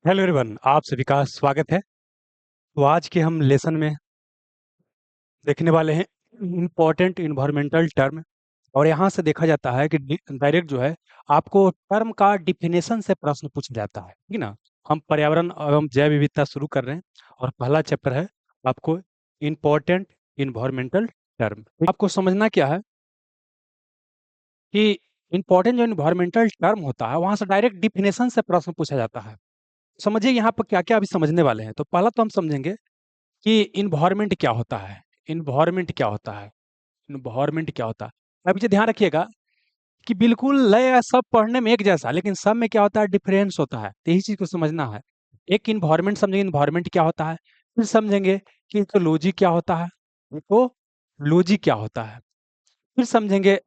Hello everyone, आप सभी का स्वागत है। तो आज के हम लेसन में देखने वाले हैं इम्पोर्टेंट इन्वायरमेंटल टर्म। और यहाँ से देखा जाता है कि डायरेक्ट जो है आपको टर्म का डिफिनेशन से प्रश्न पूछा जाता है, ठीक ना। हम पर्यावरण एवं जैव विविधता शुरू कर रहे हैं और पहला चैप्टर है आपको इम्पोर्टेंट इन्वायरमेंटल टर्म। आपको समझना क्या है कि इम्पोर्टेंट जो इन्वायरमेंटल टर्म होता है वहां से डायरेक्ट डिफिनेशन से प्रश्न पूछा जाता है। समझिए यहाँ पर क्या क्या अभी समझने वाले हैं। तो पहला तो हम समझेंगे कि इन्वायरमेंट क्या होता है। इन्वायरमेंट क्या होता है? इन्वायरमेंट क्या होता है? अब ये ध्यान रखिएगा कि बिल्कुल लय या सब पढ़ने में एक जैसा, लेकिन सब में क्या होता है, डिफरेंस होता है। तो यही चीज को समझना है। एक इन्वायरमेंट समझेंगे, इन्वायरमेंट क्या होता है। फिर समझेंगे कि इकोलॉजी क्या होता है, इकोलॉजी क्या होता है। फिर समझेंगे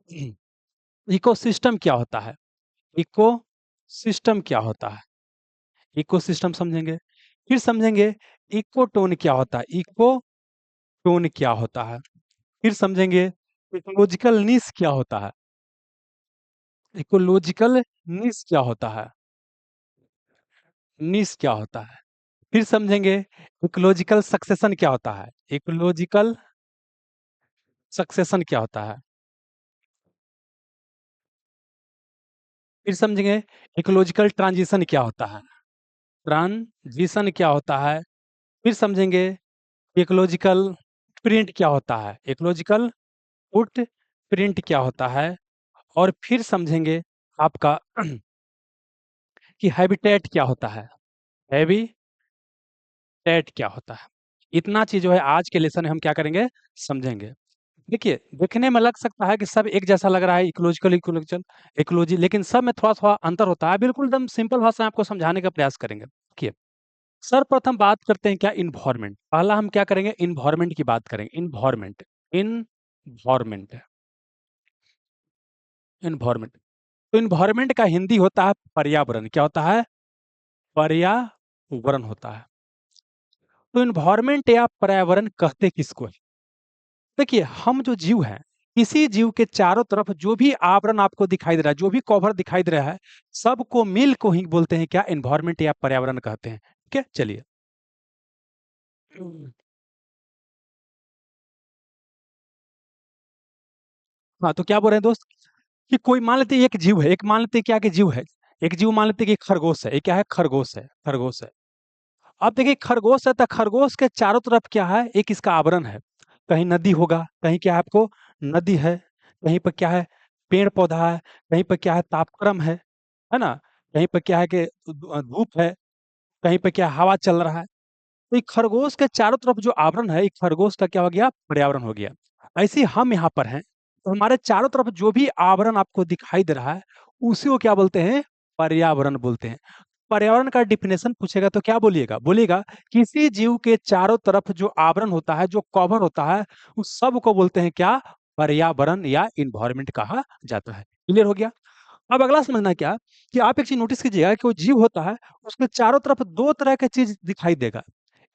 इकोसिस्टम क्या होता है, इको सिस्टम क्या होता है, इकोसिस्टम समझेंगे। फिर समझेंगे इकोटोन क्या होता है, इको टोन क्या होता है। फिर समझेंगे इकोलॉजिकल नीश क्या होता है, इकोलॉजिकल नीश क्या होता है, नीश क्या होता है। फिर समझेंगे इकोलॉजिकल सक्सेशन क्या होता है, इकोलॉजिकल सक्सेशन क्या होता है। फिर समझेंगे इकोलॉजिकल ट्रांजिशन क्या होता है, ट्रांजिशन क्या होता है। फिर समझेंगे इकोलॉजिकल प्रिंट क्या होता है, इकोलॉजिकल फुट प्रिंट क्या होता है। और फिर समझेंगे आपका कि हैबिटेट क्या होता है, हैबिटेट क्या होता है। इतना चीज जो है आज के लेसन में हम क्या करेंगे, समझेंगे। देखिए, देखने में लग सकता है कि सब एक जैसा लग रहा है, इकोलॉजिकल इकोलॉजिकल इकोलॉजी, लेकिन सब में थोड़ा थोड़ा अंतर होता है। बिल्कुल एकदम सिंपल भाषा में आपको समझाने का प्रयास करेंगे। देखिए, सर्वप्रथम बात करते हैं क्या, इन्वायरमेंट। पहला हम क्या करेंगे, इन्वायरमेंट की बात करेंगे। Environment, environment, environment. तो इन्वायरमेंट का हिंदी होता है पर्यावरण। क्या होता है? पर्यावरण होता है। तो इन्वायरमेंट या पर्यावरण कहते किसको है? देखिए, हम जो जीव हैं, इसी जीव के चारों तरफ जो भी आवरण आपको दिखाई दे रहा है, जो भी कवर दिखाई दे रहा है, सबको मिल को ही बोलते हैं क्या, एनवायरनमेंट या पर्यावरण कहते हैं। ठीक है, चलिए। हाँ, तो क्या बोल रहे हैं दोस्त, कि कोई मान लेते हैं एक जीव है, एक मान लेते हैं क्या कि जीव है, एक जीव मान लेते हैं कि एक खरगोश है। एक क्या है, खरगोश है, खरगोश है। अब देखिए, खरगोश है तो खरगोश के चारों तरफ क्या है, एक इसका आवरण है। कहीं नदी होगा, कहीं क्या है आपको, नदी है। कहीं पर क्या है, पेड़ पौधा है। कहीं पर क्या है, तापक्रम है ना। कहीं पर क्या है कि धूप है। कहीं पे क्या हवा चल रहा है। तो एक खरगोश के चारों तरफ जो आवरण है, एक खरगोश का क्या हो गया, पर्यावरण हो गया। ऐसे ही हम यहाँ पर हैं, तो हमारे चारों तरफ जो भी आवरण आपको दिखाई दे रहा है, उसी को क्या बोलते हैं, पर्यावरण बोलते हैं। पर्यावरण का डिफिनेशन पूछेगा तो क्या बोलिएगा, बोलिएगा किसी जीव के चारों तरफ जो आवरण होता है, जो कवर होता है, उस सब को बोलते हैं क्या, पर्यावरण या इन्वायरमेंट कहा जाता है। क्लियर हो गया। अब अगला समझना क्या, कि आप एक चीज नोटिस कीजिएगा कि वो जीव होता है, उसके चारों तरफ दो तरह के चीज दिखाई देगा।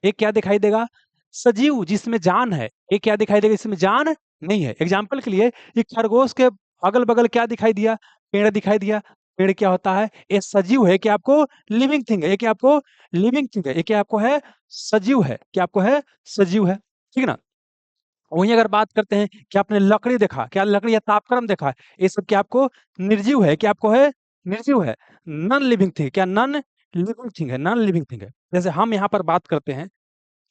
एक क्या दिखाई देगा, सजीव जिसमें जान है। एक क्या दिखाई देगा, इसमें जान नहीं है। एग्जाम्पल के लिए, एक खरगोश के अगल बगल क्या दिखाई दिया, पेड़ दिखाई दिया। पेड़ क्या होता है, ये सजीव है, क्या आपको लिविंग थिंग है, ये क्या आपको लिविंग थिंग है, ये क्या आपको है, सजीव है, क्या आपको है, सजीव है। ठीक है ना। वहीं अगर बात करते हैं कि आपने लकड़ी देखा, क्या लकड़ी या तापक्रम देखा है, ये सब क्या आपको निर्जीव है, क्या आपको है, निर्जीव है। नॉन लिविंग थिंग, क्या नॉन लिविंग थिंग है, नॉन लिविंग थिंग है। जैसे हम यहाँ पर बात करते हैं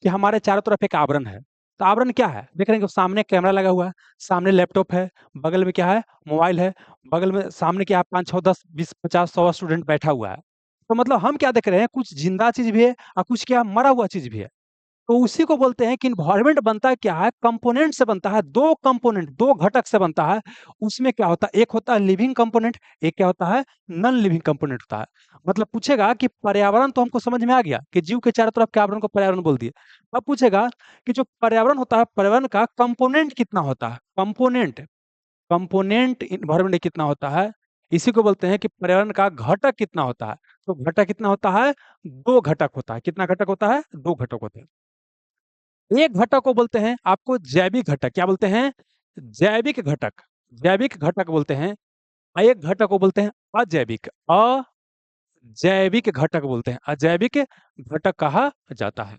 कि हमारे चारों तरफ एक आवरण है। तो आवरण क्या है, देख रहे हैं कि सामने कैमरा लगा हुआ है, सामने लैपटॉप है, बगल में क्या है, मोबाइल है, बगल में सामने क्या, 5 6 10 20 50 100 स्टूडेंट बैठा हुआ है। तो मतलब हम क्या देख रहे हैं, कुछ जिंदा चीज भी है और कुछ क्या मरा हुआ चीज भी है। तो उसी को बोलते हैं कि इन्वायरमेंट बनता क्या है, कंपोनेंट से बनता है। दो कंपोनेंट, दो घटक से बनता है। उसमें क्या होता है, एक होता है लिविंग कंपोनेंट, एक क्या होता है, नॉन लिविंग कंपोनेंट होता है। मतलब पूछेगा कि पर्यावरण तो हमको समझ में आ गया कि जीव के चारों तरफ के आवरण को पर्यावरण बोल दिए। अब पूछेगा कि जो पर्यावरण होता है, पर्यावरण का कंपोनेंट कितना होता है, कंपोनेंट, कंपोनेंट इन्वायरमेंट कितना होता है। इसी को बोलते हैं कि पर्यावरण का घटक कितना होता है। तो घटक कितना होता है, दो घटक होता है। कितना घटक होता है, दो घटक होते हैं। एक घटक को बोलते हैं आपको जैविक घटक। क्या बोलते हैं, जैविक घटक, जैविक घटक बोलते हैं। और एक घटक को बोलते हैं अजैविक, जैविक घटक बोलते हैं, अजैविक घटक कहा जाता है।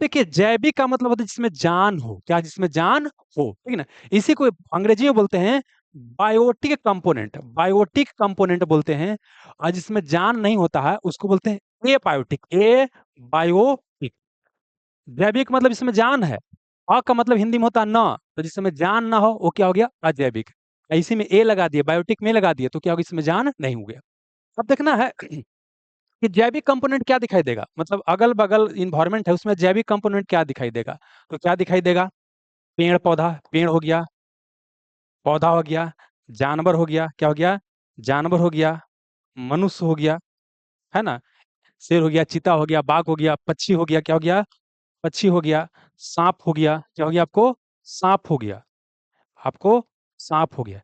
देखिए जैविक का मतलब होता है जिसमें जान हो, क्या जिसमें जान हो, ठीक है ना। इसी को अंग्रेजी में बोलते हैं बायोटिक कंपोनेंट, बायोटिक कंपोनेंट बोलते हैं। और जिसमें जान नहीं होता है उसको बोलते हैं ए बायोटिक, ए बायोटिक। जैविक मतलब इसमें जान है, अ का मतलब हिंदी में होता है न, तो जिसमें जान ना हो वो क्या हो गया, अजैविक। इसी में ए लगा दिए, बायोटिक में लगा दिए, तो क्या होगा, इसमें जान नहीं हो गया। अब देखना है कि जैविक कंपोनेंट क्या दिखाई देगा, मतलब अगल बगल इन्वायरमेंट है उसमें जैविक कंपोनेंट क्या दिखाई देगा। तो क्या दिखाई देगा, पेड़ पौधा, पेड़ हो गया, पौधा हो गया, जानवर हो गया, क्या हो गया, जानवर हो गया, मनुष्य हो गया, है ना, शेर हो गया, चीता हो गया, बाघ हो गया, पक्षी हो गया, क्या हो गया, पक्षी हो गया, सांप हो गया, क्या हो गया आपको, सांप हो गया, आपको सांप हो गया।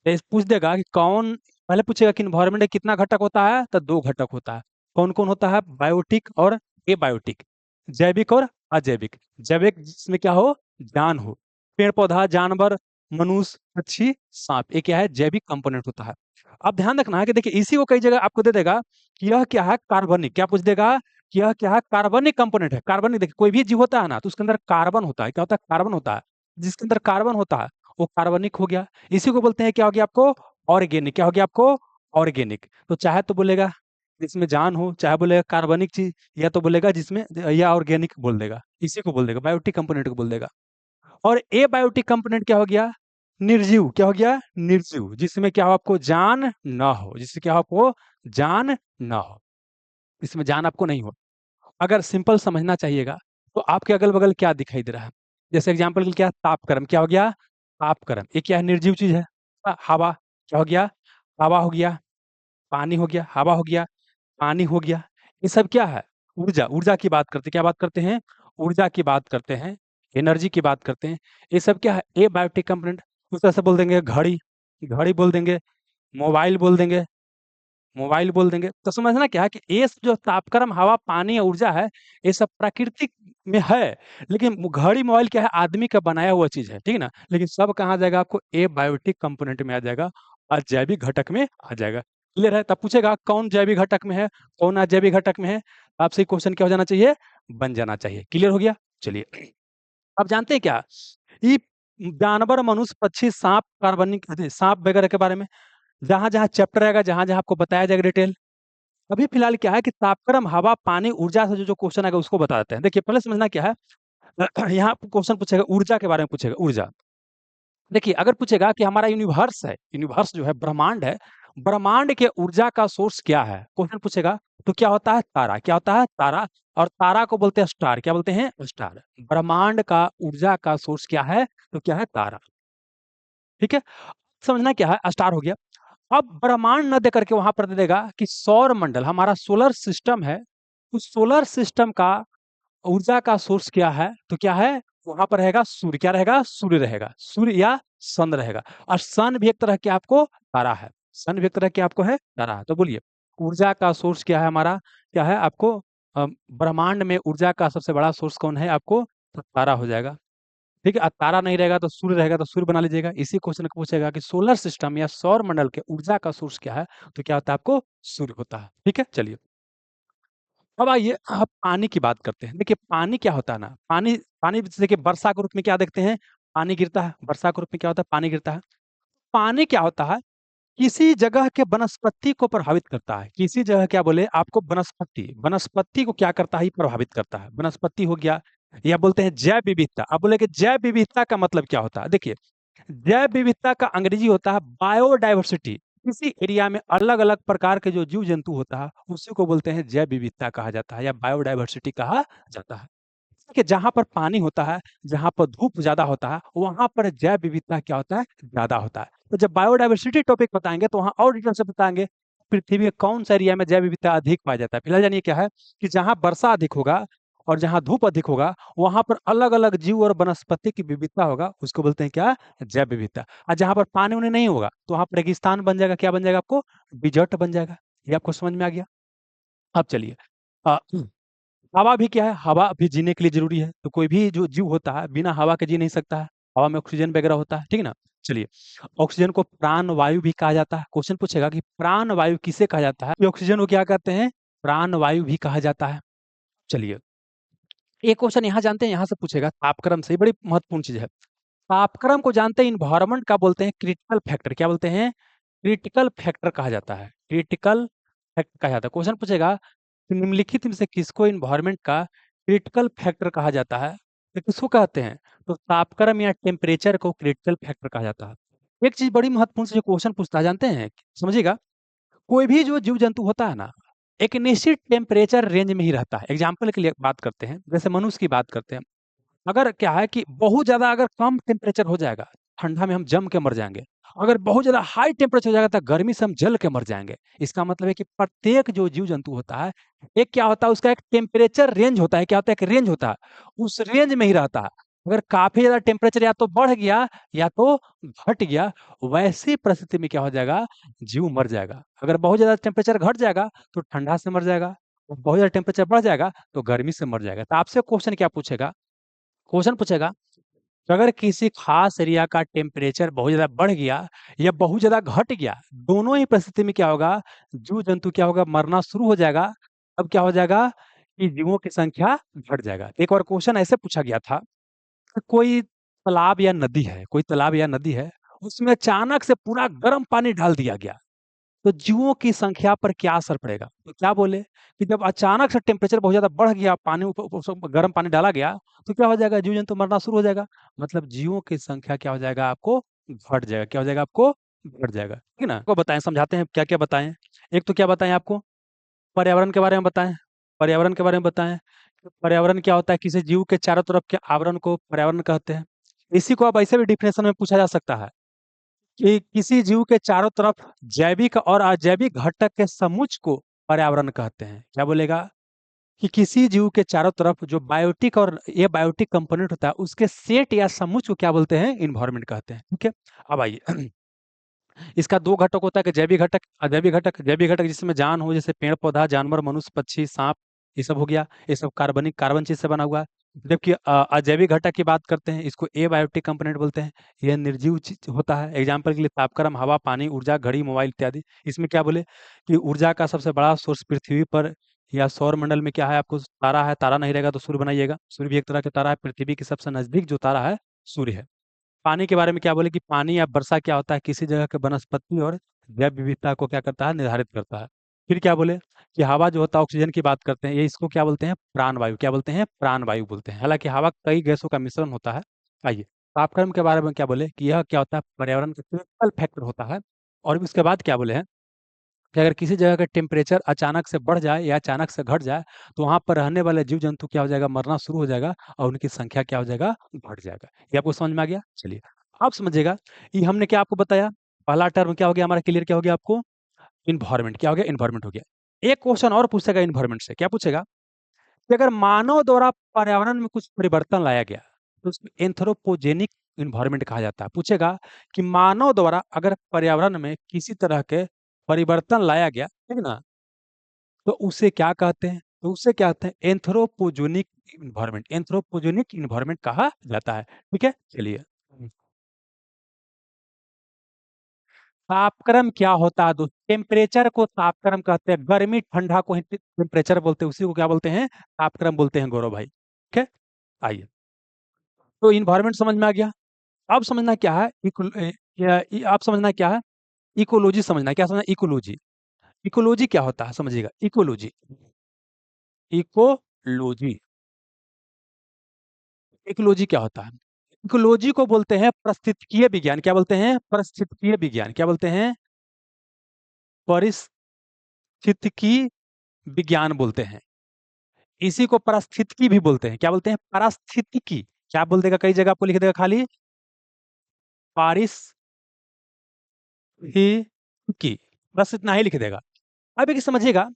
तो इस पूछ देगा कि कौन, पहले पूछेगा कि इन्वायरमेंट में कितना घटक होता है, तो दो घटक होता है। कौन कौन होता है, बायोटिक और एबायोटिक, जैविक और अजैविक। जैविक जिसमें क्या हो, जान हो, पेड़ पौधा, जानवर, मनुष्य, पक्षी, सांप, ये क्या है, जैविक कंपोनेंट होता है। अब ध्यान रखना है कि देखिए इसी को कई जगह आपको दे देगा कि यह क्या है, कार्बनिक, क्या पूछ देगा कि यह क्या है, कार्बनिक कंपोनेंट है। कार्बनिक, देखिए कोई भी जीव होता है ना तो उसके अंदर कार्बन होता है, क्या होता है, कार्बन होता है। जिसके अंदर कार्बन होता है वो कार्बनिक हो गया। इसी को बोलते हैं क्या हो गया आपको, ऑर्गेनिक, क्या हो गया आपको, ऑर्गेनिक। तो चाहे तो बोलेगा जिसमें जान हो, चाहे बोलेगा कार्बनिक चीज, या तो बोलेगा जिसमें, या ऑर्गेनिक बोल देगा, इसी को बोल देगा, बायोटिक कंपोनेंट को बोल देगा। और ए बायोटिक कंपोनेंट क्या हो गया, निर्जीव, क्या हो गया, निर्जीव, जिसमें क्या हो, आपको जान ना हो, जिससे क्या हो, आपको जान ना हो, इसमें जान आपको नहीं हो। अगर सिंपल समझना चाहिएगा तो आपके अगल बगल क्या दिखाई दे रहा है, जैसे एग्जाम्पल के लिए क्या, तापक्रम, क्या हो गया, तापक्रम, ये क्या है, निर्जीव चीज है। हवा, क्या हो गया, हवा हो गया, पानी हो गया, हवा हो गया, पानी हो गया, ये सब क्या है, ऊर्जा, ऊर्जा की बात करते हैं, क्या बात करते हैं, ऊर्जा की बात करते हैं, एनर्जी की बात करते हैं। ये सब क्या है, ए बायोटिक कंपोनेंट। उस तरह से बोल देंगे घड़ी, घड़ी बोल देंगे, मोबाइल बोल देंगे, मोबाइल बोल देंगे। तो समझना क्या है कि ये सब जो तापक्रम, हवा, पानी या ऊर्जा है, ये सब प्राकृतिक में है। लेकिन घड़ी, मोबाइल क्या है, आदमी का बनाया हुआ चीज है, ठीक है ना। लेकिन सब कहाँ आ जाएगा, आपको ए बायोटिक कंपोनेंट में आ जाएगा, और जैविक घटक में आ जाएगा। क्लियर है, तब पूछेगा कौन जैविक घटक में है, कौन अजैविक घटक में है, आपसे क्वेश्चन क्या हो जाना चाहिए, बन जाना चाहिए। क्लियर हो गया, चलिए। आप जानते हैं क्या, ये जानवर, मनुष्य, पक्षी, सांप, कार्बनिक, सांप वगैरह के बारे में जहां जहां चैप्टर आएगा, जहां जहां आपको बताया जाएगा डिटेल। अभी फिलहाल क्या है कि तापक्रम, हवा, पानी, ऊर्जा से जो जो क्वेश्चन आएगा उसको बता देते हैं। देखिए पहले समझना क्या है, यहाँ क्वेश्चन पूछेगा ऊर्जा के बारे में, पूछेगा ऊर्जा। देखिए अगर पूछेगा कि हमारा यूनिवर्स है, यूनिवर्स जो है, ब्रह्मांड है, ब्रह्मांड के ऊर्जा का सोर्स क्या है, क्वेश्चन पूछेगा, तो क्या होता है, तारा, क्या होता है, तारा। और तारा को बोलते हैं स्टार, क्या बोलते हैं, स्टार। ब्रह्मांड का ऊर्जा का सोर्स क्या है, तो क्या है, तारा। ठीक है, समझना क्या है, स्टार हो गया। अब ब्रह्मांड न दे करके वहां पर दे देगा कि सौर मंडल, हमारा सोलर सिस्टम है, उस सोलर सिस्टम का ऊर्जा का सोर्स क्या है, तो क्या है, वहां पर रहेगा सूर्य, क्या रहेगा, सूर्य रहेगा, सूर्य या सन रहेगा। और सन भी एक तरह के आपको तारा है, सन भी एक तरह के आपको है तारा है। तो बोलिए ऊर्जा का सोर्स क्या है हमारा, क्या है आपको, ब्रह्मांड में ऊर्जा का सबसे बड़ा सोर्स कौन है आपको, तो तारा हो जाएगा। ठीक है, अब तारा नहीं रहेगा तो सूर्य रहेगा, तो सूर्य बना लीजिएगा। इसी क्वेश्चन को पूछेगा कि सोलर सिस्टम या सौर मंडल के ऊर्जा का सोर्स क्या है, तो क्या होता है आपको, सूर्य होता है। ठीक है, चलिए अब आइए आप पानी की बात करते हैं। देखिए पानी क्या होता है ना, पानी, पानी देखिए वर्षा के रूप में क्या देखते हैं, पानी गिरता है, वर्षा के रूप में क्या होता है, पानी गिरता है। पानी क्या होता है, किसी जगह के वनस्पति को प्रभावित करता है, किसी जगह, क्या बोले आपको, वनस्पति, वनस्पति को क्या करता है, प्रभावित करता है, वनस्पति हो गया, या बोलते हैं जैव विविधता। अब बोले कि जैव विविधता का मतलब क्या होता है, देखिए जैव विविधता का अंग्रेजी होता है बायोडाइवर्सिटी। किसी एरिया में अलग अलग प्रकार के जो जीव जंतु होता है उसी को बोलते हैं जैव विविधता कहा जाता है, या बायोडाइवर्सिटी कहा जाता है। कि जहां पर पानी होता है, जहां पर धूप ज्यादा होता है, वहां पर जैव विविधता क्या होता है, ज्यादा होता है। तो जब बायोडाइवर्सिटी टॉपिक बताएंगे तो वहां और डिटेल से बताएंगे पृथ्वी के कौन सा एरिया में जैव विविधता अधिक पाया जाता है। फिलहाल जानिए क्या है कि जहां वर्षा अधिक होगा और जहां धूप अधिक होगा, वहां पर अलग अलग जीव और वनस्पति की विविधता होगा, उसको बोलते हैं क्या, जैव विविधता। और जहां पर पानी उन्हें नहीं होगा तो वहां पर रेगिस्तान बन जाएगा, क्या बन जाएगा आपको, डिजर्ट बन जाएगा। ये आपको समझ में आ गया। अब चलिए, हवा भी क्या है, हवा भी जीने के लिए जरूरी है। तो कोई भी जो जीव होता है बिना हवा के जी नहीं सकता है, हवा में ऑक्सीजन वगैरह होता है, ठीक है ना। चलिए, ऑक्सीजन को प्राण वायु भी कहा जाता है। क्वेश्चन पूछेगा कि प्राण वायु किसे कहा जाता है? ये ऑक्सीजन को क्या कहते हैं? प्राण वायु भी कहा जाता है। चलिए, एक क्वेश्चन यहाँ जानते हैं, यहाँ से पूछेगा तापक्रम से, बड़ी महत्वपूर्ण चीज है। तापक्रम को जानते हैं, इन्वायरमेंट का बोलते हैं क्रिटिकल फैक्टर। क्या बोलते हैं? क्रिटिकल फैक्टर कहा जाता है। क्रिटिकल फैक्टर कहा जाता है। क्वेश्चन पूछेगा कि निम्नलिखित में से किसको इन्वायरमेंट का क्रिटिकल फैक्टर कहा जाता है? तो किसको कहते हैं? तो तापक्रम या टेम्परेचर को क्रिटिकल फैक्टर कहा जाता है। एक चीज बड़ी महत्वपूर्ण से जो क्वेश्चन पूछता है जानते हैं, समझिएगा। कोई भी जो जीव जंतु होता है ना, एक निश्चित टेम्परेचर रेंज में ही रहता है। एग्जाम्पल के लिए बात करते हैं, जैसे मनुष्य की बात करते हैं। अगर क्या है कि बहुत ज्यादा अगर कम टेम्परेचर हो जाएगा, ठंडा में हम जम के मर जाएंगे। अगर बहुत ज्यादा हाई टेम्परेचर हो जाएगा तो गर्मी से हम जल के मर जाएंगे। इसका मतलब है कि प्रत्येक जो जीव जंतु होता है, एक क्या होता है, उसका एक टेम्परेचर रेंज होता है। क्या होता है? एक रेंज होता है, उस रेंज में ही रहता है। अगर काफी ज्यादा टेम्परेचर या तो बढ़ गया या तो घट गया, वैसी परिस्थिति में क्या हो जाएगा? जीव मर जाएगा। अगर बहुत ज्यादा टेम्परेचर घट जाएगा तो ठंडा से मर जाएगा, और बहुत ज्यादा टेम्परेचर बढ़ जाएगा तो गर्मी से मर जाएगा। तो आपसे क्वेश्चन क्या पूछेगा? क्वेश्चन पूछेगा कि अगर किसी खास एरिया का टेम्परेचर बहुत ज्यादा बढ़ गया या बहुत ज्यादा घट गया, दोनों ही परिस्थिति में क्या होगा? जीव जंतु क्या होगा? मरना शुरू हो जाएगा। अब क्या हो जाएगा कि जीवों की संख्या घट जाएगा। एक और क्वेश्चन ऐसे पूछा गया था कि कोई तालाब या नदी है, कोई तालाब या नदी है, उसमें अचानक से पूरा गर्म पानी डाल दिया गया, तो जीवों की संख्या पर क्या असर पड़ेगा? तो क्या बोले कि जब अचानक से टेम्परेचर बहुत ज्यादा बढ़ गया, पानी गर्म पानी डाला गया, तो क्या हो जाएगा? जीव जंतु मरना शुरू हो जाएगा। मतलब जीवों की संख्या क्या हो जाएगा? आपको घट जाएगा। क्या हो जाएगा? आपको घट जाएगा। ठीक है ना? आपको बताएं, समझाते हैं क्या क्या बताएं। एक तो क्या बताएं आपको? पर्यावरण के बारे में बताएं। पर्यावरण के बारे में बताएं कि पर्यावरण क्या होता है। किसी जीव के चारों तरफ के आवरण को पर्यावरण कहते हैं। इसी को आप ऐसे भी डिफिनेशन में पूछा जा सकता है कि किसी जीव के चारों तरफ जैविक और अजैविक घटक के समुच्चय को पर्यावरण कहते हैं। क्या बोलेगा? कि किसी जीव के चारों तरफ जो बायोटिक और ये बायोटिक कंपोनेंट होता है, उसके सेट या समुच्चय को क्या बोलते हैं? इन्वायरमेंट कहते हैं। ठीक है, अब आइए। इसका दो घटक होता है कि जैविक घटक, अजैविक घटक। जैविक घटक जिसमें जान हो, जैसे पेड़ पौधा, जानवर, मनुष्य, पक्षी, सांप, ये सब हो गया। ये सब कार्बनिक, कार्बन चीज से बना हुआ है। जबकि अजैविक घटक की बात करते हैं, इसको एबायोटिक कंपोनेंट बोलते हैं। यह निर्जीव चीज होता है। एग्जाम्पल के लिए तापक्रम, हवा, पानी, ऊर्जा, घड़ी, मोबाइल इत्यादि। इसमें क्या बोले कि ऊर्जा का सबसे बड़ा सोर्स पृथ्वी पर या सौर मंडल में क्या है? आपको तारा है। तारा नहीं रहेगा तो सूर्य बनाइएगा। सूर्य भी एक तरह का तारा है। पृथ्वी के सबसे नजदीक जो तारा है सूर्य है। पानी के बारे में क्या बोले कि पानी या वर्षा क्या होता है? किसी जगह के वनस्पति और जैव विविधता को क्या करता है? निर्धारित करता है। फिर क्या बोले कि हवा जो होता है, ऑक्सीजन की बात करते हैं, ये इसको क्या बोलते हैं? प्राण वायु। क्या बोलते हैं? प्राण वायु बोलते हैं। हालांकि हवा कई गैसों का मिश्रण होता है। आइए, तापक्रम के बारे में क्या बोले कि यह क्या होता है? पर्यावरण का क्रिटिकल फैक्टर होता है। और उसके बाद क्या बोले हैं कि अगर किसी जगह का टेम्परेचर अचानक से बढ़ जाए या अचानक से घट जाए, तो वहां पर रहने वाले जीव जंतु क्या हो जाएगा? मरना शुरू हो जाएगा, और उनकी संख्या क्या हो जाएगा? घट जाएगा। ये आपको समझ में आ गया? चलिए, आप समझिएगा। ये हमने क्या आपको बताया? पहला टर्म क्या हो गया हमारा? क्लियर क्या हो गया आपको? इन्वायरमेंट। क्या हो गया? इन्वायरमेंट हो गया। एक क्वेश्चन और पूछेगा इन्वायरमेंट से। क्या पूछेगा कि अगर मानव द्वारा पर्यावरण में कुछ परिवर्तन लाया गया, तो उसको एंथ्रोपोजेनिक इन्वायरमेंट कहा जाता है। पूछेगा कि मानव द्वारा अगर पर्यावरण में किसी तरह के परिवर्तन लाया गया, ठीक ना, तो उसे क्या कहते हैं? तो उसे क्या कहते हैं? Anthropogenic environment. एंथ्रोपोजेनिक इन्वायरमेंट कहा जाता है। ठीक है, चलिए। तापक्रम क्या होता है दोस्त? टेम्परेचर को तापक्रम कहते हैं। गर्मी ठंडा को ही टेम्परेचर बोलते हैं, उसी को क्या बोलते हैं? तापक्रम बोलते हैं, गौरव भाई। ठीक है, आइए। तो इन्वायरमेंट समझ में आ गया। अब समझना क्या है? आप समझना क्या है? इकोलॉजी समझना है। क्या समझना? इकोलॉजी। इकोलॉजी क्या होता है समझिएगा। इकोलॉजी, इकोलॉजी, इकोलॉजी क्या होता है? इकोलॉजी को बोलते हैं पारिस्थितिकीय विज्ञान। क्या बोलते हैं? पारिस्थितिकीय विज्ञान। क्या बोलते हैं? पारिस्थितिकी विज्ञान बोलते हैं। इसी को पारिस्थितिकी भी बोलते हैं। क्या बोलते हैं? पारिस्थितिकी। क्या बोल देगा? कई जगह आपको लिख देगा खाली पारिस्थितिकी, बस इतना ही लिख देगा। अब एक समझिएगा,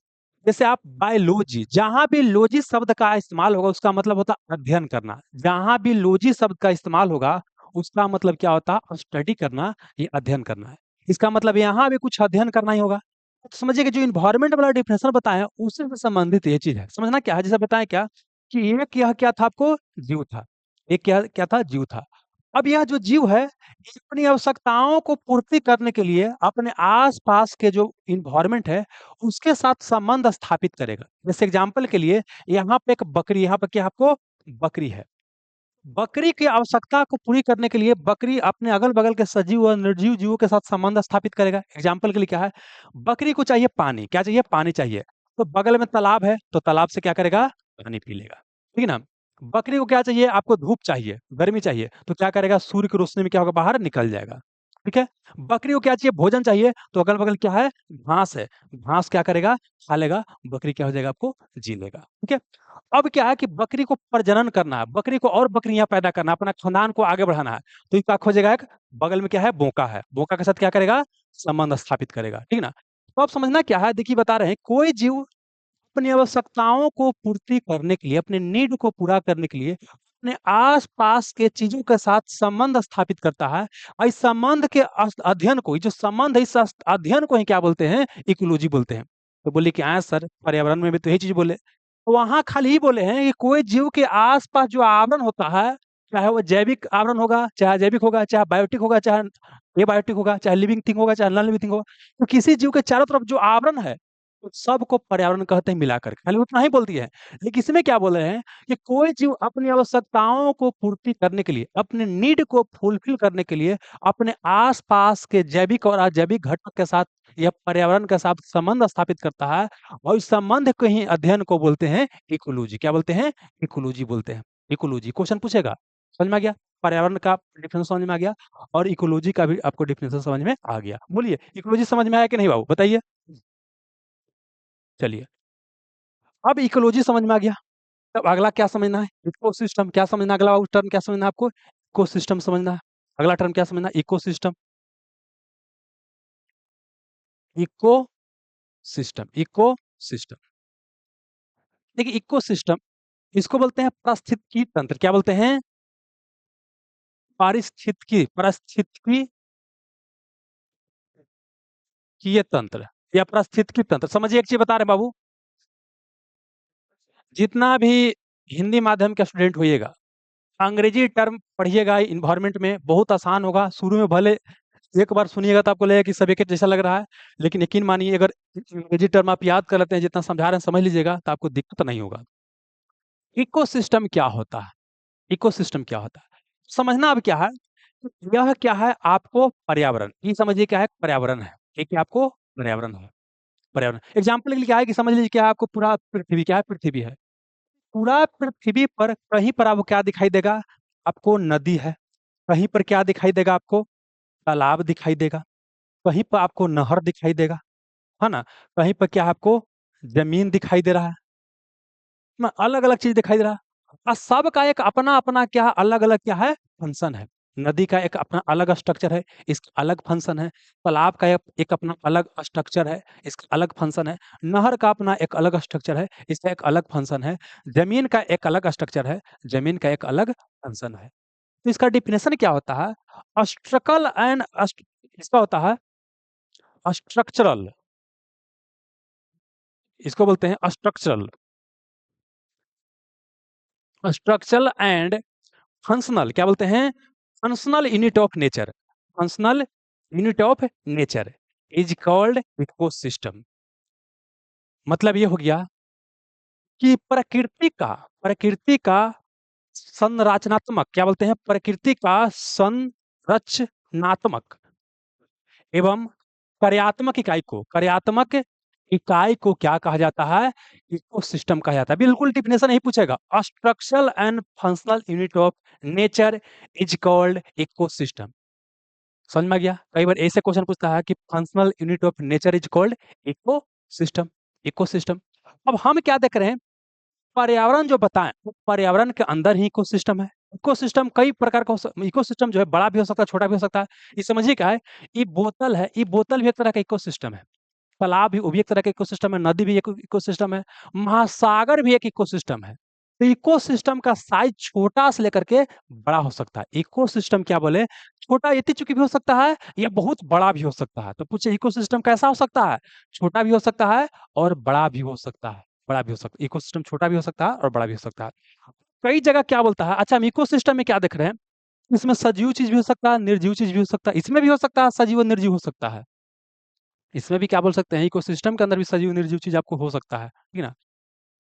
जैसे आप बायोलॉजी, जहां भी लॉजी शब्द का इस्तेमाल होगा उसका मतलब होता है अध्ययन करना। जहां भी लॉजी शब्द का इस्तेमाल होगा उसका मतलब क्या होता है? स्टडी करना, ये अध्ययन करना है। इसका मतलब यहाँ भी कुछ अध्ययन करना ही होगा। तो समझिए कि जो इन्वायरमेंट वाला डिफिनेशन बताया उससे से संबंधित ये चीज है। समझना क्या है? जैसे बताया क्या कि एक यह क्या था? आपको जीव था। एक क्या क्या था? जीव था। अब यह जो जीव है, ये अपनी आवश्यकताओं को पूर्ति करने के लिए अपने आस-पास के जो एनवायरनमेंट है, उसके साथ संबंध स्थापित करेगा। जैसे एग्जांपल के लिए यहाँ पे एक बकरी, यहाँ पे क्या आपको बकरी है। बकरी की आवश्यकता को पूरी करने के लिए बकरी अपने अगल-बगल के सजीव और निर्जीव जीवों के साथ संबंध स्थापित करेगा। एग्जांपल के लिए क्या है, बकरी को चाहिए पानी, क्या चाहिए? पानी चाहिए। तो बगल में तालाब है, तो तालाब से क्या करेगा? पानी पी लेगा। ठीक है ना? बकरी को क्या चाहिए? आपको धूप चाहिए, गर्मी चाहिए, तो क्या करेगा? सूर्य की रोशनी में क्या होगा? बाहर निकल जाएगा। ठीक है? बकरी को क्या चाहिए? भोजन चाहिए, तो अगल-बगल क्या है? घास है। घास क्या करेगा? खा लेगा, बकरी क्या हो जाएगा? आपको जी लेगा। ठीक है? अब क्या है कि बकरी को प्रजनन करना है, बकरी को और बकरियाँ पैदा करना है, अपना खानदान को आगे बढ़ाना है, तो ये क्या खोजेगा? एक बगल में क्या है? बोका है। बोका के साथ क्या करेगा? संबंध स्थापित करेगा, ठीक ना? तो अब समझना क्या है, देखिए बता रहे हैं, कोई जीव अपनी आवश्यकताओं को पूर्ति करने के लिए, अपने नीड को पूरा करने के लिए, अपने आस-पास के चीज़ों के साथ संबंध स्थापित करता है और इस संबंध के अध्ययन को, ये जो संबंध है, इस अध्ययन को ही क्या बोलते हैं? इकोलॉजी बोलते हैं। तो बोले कि हाँ सर, पर्यावरण में भी तो यही चीज़ बोले। वहाँ खाली ही बोले हैं कि कोई जीव के आस-पास जो आवरण होता है, चाहे वो जैविक आवरण होगा, चाहे अजैविक होगा, चाहे बायोटिक होगा, चाहे एबायोटिक होगा, चाहे लिविंग थिंग होगा, चाहे नॉन लिविंग थिंग होगा, तो किसी जीव के चारों तरफ जो आवरण है, तो सबको पर्यावरण कहते हैं मिलाकर के, खाली उतना ही बोल दिए हैं। लेकिन इसमें क्या बोल रहे हैं कि कोई जीव अपनी आवश्यकताओं को पूर्ति करने के लिए, अपने नीड को फुलफिल करने के लिए, अपने आस-पास के जैविक और अजैविक घटक के साथ या पर्यावरण के साथ संबंध स्थापित करता है और इस संबंध के ही अध्ययन को बोलते हैं इकोलॉजी। क्या बोलते हैं? इकोलॉजी बोलते हैं। इकोलॉजी क्वेश्चन पूछेगा, समझ में आ गया? पर्यावरण का डेफिनेशन समझ में आ गया और इकोलॉजी का भी आपको डेफिनेशन समझ में आ गया। बोलिए इकोलॉजी समझ में आया कि नहीं बाबू? बताइए। चलिए, अब इकोलॉजी समझ में आ गया, तब अगला क्या समझना है? इकोसिस्टम क्या समझना है? अगला टर्म क्या समझना है आपको? इकोसिस्टम समझना है। अगला टर्म क्या समझना है? इकोसिस्टम। Ecosystem, ecosystem. देखिए इकोसिस्टम, इसको बोलते हैं पारिस्थितिकी तंत्र। क्या बोलते हैं? पारिस्थितिकी तंत्र या पारिस्थितिकी तंत्र। समझिए, एक चीज़ बता रहे हैं बाबू, जितना भी हिंदी माध्यम का स्टूडेंट होइएगा, अंग्रेजी टर्म पढ़िएगा एनवायरनमेंट में, बहुत आसान होगा। शुरू में भले एक बार सुनिएगा तो आपको लगेगा कि सब एक ही जैसा लग रहा है, लेकिन यकीन मानिए अगर अंग्रेजी टर्म आप याद कर लेते हैं, जितना समझा रहे हैं समझ लीजिएगा, तो आपको दिक्कत नहीं होगा। इकोसिस्टम क्या होता है? इकोसिस्टम क्या होता है? समझना अब क्या है, यह क्या है आपको पर्यावरण, ये समझिए क्या है? पर्यावरण है। ये क्या आपको? पर्यावरण है। पर्यावरण एग्जाम्पल के लिए क्या है कि समझ लीजिए क्या है आपको? पूरा पृथ्वी क्या है? पृथ्वी है। पूरा पृथ्वी पर कहीं पर आपको क्या दिखाई देगा? आपको नदी है। कहीं पर क्या दिखाई देगा आपको? तालाब दिखाई देगा। कहीं पर आपको नहर दिखाई देगा, है ना? कहीं पर क्या आपको ज़मीन दिखाई दे रहा है ना? अलग-अलग चीज़ दिखाई दे रहा है। सबका एक अपना-अपना क्या अलग-अलग क्या है? फंक्शन है। नदी का एक अपना अलग स्ट्रक्चर है, इसका अलग फंक्शन है। तालाब का एक एक अपना अलग स्ट्रक्चर है, इसका अलग फंक्शन है। नहर का अपना एक अलग स्ट्रक्चर है, इसका एक अलग फंक्शन है। ज़मीन का एक अलग स्ट्रक्चर है, ज़मीन का एक अलग फंक्शन है। तो इसका डेफिनिशन क्या होता है? स्ट्रकल एंड इसका होता है स्ट्रक्चरल, इसको बोलते हैं स्ट्रक्चरल, स्ट्रक्चरल एंड फंक्शनल। क्या बोलते हैं? Functional unit of nature. Functional unit of nature is called ecosystem. मतलब ये हो गया कि प्रकृति का संरचनात्मक, क्या बोलते हैं? प्रकृति का संरचनात्मक एवं कार्यात्मक इकाई को क्या कहा जाता है? इकोसिस्टम कहा जाता है। बिल्कुल डेफिनेशन यही पूछेगा। Structural and functional unit of nature is called ecosystem. समझ में आ गया? कई बार ऐसे क्वेश्चन पूछता है कि functional unit of nature is called ecosystem. Ecosystem. अब हम क्या देख रहे हैं? पर्यावरण जो बताएं, वो पर्यावरण के अंदर ही इकोसिस्टम है। इकोसिस्टम कई प्रकार का इकोसिस्टम जो है बड़ा भी हो सकता है, छोटा भी हो सकता है। ये समझिए क्या है? ये बोतल है, ये बोतल भी एक तरह का इकोसिस्टम है। तालाब भी, वो भी एक तरह का इकोसिस्टम है। नदी भी एक इकोसिस्टम है। महासागर भी एक इकोसिस्टम है। तो इकोसिस्टम का साइज छोटा से लेकर के बड़ा हो सकता है। इकोसिस्टम क्या बोले? छोटा इतनी चुकी भी हो सकता है या बहुत बड़ा भी हो सकता है। तो पूछे इकोसिस्टम कैसा हो सकता है? छोटा भी हो सकता है और बड़ा भी हो सकता है। बड़ा भी हो सकता है, इकोसिस्टम छोटा भी हो सकता है और बड़ा भी हो सकता है। कई जगह क्या बोलता है, अच्छा हम इकोसिस्टम में क्या देख रहे हैं? इसमें सजीव चीज भी हो सकता है, निर्जीव चीज भी हो सकता है, इसमें भी हो सकता है सजीव और निर्जीव हो सकता है। इसमें भी क्या बोल सकते हैं, इकोसिस्टम के अंदर भी सजीव निर्जीव चीज आपको हो सकता है, ठीक है ना।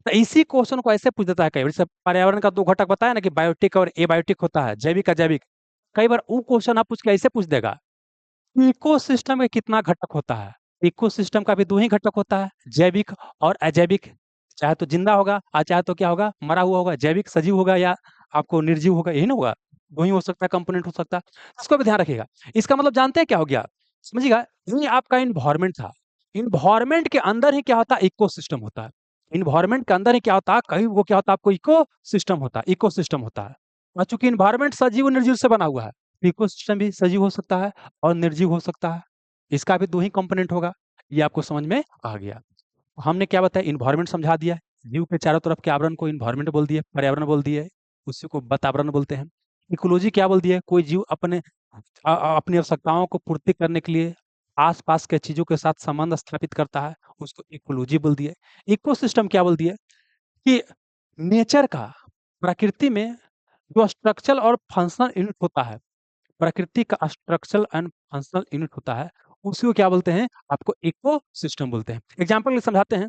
तो इसी क्वेश्चन को ऐसे पूछ देता है कई बार, जैसे पर्यावरण का दो घटक बताया ना कि बायोटिक और एबायोटिक होता है, जैविक अजैविक। कई बार वो क्वेश्चन आप पूछ के ऐसे पूछ देगा, इकोसिस्टम में कितना घटक होता है। इकोसिस्टम का भी दो ही घटक होता है, जैविक और अजैविक। चाहे तो जिंदा होगा और चाहे तो क्या होगा, मरा हुआ होगा। जैविक सजीव होगा या आपको निर्जीव होगा, यही ना होगा। दो ही हो सकता है, कंपोनेंट हो सकता है। इसको भी ध्यान रखिएगा। इसका मतलब जानते हैं क्या हो गया, समझिएगा। ये आपका इन्वायरमेंट था। इन्वायरमेंट के अंदर ही क्या होता है, इकोसिस्टम होता है। इन्वायरमेंट के अंदर ही क्या होता है, कहीं वो क्या होता है, आपको इकोसिस्टम होता है, इकोसिस्टम होता है। और चूंकि इन्वायरमेंट सजीव और निर्जीव से बना हुआ है, इकोसिस्टम भी सजीव हो सकता है और निर्जीव हो सकता है। इसका भी दो ही कंपोनेंट होगा। ये आपको समझ में आ गया। हमने क्या बताया, इन्वायरमेंट समझा दिया है। जीव के चारों तरफ के आवरण को इन्वायरमेंट बोल दिया, पर्यावरण बोल दिया है। उसी को वातावरण बोलते हैं। इकोलॉजी क्या बोल दिया है, कोई जीव अपनी आवश्यकताओं को पूर्ति करने के लिए आसपास के चीजों के साथ संबंध स्थापित करता है, उसको इकोलॉजी बोल दिया है। इकोसिस्टम क्या बोल दिया है कि नेचर का, प्रकृति में जो स्ट्रक्चरल और फंक्शनल यूनिट होता है, प्रकृति का स्ट्रक्चरल एंड फंक्शनल यूनिट होता है, उसी को क्या बोलते हैं, आपको इकोसिस्टम बोलते हैं। एग्जांपल के समझाते हैं।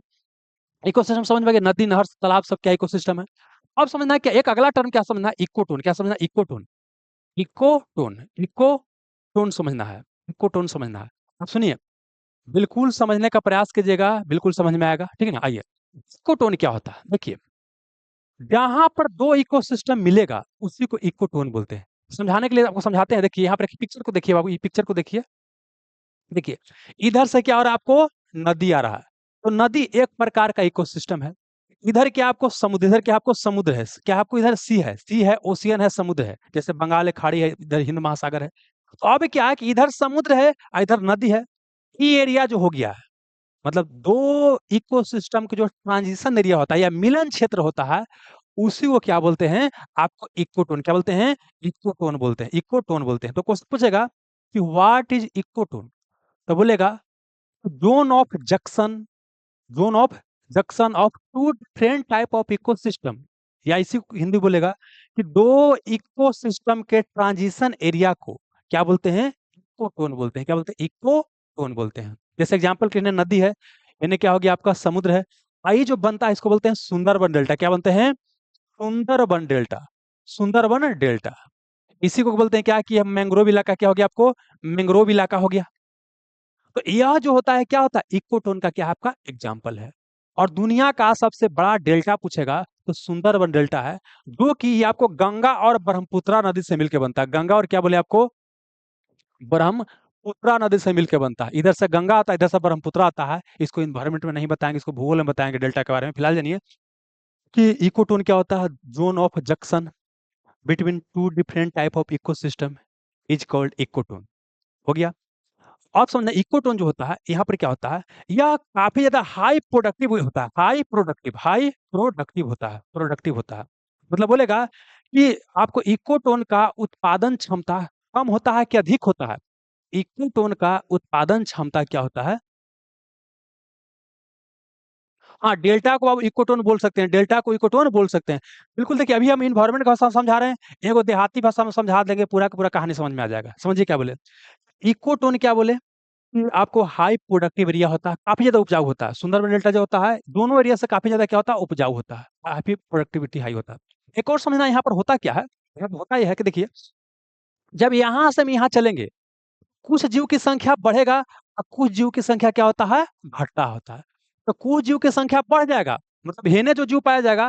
इकोसिस्टम समझ में आ गया, नदी नहर तालाब सब क्या इकोसिस्टम है। अब समझना है क्या, एक अगला टर्म क्या समझना है, इकोटोन। क्या समझना है, इकोटोन। इकोटोन, इकोटोन समझना है, इकोटोन समझना है। अब सुनिए, बिल्कुल समझने का प्रयास कीजिएगा, बिल्कुल समझ में आएगा, ठीक है ना। आइए, इकोटोन क्या होता है, देखिए। जहां पर दो इकोसिस्टम मिलेगा उसी को इकोटोन बोलते हैं। समझाने के लिए आपको समझाते हैं। देखिए यहाँ पर पिक्चर को देखिए बाबू, ये पिक्चर को देखिए। देखिए, इधर से क्या हो रहा है, आपको नदी आ रहा है। तो नदी एक प्रकार का इकोसिस्टम है। इधर क्या आपको समुद्र, इधर क्या आपको समुद्र है, क्या आपको इधर सी है, ओशियन है, समुद्र है। जैसे बंगाल है, खाड़ी है, इधर हिंद महासागर है। तो अब क्या है कि इधर समुद्र है और इधर नदी है। ये एरिया जो हो गया है, मतलब दो इकोसिस्टम के जो ट्रांजिशन एरिया होता है या मिलन क्षेत्र होता है, उसी को क्या बोलते हैं, आपको इकोटोन क्या बोलते हैं, इकोटोन बोलते हैं, इकोटोन बोलते हैं। तो क्वेश्चन पूछेगा कि व्हाट इज इकोटोन, तो बोलेगा zone of junction, zone of junction of two different type of ecosystem. या इसी को हिंदी बोलेगा कि दो इकोसिस्टम के ट्रांजिशन एरिया को क्या बोलते हैं, इकोटोन बोलते हैं। क्या बोलते हैं, इकोटोन बोलते हैं। जैसे एग्जांपल के लिए नदी है, यानी क्या हो गया आपका समुद्र है। आई जो बनता है इसको बोलते हैं सुंदरबन डेल्टा। क्या बनते हैं, सुंदरबन डेल्टा, सुंदरबन डेल्टा। इसी को बोलते हैं क्या, कि हम मैंग्रोव इलाका क्या हो गया आपको, मैंग्रोव इलाका हो गया। तो यह जो होता है क्या होता है, इकोटोन का क्या आपका एग्जाम्पल है। और दुनिया का सबसे बड़ा डेल्टा पूछेगा तो सुंदरबन डेल्टा है, जो कि ये आपको गंगा और ब्रह्मपुत्रा नदी से मिलकर बनता है। गंगा और क्या बोले आपको, ब्रह्मपुत्रा नदी से मिलकर बनता है। इधर से गंगा आता है, इधर से ब्रह्मपुत्रा आता है। इसको इन्वायरमेंट में नहीं बताएंगे, इसको भूगोल में बताएंगे डेल्टा के बारे में। फिलहाल जानिए कि इकोटोन क्या होता है, zone of junction between two different type of ecosystem is called ecotone. हो गया। आप समझना, इकोटोन जो होता है यहाँ पर क्या होता है, यह काफी ज्यादा हाई प्रोडक्टिव होता है, हाई प्रोडक्टिव होता है, प्रोडक्टिव होता है। मतलब बोलेगा कि आपको इकोटोन का उत्पादन क्षमता कम होता है कि अधिक होता है। इकोटोन का उत्पादन क्षमता क्या होता है, हाँ, डेल्टा को आप इकोटोन बोल सकते हैं, डेल्टा को इकोटोन बोल सकते हैं। बिल्कुल। देखिए, अभी हम इन्वायरमेंट का भाषा समझा रहे हैं, एगो देहाती भाषा में समझा देंगे, पूरा का पूरा कहानी समझ में आ जाएगा। समझिए क्या बोले, इकोटोन क्या बोले कि आपको हाई प्रोडक्टिव एरिया होता है, काफी ज्यादा उपजाऊ होता है। सुंदरबन डेल्टा जो होता है, दोनों एरिया से काफी ज्यादा क्या होता है, उपजाऊ होता है, काफी प्रोडक्टिविटी हाई होता है। एक और समझना, यहाँ पर होता क्या है, यहाँ पर होता यह है कि देखिए, जब यहाँ से हम यहाँ चलेंगे, कुछ जीव की संख्या बढ़ेगा और कुछ जीव की संख्या क्या होता है, घटता होता है। तो कुछ जीव की संख्या बढ़ जाएगा, मतलब हेने जो जीव पाया जाएगा,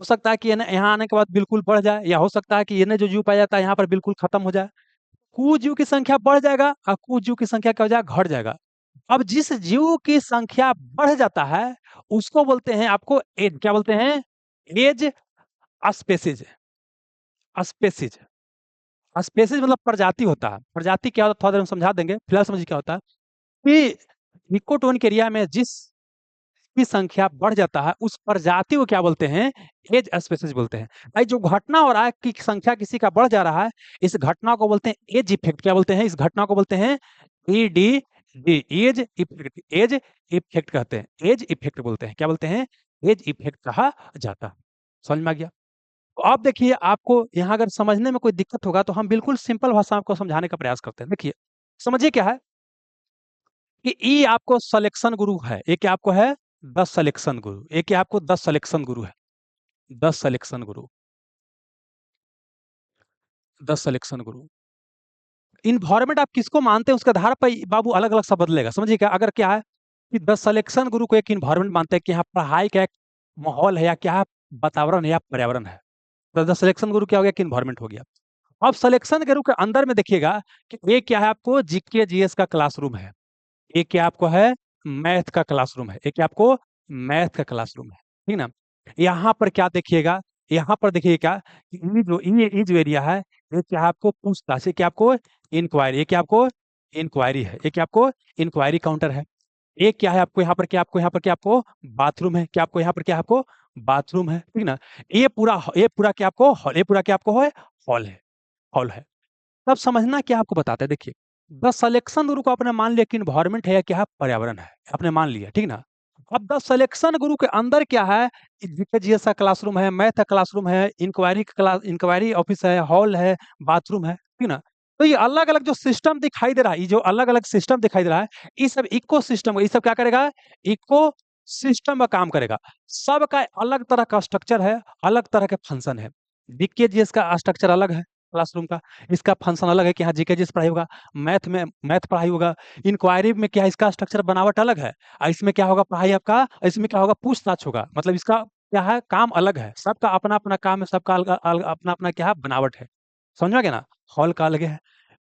हो सकता है कि यहाँ आने के बाद बिल्कुल बढ़ जाए, या हो सकता है कि ये जो जीव पाया जाता है यहाँ पर बिल्कुल खत्म हो जाए। कुछ जीव की संख्या बढ़ जाएगा और कुछ जीव की संख्या क्या हो जाएगा, घट जाएगा। अब जिस जीव की संख्या बढ़ जाता है, उसको बोलते हैं आपको एज, क्या बोलते हैं, एज स्पेसीज। स्पेसीज, स्पेसीज मतलब प्रजाति होता है। प्रजाति क्या होता है थोड़ा देर में समझा देंगे, फिलहाल समझिए क्या होता है कि इकोटोन के एरिया में जिस की संख्या बढ़ जाता है, उस प्रजाति को क्या बोलते हैं, एज स्पेसीज बोलते हैं। भाई, जो घटना हो रहा है कि संख्या किसी का बढ़ जा रहा है, इस घटना को बोलते हैं एज इफेक्ट। क्या बोलते हैं, इस घटना को बोलते हैं ईडी, एज इफेक्ट, एज इफेक्ट कहते हैं, एज इफेक्ट बोलते हैं। क्या बोलते हैं, एज इफेक्ट कहा जाता है। समझ में आ गया। तो आप देखिए, आपको यहाँ अगर समझने में कोई दिक्कत होगा तो हम बिल्कुल सिंपल भाषा में आपको समझाने का प्रयास करते हैं। देखिए, समझिए क्या है कि ई आपको सिलेक्शन गुरु है। ये क्या आपको है? 10 सिलेक्शन गुरु। ये क्या आपको 10 सिलेक्शन गुरु है। 10 सिलेक्शन गुरु, 10 सिलेक्शन गुरु। इन्वायरमेंट आप किसको मानते हैं उसके आधार पर बाबू अलग-अलग सा बदलेगा। समझिए क्या, अगर क्या है कि 10 सिलेक्शन गुरु को एक इन्वायरमेंट मानते हैं कि यहाँ पढ़ाई का एक माहौल है या क्या वातावरण है या पर्यावरण है। तो 10 सिलेक्शन गुरु क्या हो गया कि इन्वायरमेंट हो गया। अब सिलेक्शन गुरु के अंदर में देखिएगा कि ये क्या है आपको जीके जीएस का क्लासरूम है। ये क्या आपको है? मैथ का क्लासरूम है। ये क्या आपको? मैथ का क्लासरूम है। ठीक ना? यहाँ पर क्या देखिएगा, यहाँ पर देखिए क्या कि ये जो एरिया है, ये क्या है आपको पूछताछ, ये क्या आपको इंक्वायरी, ये क्या आपको इंक्वायरी है, ये क्या आपको इंक्वायरी काउंटर है। ये क्या है आपको यहाँ पर, क्या आपको यहाँ पर, क्या आपको बाथरूम है, क्या आपको यहाँ पर, क्या आपको बाथरूम है, ठीक ना? ये पूरा क्या आपको हॉल, ये पूरा क्या आपको है? हॉल है, हॉल है। तब समझना क्या आपको बताते हैं, देखिए, द सिलेक्शन गुरु को आपने मान लिया कि इन्वायरमेंट है या क्या है? पर्यावरण है, आपने मान लिया, ठीक ना? अब द सिलेक्शन गुरु के अंदर क्या है? जीके जीएस का क्लासरूम है, मैथ का क्लासरूम है, इंक्वायरी ऑफिस है, हॉल है, बाथरूम है, ठीक ना? तो ये अलग-अलग जो सिस्टम दिखाई दे रहा है, ये जो अलग-अलग सिस्टम दिखाई दे रहा है, ये सब इकोसिस्टम, ये सब क्या करेगा? इकोसिस्टम का काम करेगा। सबका अलग तरह का स्ट्रक्चर है, अलग तरह के फंक्शन है। जीके जीएस का स्ट्रक्चर अलग है क्लासरूम का, इसका फंक्शन अलग है कि हाँ जीके जीएस पढ़ाई होगा, मैथ में मैथ पढ़ाई होगा, इंक्वायरी में क्या है इसका स्ट्रक्चर बनावट अलग है। इसमें क्या होगा पढ़ाई आपका, इसमें क्या होगा पूछताछ होगा। मतलब इसका क्या है काम अलग है, सबका अपना-अपना काम है, सबका अपना-अपना क्या है बनावट है। समझ में आ गया ना? हॉल का अलग है,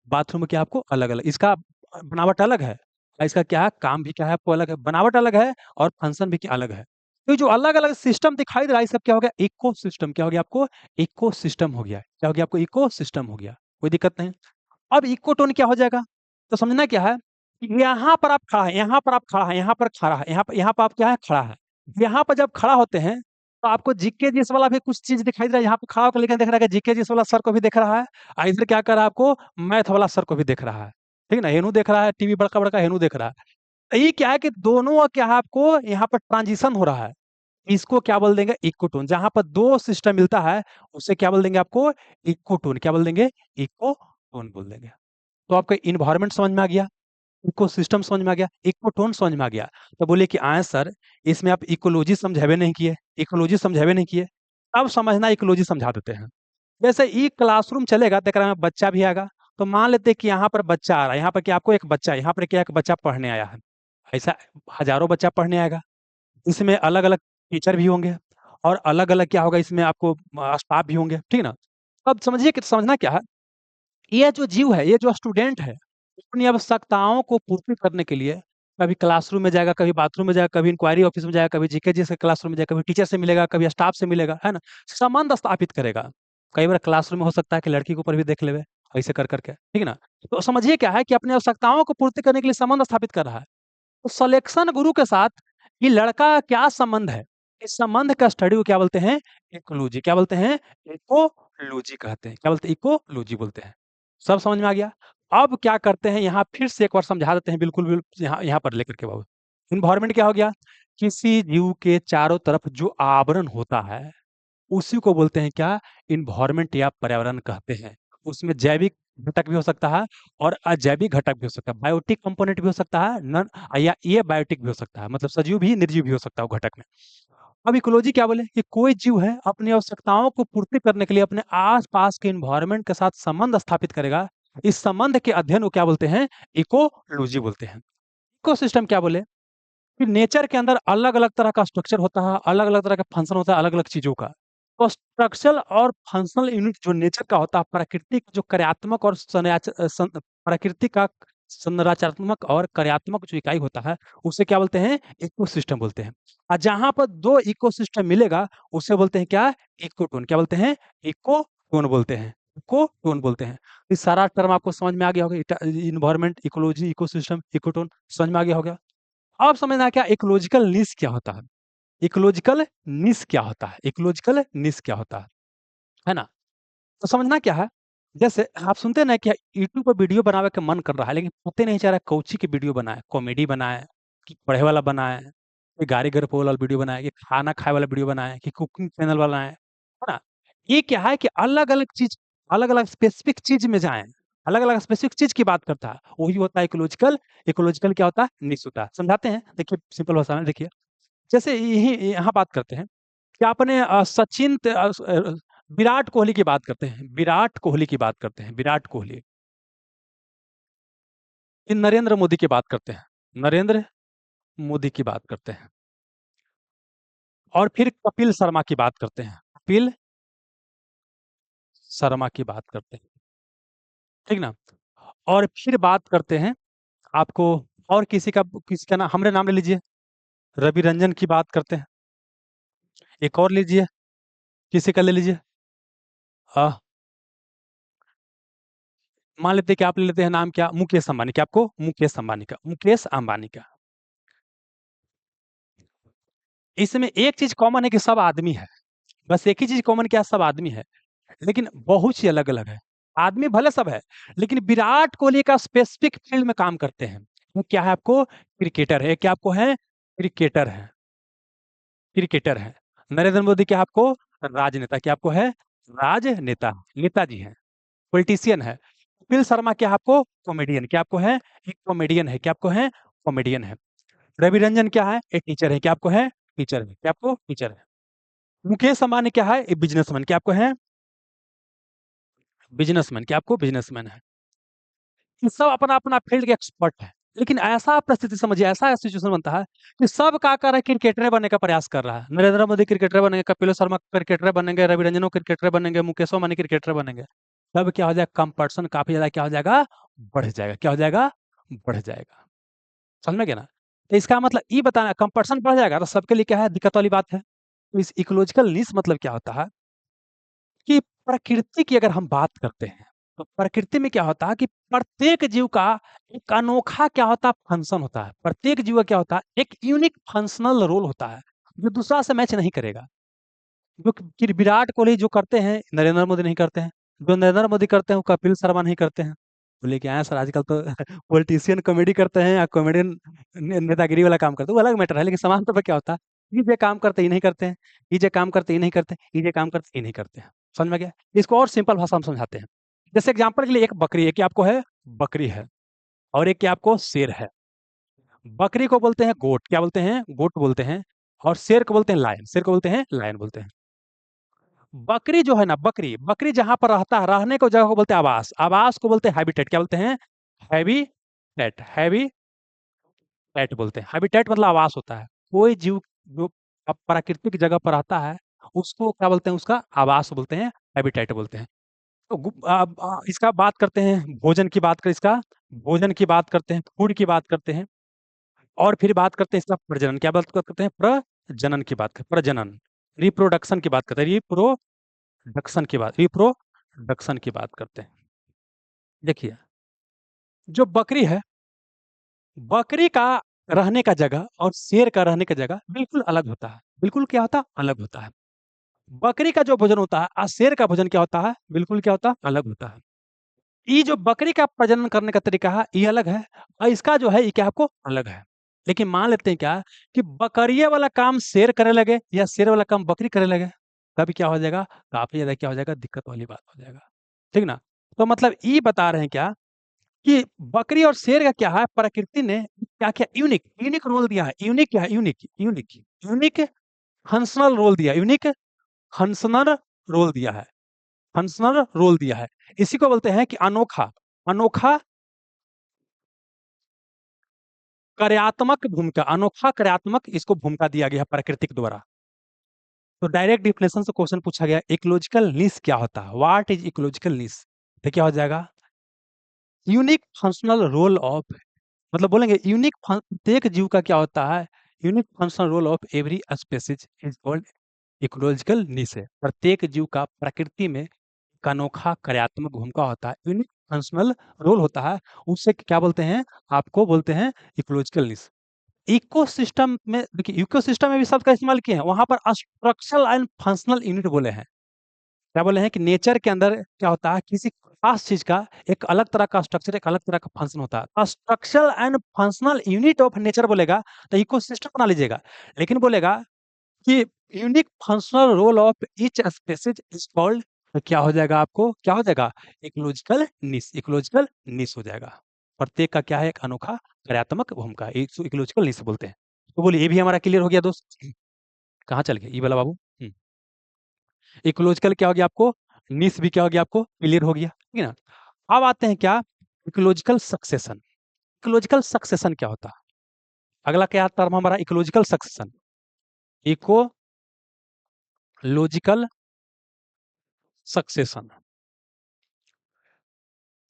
बाथरूम क्या आपको अलग-अलग, इसका बनावट अलग है। इसका क्या है काम भी क्या है आपको अलग है, बनावट अलग है और फंक्शन भी क्या अलग है। तो ये जो अलग-अलग सिस्टम दिखाई दे रहा है, ये सब क्या हो गया? इकोसिस्टम क्या हो गया आपको? इकोसिस्टम हो गया। क्या हो गया आपको? इकोसिस्टम हो गया। कोई दिक्कत नहीं। अब इकोटोन क्या हो जाएगा? तो समझना क्या है, कि यहाँ पर आप खड़ा हैं, यहाँ पर आप खड़ा हैं, यहाँ पर खड़ा है, यहाँ पर आप क्या है? खड़ा है। यहाँ पर जब खड़ा होते हैं, तो आपको जीके जीएस वाला भी कुछ चीज़ दिखाई दे रहा है, यहाँ पे खड़ा होकर लेकिन देख रहा है कि जीके जीएस वाला सर को भी देख रहा है, इधर क्या कर रहा है आपको? मैथ वाला सर को भी देख रहा है। ठीक है ना? हेनु देख रहा है, टीवी बड़का-बड़का हेनु देख रहा है। ये क्या है कि दोनों का क्या है आपको यहाँ पर ट्रांजिशन हो रहा है। इसको क्या बोल देंगे? इक्कोटोन। जहाँ पर 2 सिस्टम मिलता है, उसे क्या बोल देंगे आपको? इक्कोटोन। क्या बोल देंगे? इक्कोटोन बोल देंगे। तो आपका एनवायरनमेंट समझ में आ गया, इकोसिस्टम समझ में आ गया, इक्कोटोन समझ में आ गया। तो बोलिए कि आएँ सर, इसमें आप इकोलॉजी समझाबे नहीं किए, इकोलॉजी समझाबे नहीं किए। अब समझना इकोलॉजी समझा देते हैं। जैसे ई क्लासरूम चलेगा तो एकरा में बच्चा भी आएगा। तो मान लेते हैं कि यहाँ पर बच्चा आ रहा है, यहाँ पर क्या आपको एक बच्चा, यहाँ पर क्या एक बच्चा पढ़ने आया है। ऐसा हज़ारों बच्चा पढ़ने आएगा। इसमें अलग-अलग टीचर भी होंगे और अलग-अलग क्या होगा इसमें आपको स्टाफ भी होंगे, ठीक है ना? अब समझिए कि समझना क्या है, ये जो जीव है, ये जो स्टूडेंट है, अपनी आवश्यकताओं को पूर्ति करने के लिए कभी क्लासरूम में जाएगा, कभी बाथरूम में जाएगा, कभी इंक्वायरी ऑफिस में जाएगा, कभी जीके जी के क्लासरूम में जाएगा, कभी टीचर से मिलेगा, कभी स्टाफ से मिलेगा, है ना? संबंध स्थापित करेगा। कई बार क्लासरूम में हो सकता है कि लड़की के ऊपर भी देख लेवे, ऐसे कर के, ठीक है ना? तो समझिए क्या है कि अपनी आवश्यकताओं को पूर्ति करने के लिए संबंध स्थापित कर रहा है। तो सिलेक्शन गुरु के साथ ये लड़का का क्या संबंध है? इस संबंध का स्टडी को क्या बोलते हैं? इकोलॉजी। क्या बोलते हैं? इकोलॉजी कहते हैं। क्या बोलते हैं? इकोलॉजी बोलते हैं। सब समझ में आ गया? अब क्या करते हैं यहाँ फिर से एक बार समझा देते हैं बिल्कुल यहाँ यहाँ पर लेकर के बाबू। एनवायरनमेंट क्या हो गया? किसी जीव के चारों तरफ जो आवरण होता है उसी को बोलते हैं क्या? एनवायरनमेंट या पर्यावरण कहते हैं। उसमें जैविक घटक भी हो सकता है और अजैविक घटक भी हो सकता है। बायोटिक कंपोनेंट भी हो सकता है, नॉन या एबायोटिक भी हो सकता है। मतलब सजीव भी, निर्जीव भी हो सकता है वो घटक में। अब इकोलॉजी क्या बोले कि कोई जीव है अपनी आवश्यकताओं को पूर्ति करने के लिए अपने आस-पास के एनवायरनमेंट के साथ संबंध स्थापित करेगा। इस संबंध के अध्ययन को क्या बोलते हैं? इकोलॉजी बोलते हैं। इकोसिस्टम क्या बोले? कि नेचर के अंदर अलग-अलग तरह का स्ट्रक्चर होता है, अलग-अलग तरह का फंक्शन होता है अलग-अलग चीज़ों का। तो स्ट्रक्चरल और फंक्शनल यूनिट जो नेचर का होता है, प्राकृतिक जो कार्यात्मक और प्रकृति का संरचनात्मक और कार्यात्मक जो इकाई होता है, उसे क्या बोलते हैं? इकोसिस्टम बोलते हैं। और जहाँ पर 2 इकोसिस्टम मिलेगा, उसे बोलते हैं क्या? इकोटोन। क्या बोलते हैं? इकोटोन बोलते हैं। इकोटोन बोलते हैं। ये सारा टर्म आपको समझ में आ गया होगा। एनवायरनमेंट, इकोलॉजी, इकोसिस्टम, इकोटोन समझ में आ गया होगा। अब समझना क्या इकोलॉजिकल निश क्या होता है? इकोलॉजिकल निश क्या होता है? इकोलॉजिकल निश क्या होता है ना? तो समझना क्या है, जैसे आप सुनते हैं ना कि यूट्यूब पे वीडियो बनावे के मन कर रहा है, लेकिन पते नहीं चल रहा है कौची के वीडियो बनाए, कॉमेडी बनाए, कि पढ़े वाला बनाए, कि गाड़ी गरपे वाला वीडियो बनाए, कि खाना खाए वाला वीडियो बनाए, कि कुकिंग चैनल बनाए, है ना? ये क्या है कि अलग अलग स्पेसिफिक चीज में जाए, अलग अलग स्पेसिफिक चीज की बात करता है, वही होता है इकोलॉजिकल। इकोलॉजिकल क्या होता है? निश होता है। समझाते हैं, देखिए सिंपल भाषा में देखिए। जैसे यही यहाँ बात करते हैं कि आपने विराट कोहली की बात करते हैं, विराट कोहली की बात करते हैं, विराट कोहली। फिर नरेंद्र मोदी की बात करते हैं, नरेंद्र मोदी की बात करते हैं। और फिर कपिल शर्मा की बात करते हैं, कपिल शर्मा की बात करते हैं, ठीक ना। और फिर बात करते हैं आपको, और किसी का नाम, हमरे नाम ले लीजिए, रवि रंजन की बात करते हैं। एक और लीजिए, किसी का ले लीजिए, आ, मान लेते हैं कि आप ले लेते हैं नाम क्या, मुकेश अंबानी। क्या आपको? मुकेश अंबानी का, मुकेश अंबानी का। इसमें एक चीज कॉमन है कि सब आदमी है, बस एक ही चीज कॉमन क्या है, सब आदमी है, लेकिन बहुत सी अलग अलग है। आदमी भले सब है, लेकिन विराट कोहली का स्पेसिफिक फील्ड में काम करते हैं। वो क्या है आपको? क्रिकेटर है। क्या आपको है? क्रिकेटर है, क्रिकेटर है। नरेंद्र मोदी क्या आपको? राजनेता। क्या आपको है? राजनेता, नेताजी है, पॉलिटिशियन है। कपिल शर्मा क्या आपको? कॉमेडियन। क्या आपको है? एक कॉमेडियन है। क्या आपको है? कॉमेडियन है। रवि रंजन क्या है? एक टीचर है। क्या आपको है? टीचर है। क्या आपको? टीचर है। मुकेश अंबानी क्या है? एक बिजनेसमैन। क्या आपको है? बिजनेसमैन। क्या आपको? बिजनेसमैन है। ये सब अपना अपना फील्ड के एक्सपर्ट है, लेकिन ऐसा परिस्थिति समझिए, ऐसा सिचुएशन बनता है कि सब का कर रहा है, क्रिकेटर बनने का प्रयास कर रहा है। नरेंद्र मोदी क्रिकेटर बनेंगे, कपिल शर्मा क्रिकेटर बनेंगे, रवि रंजन क्रिकेटर बनेंगे, मुकेश अंबानी क्रिकेटर बनेंगे। तब क्या हो जाएगा? कंपटीशन काफी ज्यादा क्या हो जाएगा? बढ़ जाएगा। क्या हो जाएगा? बढ़ जाएगा। समझ में गया ना? तो इसका मतलब ये बताना, कंपटीशन बढ़ जाएगा तो सबके लिए क्या है? दिक्कत वाली बात है। तो इस इकोलॉजिकल नीश मतलब क्या होता है कि प्रकृति की अगर हम बात करते हैं, तो प्रकृति में क्या होता है कि प्रत्येक जीव का एक अनोखा क्या होता है? फंक्शन होता है। प्रत्येक जीव का क्या होता है? एक यूनिक फंक्शनल रोल होता है, जो दूसरा से मैच नहीं करेगा। जो कि विराट कोहली जो करते हैं, नरेंद्र मोदी नहीं करते हैं। जो नरेंद्र मोदी करते हैं, वो कपिल शर्मा नहीं करते हैं। बोले क्या है सर, आजकल तो पॉलिटिशियन कॉमेडी करते हैं या कॉमेडियन नेतागिरी वाला काम करते हैं, वो अलग मैटर है, लेकिन समान तौर पर क्या होता है? ये जो काम करते ही नहीं करते हैं, ये जो काम करते ही नहीं करते, ये जो काम करते ही नहीं करते हैं। समझ में गया? इसको और सिंपल भाषा में समझाते हैं। जैसे एग्जांपल के लिए, एक बकरी है। क्या आपको है? बकरी है। और एक क्या आपको? शेर है। बकरी को बोलते हैं गोट। क्या बोलते हैं? गोट बोलते हैं। और शेर को बोलते हैं लायन। शेर को बोलते हैं लायन बोलते हैं। बकरी जो है ना, बकरी बकरी जहां पर रहता है, रहने को जगह को बोलते हैं आवास। आवास को बोलते हैं हैबिटेट। क्या बोलते हैं? हैबिटेट। हैबिटेट बोलते हैं। हैबिटेट मतलब आवास होता है। कोई जीव जो प्राकृतिक जगह पर रहता है, उसको क्या बोलते हैं? उसका आवास बोलते हैं, हैबिटेट बोलते हैं। तो इसका बात करते हैं, भोजन की बात करें, इसका भोजन की बात करते हैं, फूड की बात करते हैं। और फिर बात करते हैं इसका प्रजनन। क्या बात करते हैं? प्रजनन की बात करते हैं, प्रजनन, रिप्रोडक्शन की बात करते हैं, रिप्रोडक्शन की बात करते हैं। देखिए, जो बकरी है, बकरी का रहने का जगह और शेर का रहने का जगह बिल्कुल अलग होता है। बिल्कुल क्या होता है? अलग होता है। बकरी का जो भोजन होता है और शेर का भोजन क्या होता है? बिल्कुल क्या होता है? अलग होता है। ये जो बकरी का प्रजनन करने का तरीका है, ये अलग है, और इसका जो है ये क्या आपको? अलग है। लेकिन मान लेते हैं क्या कि बकरिया वाला काम शेर करे लगे या शेर वाला काम बकरी करे लगे, तभी क्या हो जाएगा? काफी ज्यादा क्या हो जाएगा? दिक्कत वाली बात हो जाएगा। ठीक ना? तो मतलब ये बता रहे हैं क्या कि बकरी और शेर का क्या है, प्रकृति ने क्या क्या यूनिक यूनिक रोल दिया है। यूनिक क्या है? Unique unique unique functional role दिया, यूनिक फंक्शनल रोल दिया है, फंक्शनल रोल दिया है। इसी को बोलते हैं कि अनोखा, अनोखा कार्यात्मक भूमिका, अनोखा कार्यात्मक इसको भूमिका दिया गया है प्राकृतिक द्वारा। तो डायरेक्ट डिफिनेशन से क्वेश्चन पूछा गया, इकोलॉजिकल नीश क्या होता है? व्हाट इज इकोलॉजिकल नीश? तो क्या हो जाएगा? यूनिक फंक्शनल रोल ऑफ, मतलब बोलेंगे यूनिक प्रत्येक जीव का क्या होता है? Unique functional role of every species is called ecological niche है। प्रत्येक जीव का प्रकृति में एक अनोखा कार्यात्मक भूमिका होता है, यूनिक फंक्शनल रोल होता है, उससे क्या बोलते हैं? आपको बोलते हैं इकोलॉजिकल नीश। इकोसिस्टम में देखिए, इकोसिस्टम में भी शब्द का इस्तेमाल किए हैं, वहां पर स्ट्रक्चरल एंड फंक्शनल यूनिट बोले हैं। क्या बोले हैं कि नेचर के अंदर क्या होता है, किसी खास चीज का एक अलग तरह का स्ट्रक्चर, एक अलग तरह का फंक्शन होता है। Structural and functional unit of nature बोलेगा तो इकोसिस्टम बना लीजिएगा। लेकिन बोलेगा कि unique functional role of each species is called, क्या हो जाएगा आपको, क्या हो जाएगा, इकोलॉजिकल निश, इकोलॉजिकल निश हो जाएगा। प्रत्येक का क्या है, एक अनोखा कार्यात्मक भूमिका, इकोलॉजिकल निश बोलते हैं। तो बोलिए, ये भी हमारा क्लियर हो गया दोस्त। कहाँ चल गया ये वाला बाबू? इकोलॉजिकल क्या हो गया आपको, निश भी क्या हो गया आपको, क्लियर हो गया, ठीक है ना। अब आते हैं क्या, इकोलॉजिकल सक्सेशन। इकोलॉजिकल सक्सेशन क्या होता है? अगला क्या टर्म हमारा, ecological succession. Ecological succession,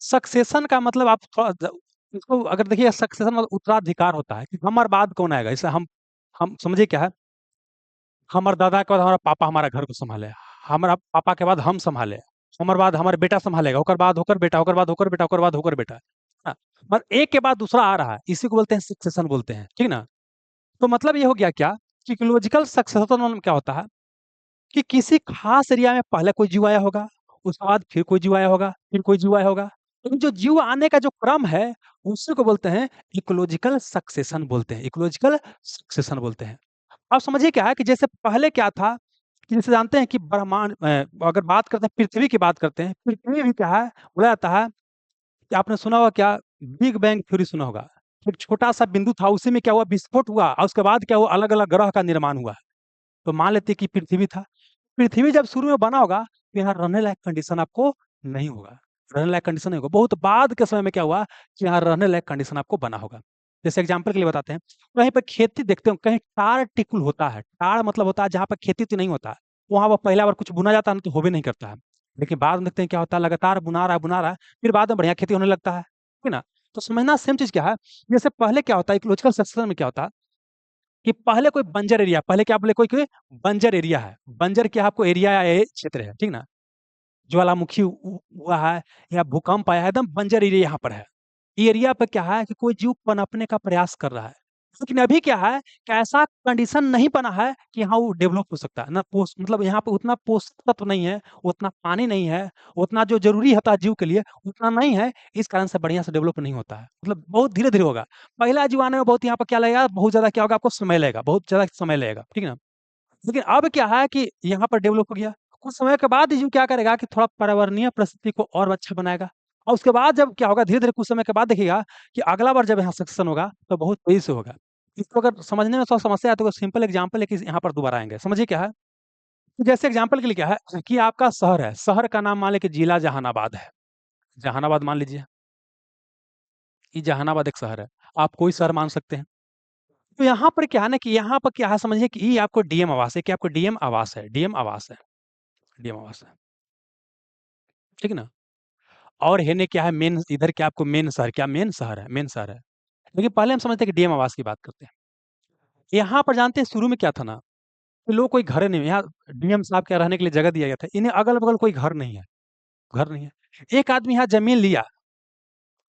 succession का मतलब आप थोड़ा इसको अगर देखिए, सक्सेशन मतलब उत्तराधिकार होता है कि हमारे बाद कौन आएगा। जैसे हम समझिए क्या है, हमारे दादा के बाद हमारा पापा हमारा घर को संभाले, हमारा पापा के बाद हम संभाले, हमारे बाद हमारे बेटा संभालेगा, होकर बाद होकर बेटा, होकर बाद होकर बेटा, होकर बाद होकर बेटा, हाँ। मतलब एक के बाद दूसरा आ रहा है, इसी को बोलते हैं सक्सेशन बोलते हैं, ठीक ना। तो मतलब ये हो गया क्या, कि इकोलॉजिकल सक्सेशन मतलब क्या होता है, कि किसी खास एरिया में पहले कोई जीव आया होगा, उसके बाद फिर कोई जीव आया होगा, फिर कोई जीव आया होगा। तो जो जीव आने का जो क्रम है, उसी को बोलते हैं इकोलॉजिकल सक्सेशन बोलते हैं, इकोलॉजिकल सक्सेशन बोलते हैं। अब समझिए क्या है, कि जैसे पहले क्या था, कि जैसे जानते हैं कि ब्रह्मांड, अगर बात करते हैं पृथ्वी की, बात करते हैं पृथ्वी भी क्या है, बोला जाता है कि आपने सुना होगा क्या, बिग बैंग थ्योरी सुना होगा। एक छोटा सा बिंदु था, उसी में क्या हुआ, विस्फोट हुआ, और उसके बाद क्या हुआ, अलग अलग ग्रह का निर्माण हुआ। तो मान लेते हैं कि पृथ्वी था। पृथ्वी जब शुरू में बना होगा, तो यहाँ रहने लायक कंडीशन आपको नहीं होगा, रहने लायक कंडीशन नहीं होगा। बहुत बाद के समय में क्या हुआ, कि यहाँ रहने लायक कंडीशन आपको बना होगा। जैसे एग्जाम्पल के लिए बताते हैं, कहीं पर खेती देखते हो, कहीं टार टिकुल होता है, टार मतलब होता है जहाँ पर खेती तो नहीं होता है, वहां वो पहला बार कुछ बुना जाता है ना, तो हो भी नहीं करता है। लेकिन बाद में देखते हैं क्या होता है, लगातार बुना रहा है, फिर बाद में बढ़िया खेती होने लगता है, ठीक है ना। तो समझना सेम चीज क्या है, जैसे पहले क्या होता है, इकोलॉजिकल सक्सेशन में क्या होता है, कि पहले कोई बंजर एरिया, पहले क्या बोले, कोई बंजर एरिया है, बंजर क्या आपको एरिया या क्षेत्र है, ठीक ना। ज्वालामुखी हुआ है, या भूकंप आया है, एकदम बंजर एरिया यहाँ पर है। ये एरिया पे क्या है, कि कोई जीव पनपने का प्रयास कर रहा है। लेकिन अभी क्या है, कि ऐसा कंडीशन नहीं बना है कि हाँ वो डेवलप हो सकता है ना, पोष मतलब यहाँ पे उतना पोषक तत्व नहीं है, उतना पानी नहीं है, उतना जो जरूरी होता है जीव के लिए उतना नहीं है। इस कारण से बढ़िया से डेवलप नहीं होता है, मतलब बहुत धीरे धीरे होगा। पहला जीव आने में बहुत यहाँ पर क्या लगेगा, बहुत ज्यादा क्या होगा, आपको समय लगेगा, बहुत ज्यादा समय लगेगा, ठीक है ना। लेकिन अब क्या है, कि यहाँ पर डेवलप हो गया, कुछ समय के बाद जीव क्या करेगा, कि थोड़ा पर्यावरणीय परिस्थिति को और अच्छा बनाएगा। और उसके बाद जब क्या होगा, धीरे धीरे कुछ समय के बाद देखिएगा, कि अगला बार जब यहाँ सक्सेशन होगा, तो बहुत तेजी से होगा। इसको अगर समझने में थोड़ा समस्या है, तो सिंपल एग्जाम्पल है कि यहाँ पर दोबारा आएंगे, समझिए क्या है। तो जैसे एग्जाम्पल के लिए क्या है, कि आपका शहर है, शहर का नाम मान लीजिए जिला जहानाबाद है, जहानाबाद मान लीजिए, कि जहानाबाद एक शहर है, आप कोई शहर मान सकते हैं। तो यहाँ पर क्या है ना, कि यहाँ पर क्या है, समझिए कि ये आपको डीएम आवास है, कि आपको डीएम आवास है, डीएम आवास है, डीएम आवास है, ठीक है ना। और है ने क्या है, मेन इधर क्या आपको मेन शहर, क्या मेन शहर है, मेन शहर है। लेकिन पहले हम समझते हैं कि डीएम आवास की बात करते हैं। यहाँ पर जानते हैं शुरू में क्या था ना, कि लोग कोई घर नहीं है यहाँ, डीएम साहब के रहने के लिए जगह दिया गया था, इन्हें अगल बगल कोई घर नहीं है, घर नहीं है। एक आदमी यहाँ जमीन लिया,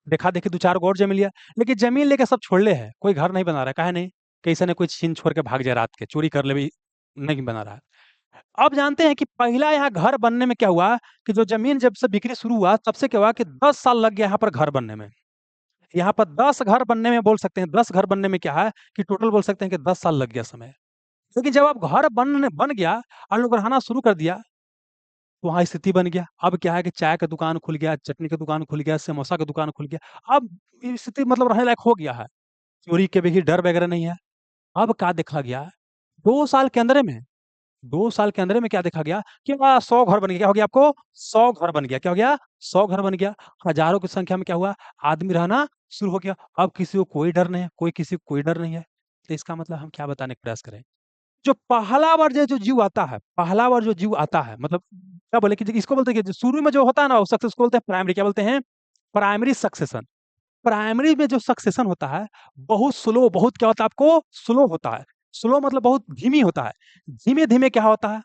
देखा देखी दो चार गो और जमीन लिया, लेकिन जमीन लेके सब छोड़ ले है, कोई घर नहीं बना रहा है, काहे नहीं, कैसे ने कोई छीन छोड़ के भाग जाए, रात के चोरी कर ले भी, नहीं बना रहा है। अब जानते हैं कि पहला यहाँ घर बनने में क्या हुआ, कि जो जमीन जब से बिक्री शुरू हुआ, तब से क्या हुआ, कि 10 साल लग गया यहाँ पर घर बनने में। यहाँ पर 10 घर बनने में, बोल सकते हैं 10 घर बनने में क्या है, कि टोटल बोल सकते हैं कि 10 साल लग गया समय। लेकिन जब अब घर बन गया और लोग रहना शुरू कर दिया, तो वहाँ स्थिति बन गया। अब क्या है, कि चाय का दुकान खुल गया, चटनी का दुकान खुल गया, समोसा का दुकान खुल गया। अब ये स्थिति मतलब रहने लायक हो गया है, चोरी के भी डर वगैरह नहीं है। अब क्या देखा गया, 2 साल के अंदर में, 2 साल के अंदर में क्या देखा गया, कि 100 घर बन गया। क्या हो गया आपको, 100 घर बन गया, क्या हो गया, 100 घर बन गया। हजारों की संख्या में क्या हुआ, आदमी रहना शुरू हो गया। अब किसी को कोई डर नहीं है, कोई किसी को कोई डर नहीं है। तो इसका मतलब हम क्या बताने का प्रयास करें, जो पहला बार जो जीव आता है, पहला बार जो जीव आता है, मतलब क्या बोले, कि इसको बोलते हैं, कि जो शुरू में जो होता है ना, वो सक्सेस को बोलते हैं प्राइमरी, क्या बोलते हैं, प्राइमरी सक्सेशन। प्राइमरी में जो सक्सेशन होता है, बहुत स्लो, बहुत क्या होता है आपको, स्लो होता है। स्लो मतलब बहुत धीमी होता है। धीमे धीमे क्या होता है,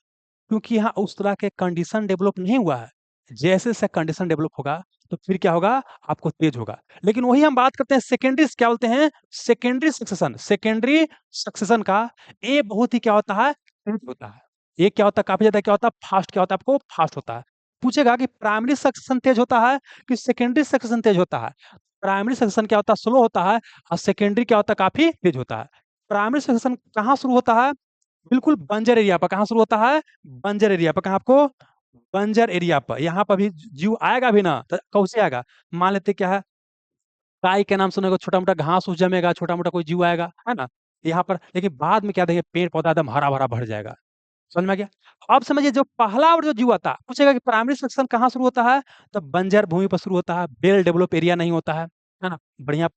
क्योंकि यहाँ उस तरह के कंडीशन डेवलप नहीं हुआ है। जैसे जैसे कंडीशन डेवलप होगा, तो फिर क्या होगा, आपको तेज होगा। लेकिन वही हम बात करते हैं सेकेंडरी, क्या बोलते हैं, सेकेंडरी सक्सेशन, सेकेंडरी सक्सेशन का ये बहुत ही क्या होता है, तेज होता है। ये क्या होता है, काफी ज्यादा क्या होता है, फास्ट, क्या होता है, आपको फास्ट होता है। पूछेगा कि प्राइमरी सक्सेशन तेज होता है कि सेकेंडरी सक्सेशन तेज होता है। प्राइमरी सक्सेशन क्या होता है, स्लो होता है, और सेकेंडरी क्या होता है, काफी तेज होता है। प्राइमरी सक्सेशन कहाँ शुरू होता है, बिल्कुल बंजर एरिया पर। कहाँ शुरू होता है? बंजर एरिया पर। कहाँ आपको? बंजर एरिया पर। यहाँ पर भी जीव आएगा भी ना तो कैसे आएगा? मान लेते क्या है, गाय के नाम सुनेगा, छोटा मोटा घास उस जमेगा, छोटा मोटा कोई जीव आएगा, है ना, यहाँ पर। लेकिन बाद में क्या देखेंगे, पेड़ पौधा एकदम हरा भरा भर जाएगा। समझ में आ गया? अब समझिए, जो पहला और जो जीव आता है, पूछेगा कि प्राइमरी सेक्शन कहाँ शुरू होता है, तो बंजर भूमि पर शुरू होता है, वेल डेवलप एरिया नहीं होता है ना, बढ़िया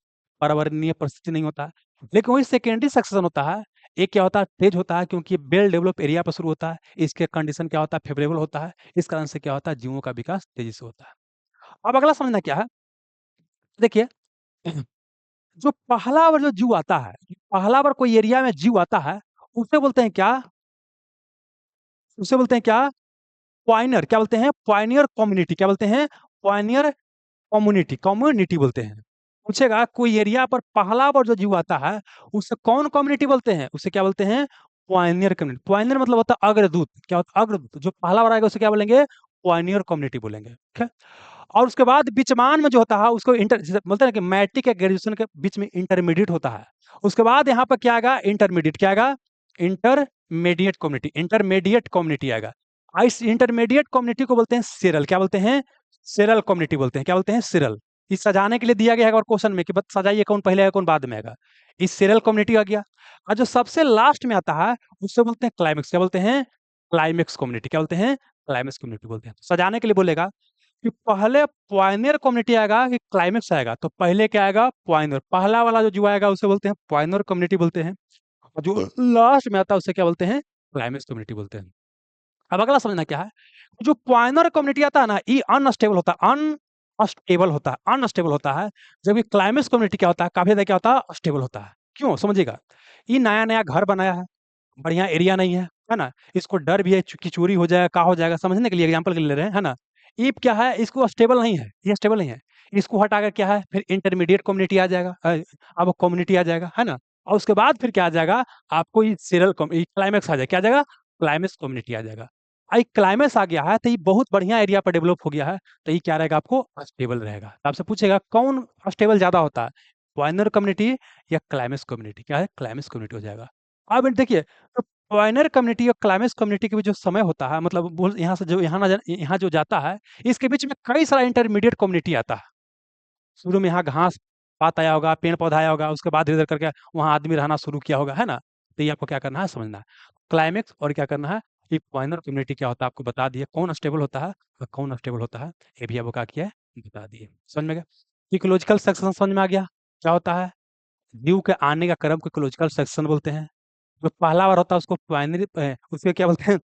पर्यावरणीय परिस्थिति नहीं होता है। लेकिन वही सेकेंडरी सेक्शन होता है, एक क्या होता है, तेज होता है, क्योंकि वेल डेवलप एरिया पर शुरू होता है, इसके कंडीशन क्या होता है, फेवरेबल होता है, इस कारण से क्या होता है, जीवों का विकास तेजी से होता है। अब अगला समझना क्या है, देखिए, जो पहला बार जो जीव आता है, पहला बार कोई एरिया में जीव आता है, उसे बोलते हैं क्या? उसे बोलते हैं क्या? पॉइनर। क्या बोलते हैं? Pioneer community. क्या बोलते हैं? Pioneer community. कम्युनिटी बोलते हैं। पूछेगा कोई एरिया पर पहला बार जो जीव आता है, उसे कौन कम्युनिटी बोलते हैं? उसे क्या बोलते हैं? Pioneer community. पॉइनियर मतलब होता है अग्रदूत। क्या होता है? अग्रदूत। जो पहला बार आएगा उसे क्या बोलेंगे? पॉइनियर कम्युनिटी बोलेंगे। ठीक है। और उसके बाद बीचमान में जो होता है उसको इंटर, जैसे बोलते हैं कि मैट्रिक या ग्रेजुएशन के बीच में इंटरमीडिएट होता है। उसके बाद यहाँ पर क्या आएगा? इंटरमीडिएट। क्या आएगा? Intermediate community. इंटरमीडिएट कम्युनिटी आएगा। इस इंटरमीडिएट कम्युनिटी को बोलते हैं सिरल। क्या बोलते हैं? सिरल कम्युनिटी बोलते हैं। क्या बोलते हैं? सिरल। इस सजाने के लिए दिया गया है और क्वेश्चन में कि बस सजाइए कौन पहले आएगा कौन बाद में आएगा। इस सिरल कम्युनिटी आ गया। और जो सबसे लास्ट में आता है उससे बोलते हैं क्लाइमेक्स। क्या बोलते हैं? Climax community. क्या बोलते हैं? क्लाइमेक्स कम्युनिटी बोलते हैं। तो सजाने के लिए बोलेगा कि पहले पॉइनियर कम्युनिटी आएगा कि क्लाइमेक्स आएगा, तो पहले क्या आएगा? पॉइनियर। पहला वाला जो आएगा उसे बोलते हैं पॉइनियर कम्युनिटी बोलते हैं, और जो लास्ट में आता है उसे क्या बोलते हैं? क्लाइमेक्स कम्युनिटी बोलते हैं। अब अगला समझना क्या है, जो पॉइनर कम्युनिटी आता है ना, ये अनस्टेबल होता है। अनस्टेबल होता है, अनस्टेबल होता है। जबकि क्लाइमेक्स कम्युनिटी क्या होता है? काफी ज्यादा क्या होता है? स्टेबल होता है। क्यों? समझिएगा, ये नया नया घर बनाया है, बढ़िया एरिया नहीं है ना, इसको डर भी है कि चोरी हो जाएगा, का हो जाएगा, समझने के लिए एग्जांपल के लिए ले रहे हैं, है ना। ईप क्या है? इसको स्टेबल नहीं है, ये स्टेबल नहीं है। इसको हटाकर क्या है, फिर इंटरमीडिएट कम्युनिटी आ जाएगा, अब कम्युनिटी आ जाएगा, है ना। और उसके बाद फिर क्या आ जाएगा, आपको ये सीरियल क्लाइमेक्स आ जाएगा। क्या आ जाएगा? क्लाइमेक्स कम्युनिटी आ जाएगा। आई क्लाइमेक्स आ गया है तो ये बहुत बढ़िया एरिया पर डेवलप हो गया है, तो ये क्या रहेगा? आपको स्टेबल रहेगा। तो आपसे पूछेगा कौन स्टेबल ज्यादा होता है, पॉइनर कम्युनिटी या क्लाइमेक्स कम्युनिटी? क्या है? क्लाइमेक्स कम्युनिटी हो जाएगा। अब देखिए, तो पॉइनर कम्युनिटी और क्लाइमेक्स कम्युनिटी के बीच जो समय होता है, मतलब यहाँ से जो यहाँ जो जाता है, इसके बीच में कई सारा इंटरमीडिएट कम्युनिटी आता है। शुरू में यहाँ घास पात आया होगा, पेड़ पौधा आया होगा, उसके बाद धीरे धीरे करके वहाँ आदमी रहना शुरू किया होगा, है ना। तो ये आपको क्या करना है, समझना है। क्लाइमेक्स और क्या करना है, कि पॉइनर कम्युनिटी क्या होता है आपको बता दिए, कौन स्टेबल होता है और कौन स्टेबल होता है, ये भी आपको क्या किया है, बता दिए। समझ में गया? इकोलॉजिकल सेक्शन समझ में आ गया क्या होता है? जीव के आने का क्रम को इकोलॉजिकल सेक्शन बोलते हैं। जो पहला बार होता है उसको प्राइमरी, उसके क्या बोलते हैं,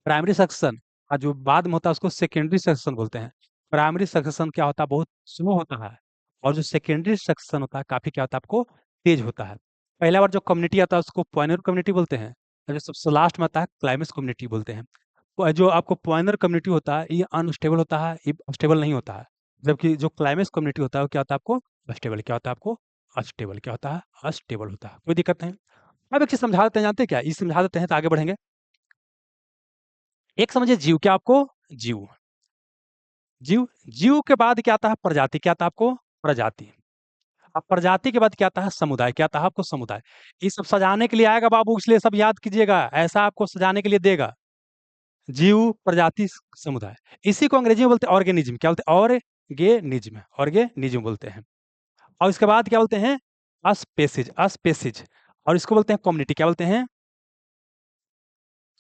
प्राइमरी सेक्शन। और जो बाद में होता है उसको सेकेंडरी सेक्शन बोलते हैं। प्राइमरी सेक्शन क्या होता है, बहुत स्लो होता है, और जो सेकेंडरी सेक्शन होता है काफी क्या होता है, आपको तेज होता है। पहला बार जो कम्युनिटी आता है उसको पॉइनर कम्युनिटी बोलते हैं, और जो सबसे लास्ट में आता है क्लाइमेक्स कम्युनिटी बोलते हैं। जो आपको पॉइनर कम्युनिटी होता है ये अनस्टेबल होता है, ये स्टेबल नहीं होता है। जबकि जो क्लाइमेक्स कम्युनिटी होता है वो क्या होता है आपको? स्टेबल। क्या होता है आपको? अस्टेबल। क्या होता है? अस्टेबल होता है। कोई दिक्कत नहीं। अब एक चीज समझा देते हैं, जानते हैं क्या, ये समझा देते हैं तो आगे बढ़ेंगे। एक समझिए जीव। क्या आपको? जीव। जीव। जीव के बाद क्या आता है? प्रजाति। क्या आता है आपको? प्रजाति। अब प्रजाति के बाद क्या आता है? समुदाय। क्या आता है आपको? समुदाय। ये सब सजाने के लिए आएगा बाबू, इसलिए सब याद कीजिएगा, ऐसा आपको सजाने के लिए देगा। जीव, प्रजाति, समुदाय। इसी को अंग्रेजी में बोलते हैं ऑर्गेनिज्म। क्या बोलते हैं? ऑर्गेनिज्म। ऑर्गेनिज्म बोलते हैं। और इसके बाद क्या बोलते हैं? स्पेसीज। स्पेसीज। और इसको बोलते हैं कम्युनिटी। क्या बोलते हैं?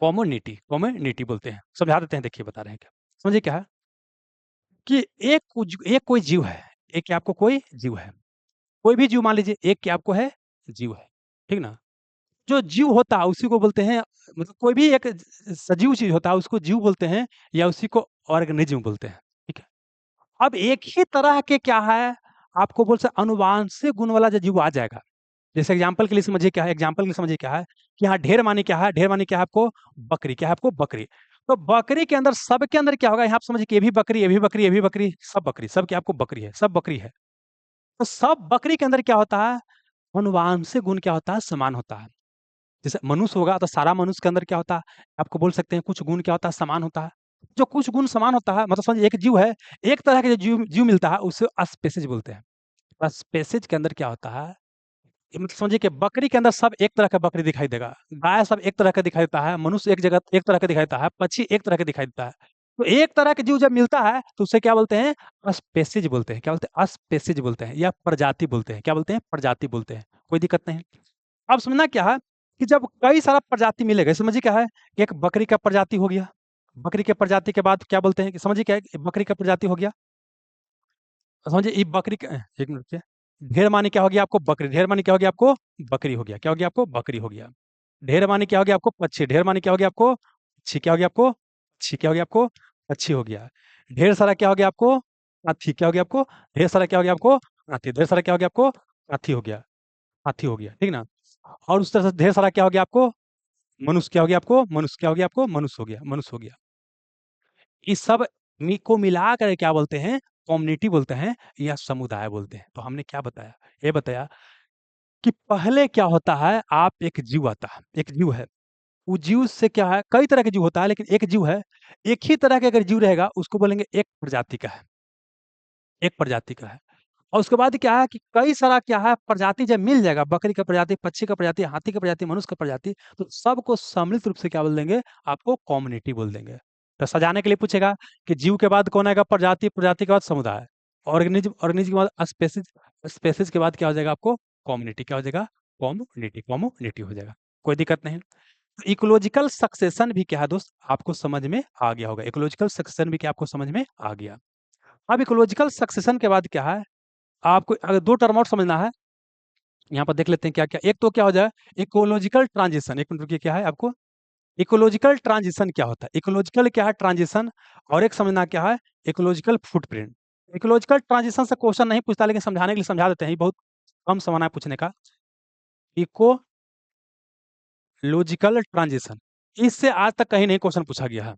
कम्युनिटी। कम्युनिटी बोलते हैं। समझा देते हैं, देखिए बता रहे हैं क्या। समझिए क्या है, कि एक कोई जीव है, एक क्या आपको कोई जीव है, कोई भी जीव मान लीजिए, एक क्या आपको है, जीव है, ठीक ना। जो जीव होता है उसी को बोलते हैं, मतलब कोई भी एक सजीव चीज होता है उसको जीव बोलते हैं, या उसी को ऑर्गेनिज्म बोलते हैं। ठीक है। अब एक ही तरह के क्या है, आपको बोल सकते अनुवांशिक गुण वाला जो जीव आ जाएगा। जैसे एग्जाम्पल के लिए समझिए क्या है, एग्जाम्पल के लिए समझिए क्या है, कि यहाँ ढेर मानी क्या है, ढेर मानी क्या है आपको? बकरी। क्या है आपको? बकरी। तो बकरी के अंदर, सबके अंदर क्या होगा, यहाँ आप समझिए कि ये भी बकरी, ये भी बकरी, ये भी बकरी, सब बकरी, सब क्या आपको बकरी है, सब बकरी है। तो सब बकरी के अंदर क्या होता है, अनुवांशिक गुण क्या होता है, समान होता है। जैसे मनुष्य होगा तो सारा मनुष्य के अंदर क्या होता है, आपको बोल सकते हैं कुछ गुण क्या होता है, समान होता है। जो कुछ गुण समान होता है, मतलब समझिए एक जीव है, एक तरह के जो जीव जीव मिलता है उसे स्पेसीज बोलते हैं। स्पेसीज के अंदर क्या होता है, मतलब समझिए कि बकरी के अंदर सब एक तरह का बकरी दिखाई देगा, गाय सब एक तरह का दिखाई देता है, मनुष्य एक जगह एक तरह का दिखाई देता है, पक्षी एक तरह का दिखाई देता है। तो एक तरह के जीव जब मिलता है तो उसे क्या बोलते हैं? स्पेसीज बोलते हैं। क्या बोलते हैं? स्पेसीज बोलते हैं, या प्रजाति बोलते हैं। क्या बोलते हैं? प्रजाति बोलते हैं। कोई दिक्कत नहीं। अब समझना क्या है कि जब कई सारा प्रजाति मिलेगा, समझिए क्या है, एक बकरी का प्रजाति हो गया। बकरी के प्रजाति के बाद क्या बोलते हैं कि समझिए क्या है, कि बकरी का प्रजाति हो गया। समझिए ये बकरी का, एक मिनट रुकिए। ढेर माने क्या हो गया आपको? बकरी। ढेर माने क्या हो गया आपको? बकरी हो गया। क्या हो गया आपको? बकरी हो गया। ढेर माने क्या हो गया आपको? पक्षी। ढेर माने क्या हो गया आपको? पक्षी। क्या हो गया आपको? पक्षी। क्या हो गया आपको? पक्षी हो गया। ढेर सारा क्या हो गया आपको? हाथी। क्या हो गया आपको? ढेर सारा क्या हो गया आपको? हाथी। ढेर सारा क्या हो गया आपको? हाथी हो गया। हाथी हो गया, ठीक ना? और उस तरह से ढेर सारा क्या हो गया आपको? मनुष्य। क्या हो गया आपको? मनुष्य। क्या हो गया आपको? मनुष्य हो गया। मनुष्य हो गया। इस सब को मिला कर क्या बोलते हैं? कम्युनिटी बोलते हैं, या समुदाय बोलते हैं। तो हमने क्या बताया? ये बताया कि पहले क्या होता है, आप एक जीव आता है, एक जीव है, वो जीव से क्या है, कई तरह के जीव होता है, लेकिन एक जीव है, एक ही तरह का अगर जीव रहेगा उसको बोलेंगे एक प्रजाति का है, एक प्रजाति का है। और उसके बाद क्या है कि कई सारा क्या है प्रजाति जब मिल जाएगा, बकरी का प्रजाति, पक्षी का प्रजाति, हाथी का प्रजाति, मनुष्य का प्रजाति, तो सबको सम्मिलित रूप से क्या बोल देंगे? आपको कम्युनिटी बोल देंगे। तो सजाने के लिए पूछेगा कि जीव के बाद कौन आएगा? प्रजाति। प्रजाति के बाद समुदाय। ऑर्गेनिज्म। ऑर्गेनिज्म के बाद स्पेसीज। स्पेसीज के बाद क्या हो जाएगा आपको? कम्युनिटी। क्या हो जाएगा? कम्युनिटी। कम्युनिटी हो जाएगा। कोई दिक्कत नहीं। इकोलॉजिकल सक्सेशन भी क्या है दोस्त, आपको समझ में आ गया होगा। इकोलॉजिकल सक्सेशन भी क्या आपको समझ में आ गया? अब इकोलॉजिकल सक्सेशन के बाद क्या है, आपको अगर दो टर्म और समझना है, यहाँ पर देख लेते हैं क्या क्या। एक तो क्या हो जाए, इकोलॉजिकल ट्रांजिशन। एक मिनट रुकिए, क्या है आपको? इकोलॉजिकल ट्रांजिशन क्या होता है? इकोलॉजिकल क्या है? ट्रांजिशन। और एक समझना क्या है, इकोलॉजिकल फुटप्रिंट। इकोलॉजिकल ट्रांजिशन से क्वेश्चन नहीं पूछता, लेकिन समझाने के लिए समझा देते हैं, ये बहुत कम समय है पूछने का। इकोलॉजिकल ट्रांजिशन, इससे आज तक कहीं नहीं क्वेश्चन पूछा गया है।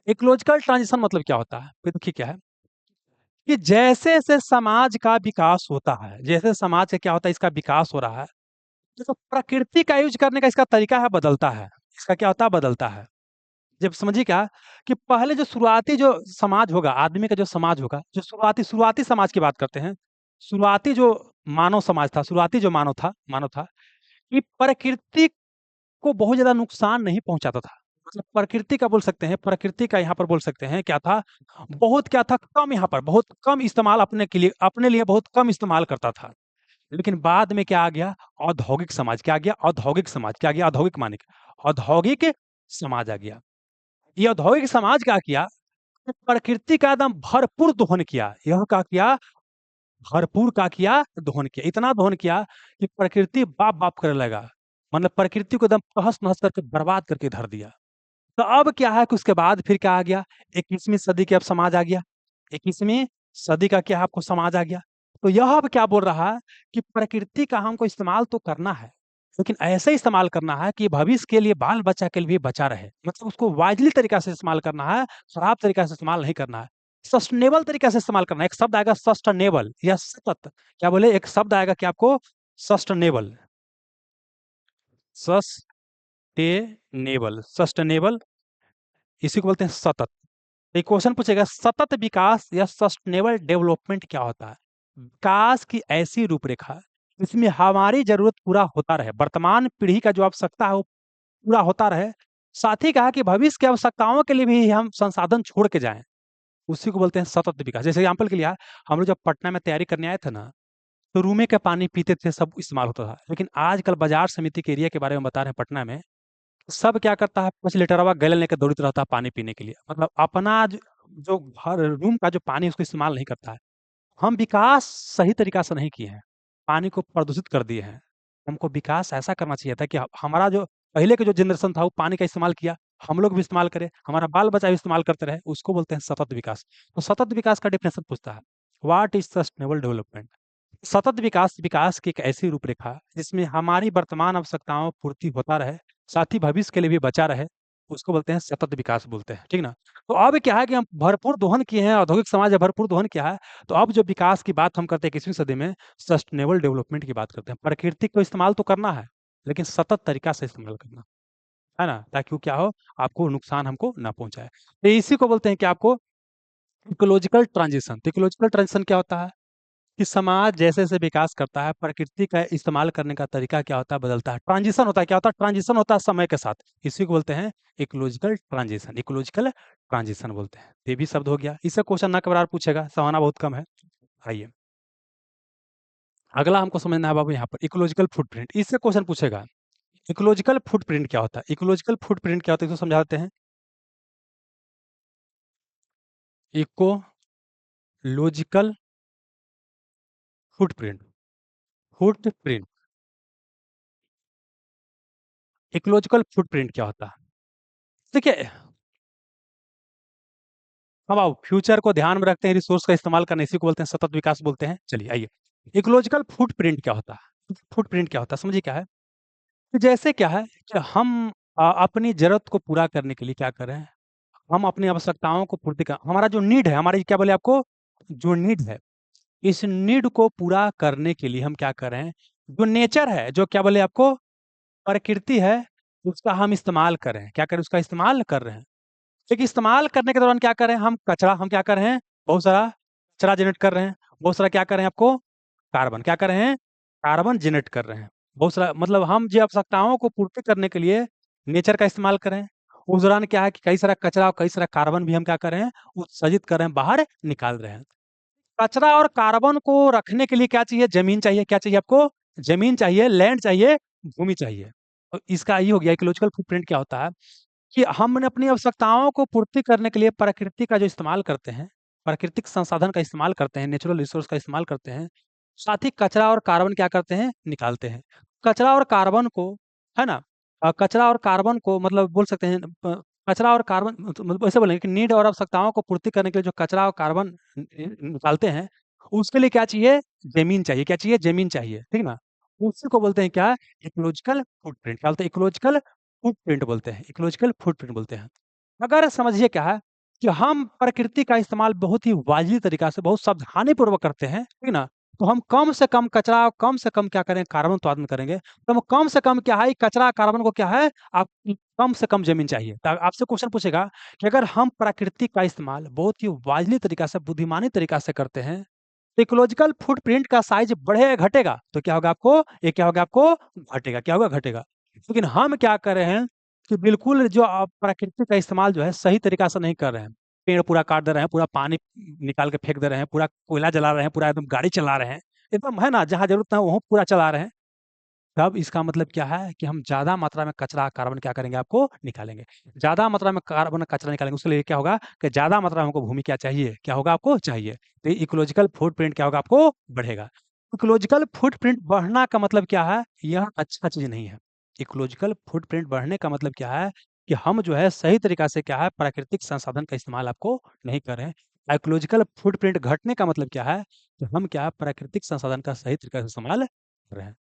इकोलॉजिकल ट्रांजिशन मतलब क्या होता है? फिर देखिए क्या है कि जैसे जैसे समाज का विकास होता है, जैसे समाज का क्या होता है, इसका विकास हो रहा है, तो प्रकृति का यूज करने का इसका तरीका है बदलता है। इसका क्या होता है? बदलता है। जब समझिए क्या कि पहले जो शुरुआती जो समाज होगा, आदमी का जो समाज होगा, जो शुरुआती शुरुआती समाज की बात करते हैं, शुरुआती जो मानव समाज था, शुरुआती जो मानव था, कि प्रकृति को बहुत ज्यादा नुकसान नहीं पहुंचाता था। मतलब प्रकृति का बोल सकते हैं, प्रकृति का यहाँ पर बोल सकते हैं क्या था, बहुत क्या था, कम, यहाँ पर बहुत कम इस्तेमाल, अपने लिए बहुत कम इस्तेमाल करता था। लेकिन बाद में क्या आ गया? औद्योगिक समाज। क्या आ गया? औद्योगिक समाज। क्या आ गया? औद्योगिक माने औद्योगिक समाज आ गया। ये औद्योगिक समाज क्या किया कि प्रकृति का एकदम भरपूर दोहन किया। यह क्या किया? भरपूर का किया, दोहन किया। इतना दोहन किया कि प्रकृति बाप बाप करने लगा। मतलब प्रकृति को एकदम तहस नहस करके बर्बाद करके धर दिया। तो अब क्या है कि उसके बाद फिर क्या आ गया? 21वीं सदी के अब समाज आ गया। 21वीं सदी का क्या आपको समाज आ गया। तो यह अब क्या बोल रहा है कि प्रकृति का हमको इस्तेमाल तो करना है, लेकिन ऐसे इस्तेमाल करना है कि भविष्य के लिए, बाल बच्चा के लिए भी बचा रहे। मतलब उसको वाइजली तरीका से इस्तेमाल करना है, खराब तरीका से इस्तेमाल नहीं करना है। सस्टेनेबल तरीका से इस्तेमाल करना है। एक शब्द आएगा सस्टेनेबल या सतत। क्या बोले? एक शब्द आएगा कि आपको सस्टेनेबल। सस्टेनेबल। सस्टेनेबल, इसी को बोलते हैं सतत। एक क्वेश्चन पूछेगा, सतत विकास या सस्टेनेबल डेवलपमेंट क्या होता है? विकास की ऐसी रूपरेखा जिसमें हमारी जरूरत पूरा होता रहे, वर्तमान पीढ़ी का जो आवश्यकता है वो पूरा होता रहे, साथ ही कहा कि भविष्य की आवश्यकताओं के लिए भी हम संसाधन छोड़ के जाएं, उसी को बोलते हैं सतत विकास। जैसे एग्जाम्पल के लिए हम लोग जब पटना में तैयारी करने आए थे ना, तो रूमे का पानी पीते थे, सब इस्तेमाल होता था। लेकिन आजकल बाजार समिति के एरिया के बारे में बता रहे हैं, पटना में सब क्या करता है, 5 लीटर गैलन लेकर दौड़ता रहता है पानी पीने के लिए। मतलब अपना जो हर रूम का जो पानी उसको इस्तेमाल नहीं करता है। हम विकास सही तरीका से नहीं किए हैं, पानी को प्रदूषित कर दिए हैं। हमको विकास ऐसा करना चाहिए था कि हमारा जो पहले के जो जनरेशन था वो पानी का इस्तेमाल किया, हम लोग भी इस्तेमाल करें, हमारा बाल बच्चा भी इस्तेमाल करते रहे, उसको बोलते हैं सतत विकास। तो सतत विकास का डेफिनेशन पूछता है, व्हाट इज सस्टेनेबल डेवलपमेंट? सतत विकास, विकास की एक ऐसी रूपरेखा जिसमें हमारी वर्तमान आवश्यकताओं पूर्ति होता रहे, साथ ही भविष्य के लिए भी बचा रहे, उसको बोलते हैं सतत विकास बोलते हैं, ठीक ना? तो अब क्या है कि हम भरपूर दोहन किए हैं, औद्योगिक समाज है, भरपूर दोहन किया है। तो अब जो विकास की बात हम करते हैं 21वीं सदी में, सस्टेनेबल डेवलपमेंट की बात करते हैं। प्रकृति को इस्तेमाल तो करना है, लेकिन सतत तरीका से इस्तेमाल करना है ना, ताकि वो क्या हो, आपको नुकसान हमको ना पहुंचाए। तो इसी को बोलते हैं कि आपको इकोलॉजिकल ट्रांजिशन। तो इकोलॉजिकल ट्रांजिशन क्या होता है कि समाज जैसे जैसे विकास करता है, प्रकृति का इस्तेमाल करने का तरीका क्या होता है, बदलता है, ट्रांजिशन होता है। क्या होता है? ट्रांजिशन होता है समय के साथ। इसी को बोलते हैं इकोलॉजिकल ट्रांजिशन। इकोलॉजिकल ट्रांजिशन बोलते हैं। ये भी शब्द हो गया। इससे क्वेश्चन ना कबार पूछेगा, संभावना बहुत कम है। आइए, अगला हमको समझना है बाबू, यहाँ पर इकोलॉजिकल फुटप्रिंट। इससे क्वेश्चन पूछेगा इकोलॉजिकल फुटप्रिंट क्या होता है। इकोलॉजिकल फुटप्रिंट क्या होता है, इसको समझाते हैं। Ecological footprint, footprint, ecological footprint क्या होता है? देखिए, हम आओ फ्यूचर को ध्यान में रखते हैं, रिसोर्स का इस्तेमाल करना, इसी को बोलते हैं सतत विकास बोलते हैं। चलिए आइए, इकोलॉजिकल फुटप्रिंट क्या होता है? फुटप्रिंट क्या होता है समझिए, क्या है कि जैसे क्या है कि हम अपनी जरूरत को पूरा करने के लिए क्या कर रहे हैं, हम अपनी आवश्यकताओं को पूर्ति कर, हमारा जो नीड है, हमारी क्या बोले आपको, जो नीड है, इस नीड को पूरा करने के लिए हम क्या कर रहे हैं, जो नेचर है, जो क्या बोले आपको, प्रकृति है, उसका हम इस्तेमाल कर रहे हैं। क्या करें? उसका इस्तेमाल कर रहे हैं। लेकिन इस्तेमाल करने के दौरान क्या कर रहे हैं, हम कचरा, हम क्या कर रहे हैं, बहुत सारा कचरा जनरेट कर रहे हैं। बहुत सारा क्या कर रहे हैं आपको, कार्बन, क्या कर रहे हैं, कार्बन जनरेट कर रहे हैं। बहुत सारा मतलब हम जो आवश्यकताओं को पूर्ति करने के लिए नेचर का इस्तेमाल कर रहे हैं। उस दौरान क्या है कि कई सारा कचरा और कई सारा कार्बन भी हम क्या कर रहे हैं, उत्सर्जित कर रहे हैं, बाहर निकाल रहे हैं। कचरा और कार्बन को रखने के लिए क्या चाहिए, जमीन चाहिए। क्या चाहिए आपको, जमीन चाहिए, लैंड चाहिए, भूमि चाहिए। तो इसका ये हो गया इकोलॉजिकल फुटप्रिंट। क्या होता है कि हम अपनी आवश्यकताओं को पूर्ति करने के लिए प्रकृति का जो इस्तेमाल करते हैं, प्राकृतिक संसाधन का इस्तेमाल करते हैं, नेचुरल रिसोर्स का इस्तेमाल करते हैं, साथ ही कचरा और कार्बन क्या करते हैं, निकालते हैं। कचरा और कार्बन को, है ना, कचरा और कार्बन को मतलब बोल सकते हैं, कचरा और कार्बन मतलब ऐसे बोलेंगे कि नीड और आवश्यकताओं को पूर्ति करने के लिए जो कचरा और कार्बन निकालते हैं, उसके लिए क्या चाहिए, जमीन चाहिए। क्या चाहिए, जमीन चाहिए, ठीक ना। उसी को बोलते हैं क्या, इकोलॉजिकल फुटप्रिंट। क्या बोलते हैं, इकोलॉजिकल फुटप्रिंट बोलते हैं, इकोलॉजिकल फुटप्रिंट बोलते हैं। अगर समझिए क्या है कि हम प्रकृति का इस्तेमाल बहुत ही वाजिब तरीका से, बहुत सावधानी पूर्वक करते हैं, ठीक ना, तो हम कम से कम कचरा, कम से कम क्या करें, कार्बन उत्पादन करेंगे। तो हम कम से कम क्या है, कचरा कार्बन को क्या है, आप कम से कम जमीन चाहिए। तो आपसे क्वेश्चन पूछेगा कि अगर हम प्रकृति का इस्तेमाल बहुत ही वाजिब तरीका से, बुद्धिमानी तरीका से करते हैं, तो इकोलॉजिकल फुटप्रिंट का साइज बढ़ेगा घटेगा, तो क्या होगा आपको, ये क्या होगा आपको, घटेगा। क्या होगा, घटेगा। लेकिन हम क्या कर रहे हैं कि बिल्कुल जो प्रकृति का इस्तेमाल जो है सही तरीका से नहीं कर रहे हैं। पेड़ पूरा काट दे रहे हैं, पूरा पानी निकाल के फेंक दे रहे हैं, पूरा कोयला जला रहे हैं, पूरा एकदम गाड़ी चला रहे हैं, एकदम, है ना, जहाँ जरूरत है वहाँ पूरा चला रहे हैं। तब इसका मतलब क्या है कि हम ज्यादा मात्रा में कचरा कार्बन क्या करेंगे, आपको निकालेंगे। ज्यादा मात्रा में कार्बन कचरा निकालेंगे, उसके लिए क्या होगा कि ज्यादा मात्रा में हमको भूमि क्या चाहिए, क्या होगा आपको चाहिए। तो इकोलॉजिकल फुटप्रिंट क्या होगा, आपको बढ़ेगा। इकोलॉजिकल फुटप्रिंट बढ़ना का मतलब क्या है, यह अच्छा चीज नहीं है। इकोलॉजिकल फुटप्रिंट बढ़ने का मतलब क्या है कि हम जो है सही तरीका से क्या है, प्राकृतिक संसाधन का इस्तेमाल आपको नहीं कर रहे हैं। इकोलॉजिकल फुटप्रिंट घटने का मतलब क्या है कि हम क्या है, प्राकृतिक संसाधन का सही तरीके से इस्तेमाल कर रहे हैं।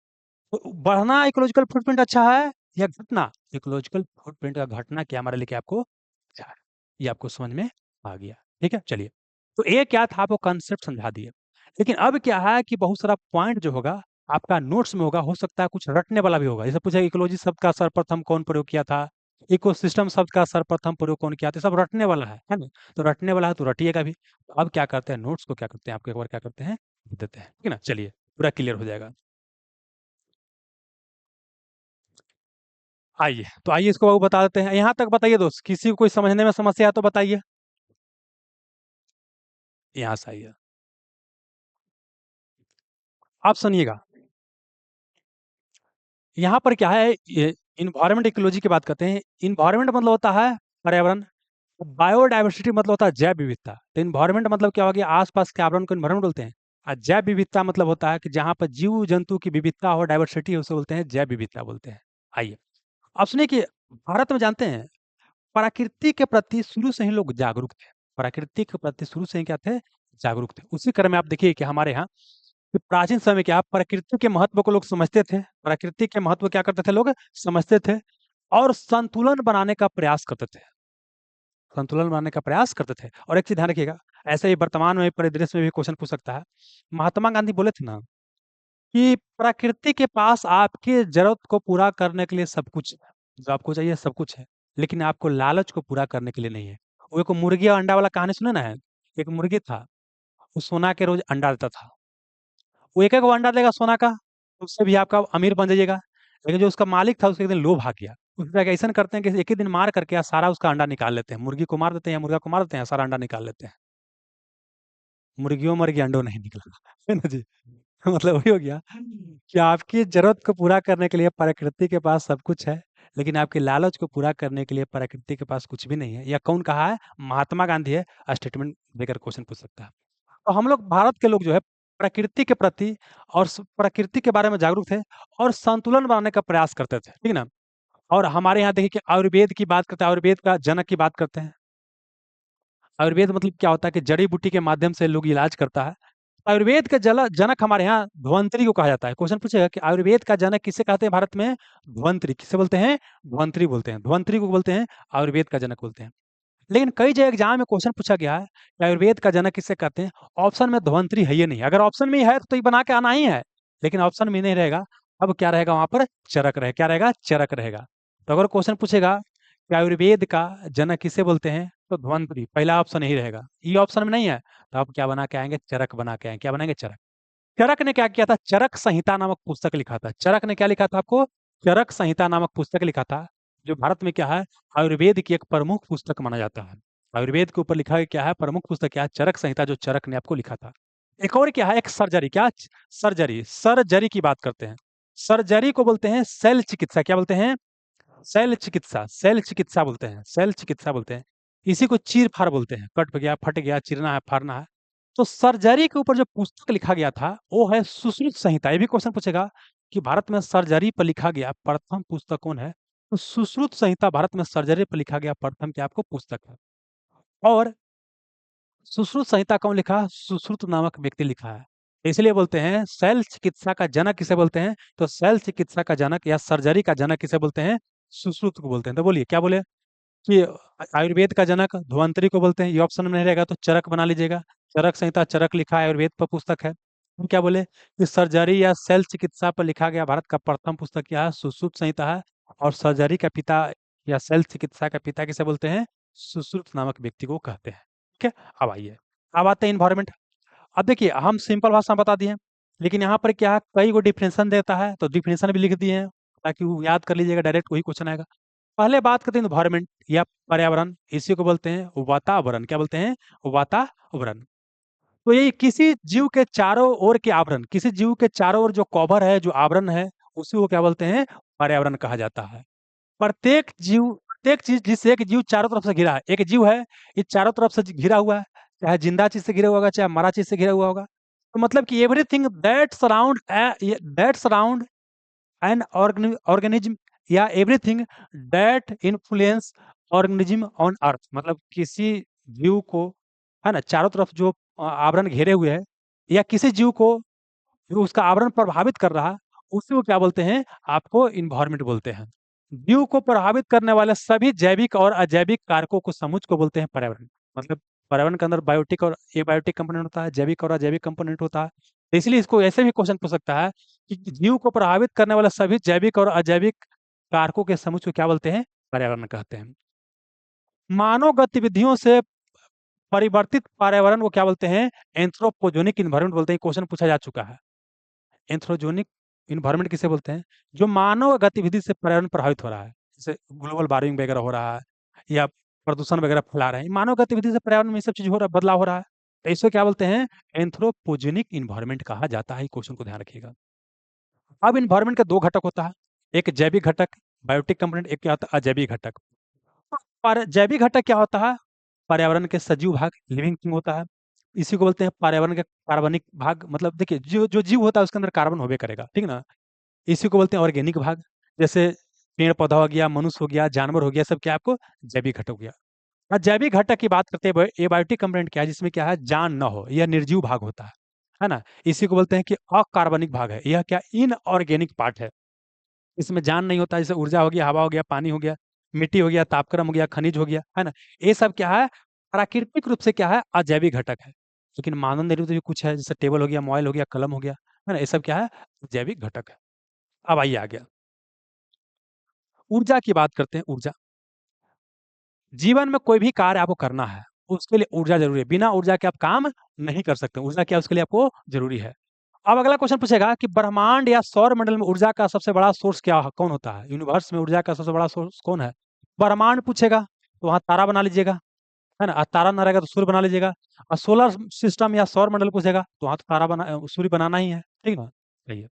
तो बढ़ना इकोलॉजिकल फुटप्रिंट अच्छा है या घटना, इकोलॉजिकल फुटप्रिंट का घटना क्या हमारे लिए, क्या आपको अच्छा है, ये आपको समझ में आ गया। ठीक है, चलिए। तो ये क्या था, आपको कंसेप्ट समझा दिए। लेकिन अब क्या है कि बहुत सारा पॉइंट जो होगा आपका नोट्स में होगा, हो सकता है कुछ रटने वाला भी होगा। जैसे पूछा इकोलॉजी शब्द का सर्वप्रथम कौन प्रयोग किया था, इकोसिस्टम शब्द का सर्वप्रथम प्रयोग कौन किया था, सब रटने वाला है ना। तो रटने वाला है तो रटिएगा भी। तो अब क्या करते हैं, नोट्स को क्या करते हैं, आपको एक बार क्या करते हैं, देते हैं, ठीक है ना। चलिए, पूरा क्लियर हो जाएगा। आइए, तो आइए इसको बाबू बता देते हैं। यहाँ तक बताइए दोस्त, किसी को कोई समझने में समस्या है तो बताइए। यहाँ से आइए, आप सुनिएगा। यहाँ पर क्या है, ये इन्वायरमेंट इकोलॉजी की बात करते हैं। इन्वायरमेंट मतलब होता है पर्यावरण, बायोडाइवर्सिटी मतलब होता है जैव विविधता। तो इन्वायरमेंट मतलब क्या हो गया, आसपास के आवरण को इन्वायरमेंट बोलते हैं। और जैव विविधता मतलब होता है कि जहाँ पर जीव जंतु की विविधता हो, डाइवर्सिटी, उसे बोलते हैं जैव विविधता बोलते हैं। आइए, आप सुनिए कि भारत में जानते हैं प्रकृति के प्रति शुरू से ही लोग जागरूक थे। प्रकृति के प्रति शुरू से ही क्या थे, जागरूक थे। उसी क्रम में आप देखिए कि हमारे यहाँ कि प्राचीन समय में क्या प्रकृति के महत्व को लोग समझते थे। प्रकृति के महत्व क्या करते थे, लोग समझते थे और संतुलन बनाने का प्रयास करते थे। संतुलन बनाने का प्रयास करते थे। और एक चीज ध्यान रखिएगा, ऐसे ही वर्तमान में परिदृश्य में भी क्वेश्चन पूछ सकता है। महात्मा गांधी बोले थे ना कि प्रकृति के पास आपकी जरूरत को पूरा करने के लिए सब कुछ है, जो आपको चाहिए सब कुछ है, लेकिन आपको लालच को पूरा करने के लिए नहीं है। वो एक मुर्गी और अंडा वाला कहानी सुने ना है। एक मुर्गी था, वो सोना के रोज अंडा देता था। वो एक एक अंडा देगा सोना का, उससे भी आपका अमीर बन जाइएगा। लेकिन जो उसका मालिक था उसके एक दिन लोभ आ गया, उस तरह ऐसा करते हैं कि एक ही दिन मार करके या सारा उसका अंडा निकाल लेते हैं, मुर्गी को मार देते हैं या मुर्गा को मार देते हैं, सारा अंडा निकाल लेते हैं। मुर्गियों मर गई, अंडों नहीं निकला। है ना जी। मतलब वही हो गया कि आपकी जरूरत को पूरा करने के लिए प्रकृति के पास सब कुछ है, लेकिन आपके लालच को पूरा करने के लिए प्रकृति के पास कुछ भी नहीं है। या कौन कहा है? महात्मा गांधी है, स्टेटमेंट देकर क्वेश्चन पूछ सकता है। तो हम लोग भारत के लोग जो है प्रकृति के प्रति और प्रकृति के बारे में जागरूक थे और संतुलन बनाने का प्रयास करते थे, ठीक ना। और हमारे यहाँ देखिए कि आयुर्वेद की बात करते हैं, आयुर्वेद का जनक की बात करते हैं। आयुर्वेद मतलब क्या होता है कि जड़ी बूटी के माध्यम से लोग इलाज करता है। आयुर्वेद के जनक हमारे यहाँ धन्वंतरी को कहा जाता है। क्वेश्चन पूछेगा कि आयुर्वेद का जनक किसे कहते हैं भारत में? धन्वंतरी। किसे बोलते हैं? धन्वंतरी बोलते हैं। धन्वंतरी को बोलते हैं आयुर्वेद का जनक बोलते हैं। लेकिन कई जगह एग्जाम में क्वेश्चन पूछा गया है कि आयुर्वेद का जनक किसे कहते हैं। ऑप्शन में धन्वंतरी है ही नहीं। अगर ऑप्शन में ही है तो ये बना के आना ही है, लेकिन ऑप्शन में नहीं रहेगा। अब क्या रहेगा वहां पर? चरक रहेगा। क्या रहेगा? चरक रहेगा। तो अगर क्वेश्चन पूछेगा कि आयुर्वेद का जनक किसे बोलते हैं, तो धन्वंतरी पहला ऑप्शन यही रहेगा। ये ऑप्शन में नहीं है तो आप क्या बना के आएंगे? चरक बना के आएंगे। क्या बनाएंगे? चरक। चरक ने क्या किया था? चरक संहिता नामक पुस्तक लिखा था। चरक ने क्या लिखा था आपको? चरक संहिता नामक पुस्तक लिखा था, जो भारत में क्या है, आयुर्वेद की एक प्रमुख पुस्तक माना जाता है। आयुर्वेद के ऊपर लिखा है क्या है? प्रमुख पुस्तक क्या है? चरक संहिता, जो चरक ने आपको लिखा था। एक और क्या है? एक सर्जरी। क्या? सर्जरी। सर्जरी की बात करते हैं। सर्जरी को बोलते हैं शैल चिकित्सा। क्या बोलते हैं? शैल चिकित्सा। शैल चिकित्सा बोलते हैं। शैल चिकित्सा बोलते हैं। इसी को चीर फाड़ बोलते हैं। कट गया, फट गया, चीरना है, फाड़ना है। तो सर्जरी के ऊपर जो पुस्तक लिखा गया था वो है सुश्रुत संहिता। ये भी क्वेश्चन पूछेगा कि भारत में सर्जरी पर लिखा गया प्रथम पुस्तक कौन है? तो सुश्रुत संहिता भारत में सर्जरी पर लिखा गया प्रथम क्या आपको पुस्तक है। और सुश्रुत संहिता कौन लिखा? सुश्रुत नामक व्यक्ति लिखा है। इसलिए बोलते हैं शैल चिकित्सा का जनक किसे बोलते हैं? तो शैल चिकित्सा का जनक या सर्जरी का जनक किसे बोलते हैं? सुश्रुत को बोलते हैं। तो बोलिए क्या बोले कि आयुर्वेद का जनक धन्वंतरी को बोलते हैं। ये ऑप्शन में नहीं रहेगा तो चरक बना लीजिएगा। चरक संहिता, चरक लिखा है, आयुर्वेद पर पुस्तक है। हम क्या बोले कि सर्जरी या शैल चिकित्सा पर लिखा गया भारत का प्रथम पुस्तक क्या है? सुश्रुत संहिता है। और सर्जरी का पिता या शैल चिकित्सा का पिता किसे बोलते हैं? सुश्रुत नामक व्यक्ति को कहते हैं। ठीक है। अब आइए, अब आते हैं इन्वायरमेंट। अब देखिए हम सिंपल भाषा में बता दिए, लेकिन यहाँ पर क्या है, कई को डिफिनेशन देता है तो डिफिनेशन भी लिख दिए हैं ताकि वो याद कर लीजिएगा, डायरेक्ट वही क्वेश्चन आएगा। पहले बात करते हैं इन्वायरमेंट या पर्यावरण। इसी को बोलते हैं वातावरण। क्या बोलते हैं? वातावरण। तो ये किसी जीव के चारों ओर के आवरण, किसी जीव के चारों ओर जो कवर है, जो आवरण है, उसी को क्या बोलते हैं? पर्यावरण कहा जाता है। प्रत्येक चीज जिससे एक जीव चारों तरफ से घिरा है, एक जीव है ये चारों तरफ से घिरा हुआ है, चाहे जिंदा चीज से घिरा हुआ होगा, चाहे मरा चीज से घिरा हुआ होगा। तो मतलब कि everything that surround an organism या everything that influence organism on earth. मतलब किसी जीव को, है ना, चारों तरफ जो आवरण घेरे हुए है, या किसी जीव को जो उसका आवरण प्रभावित कर रहा है, उसी को क्या बोलते हैं? आपको इन्वायरमेंट बोलते हैं। जीव को प्रभावित करने वाले सभी जैविक और अजैविक कारकों को समूह को बोलते हैं पर्यावरण। मतलब पर्यावरण के अंदर बायोटिक और एबायोटिक कंपोनेंट होता है, जैविक और अजैविक कंपोनेंट होता है। तो इसलिए इसको ऐसे भी क्वेश्चन पूछ सकता है कि जीव को प्रभावित करने वाले सभी जैविक और अजैविक कारकों के समूह को क्या बोलते हैं? पर्यावरण कहते हैं। मानव गतिविधियों से परिवर्तित पर्यावरण को क्या बोलते हैं? एंथ्रोपोजेनिक इन्वायरमेंट बोलते हैं। क्वेश्चन पूछा जा चुका है। एंथ्रोपोजेनिक इन्वायरमेंट किसे बोलते हैं? जो मानव गतिविधि से पर्यावरण प्रभावित हो रहा है, जैसे ग्लोबल वार्मिंग वगैरह हो रहा है या प्रदूषण वगैरह फैला रहे हैं, मानव गतिविधि से पर्यावरण में ये सब चीज हो रहा है, बदलाव हो रहा है। तो इसको क्या बोलते हैं? एंथ्रोपोजेनिक इन्वायरमेंट कहा जाता है। क्वेश्चन को ध्यान रखिएगा। अब इन्वायरमेंट का दो घटक होता है, एक जैविक घटक बायोटिक कंपोनेंट, एक क्या होता है? अजैविक घटक। पर जैविक घटक क्या होता है? पर्यावरण के सजीव भाग, लिविंग थिंग होता है। इसी को बोलते हैं पर्यावरण के कार्बनिक भाग। मतलब देखिए जो जो जीव होता है उसके अंदर कार्बन होबे करेगा, ठीक ना। इसी को बोलते हैं ऑर्गेनिक भाग। जैसे पेड़ पौधा हो गया, मनुष्य हो गया, जानवर हो गया, सब क्या आपको जैविक घटक हो गया। और जैविक घटक की बात करते हैं, एबायोटिक कंपोनेंट क्या है? जिसमें क्या है, जान न हो, यह निर्जीव भाग होता है ना। इसी को बोलते हैं कि अकार्बनिक भाग है, यह क्या, इनऑर्गेनिक पार्ट है। इसमें जान नहीं होता, जैसे ऊर्जा हो गया, हवा हो गया, पानी हो गया, मिट्टी हो गया, तापक्रम हो गया, खनिज हो गया, है ना। ये सब क्या है? प्राकृतिक रूप से क्या है? अजैविक घटक है। लेकिन मानव निर्मित भी कुछ है, जैसे टेबल हो गया, मोबाइल हो गया, कलम हो गया, है ना। ये सब क्या है? जैविक घटक है। अब आइए आ गया ऊर्जा की बात करते हैं। ऊर्जा, जीवन में कोई भी कार्य आपको करना है उसके लिए ऊर्जा जरूरी है। बिना ऊर्जा के आप काम नहीं कर सकते। ऊर्जा क्या उसके लिए आपको जरूरी है। अब अगला क्वेश्चन पूछेगा कि ब्रह्मांड या सौर मंडल में ऊर्जा का सबसे बड़ा सोर्स क्या कौन होता है? यूनिवर्स में ऊर्जा का सबसे बड़ा सोर्स कौन है? ब्रह्मांड पूछेगा तो वहां तारा बना लीजिएगा, है ना। तारा ना रहेगा तो सूर्य बना लीजिएगा। और सोलर सिस्टम या सौर मंडल पूछेगा तो वहां तो सूर्य बनाना ही है, ठीक है ना। सही है।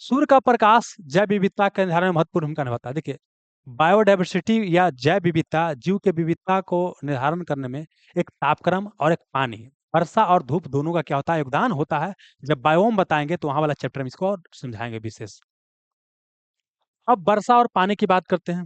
सूर्य का प्रकाश जैव विविधता के निर्धारण में महत्वपूर्ण भूमिका निभाता है। देखिए, बायोडायवर्सिटी या जैव विविधता, जीव के विविधता को निर्धारण करने में एक तापक्रम और एक पानी, वर्षा और धूप दोनों का क्या होता है? योगदान होता है। जब बायोम बताएंगे तो वहां वाला चैप्टर में इसको और समझाएंगे विशेष। अब वर्षा और पानी की बात करते हैं।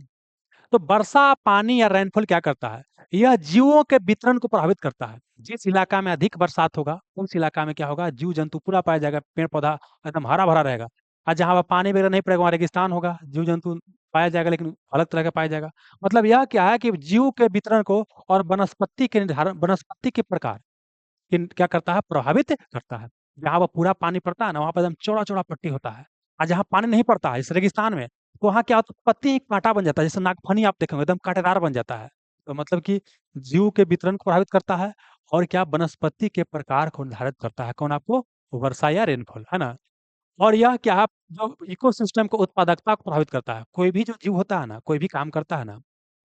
तो वर्षा पानी या रेनफॉल क्या करता है? यह जीवों के वितरण को प्रभावित करता है। जिस इलाका में अधिक बरसात होगा उस इलाका में क्या होगा? जीव जंतु पूरा पाया जाएगा, पेड़ पौधा एकदम हरा भरा रहेगा। और जहाँ पर पानी वगैरह नहीं पड़ेगा वहाँ रेगिस्तान होगा, जीव जंतु पाया जाएगा लेकिन अलग तरह का पाया जाएगा। मतलब यह क्या है कि जीव के वितरण को और वनस्पति के निर्धारण, वनस्पति के प्रकार क्या करता है? प्रभावित करता है। जहाँ पर पूरा पानी पड़ता है ना वहाँ पर एकदम चौड़ा चौड़ा पट्टी होता है। और जहाँ पानी नहीं पड़ता है इस रेगिस्तान में, तो वहाँ क्या होता है? पत्ती एक कांटा बन जाता है, जैसे नागफनी आप देखेंगे एकदम कांटेदार बन जाता है। तो मतलब कि जीव के वितरण को प्रभावित करता है और क्या वनस्पति के प्रकार को निर्धारित करता है। कौन? आपको वर्षा या रेनफॉल, है ना। और यह क्या है? जो इकोसिस्टम को उत्पादकता को प्रभावित करता है। कोई भी जो जीव होता है ना, कोई भी काम करता है ना,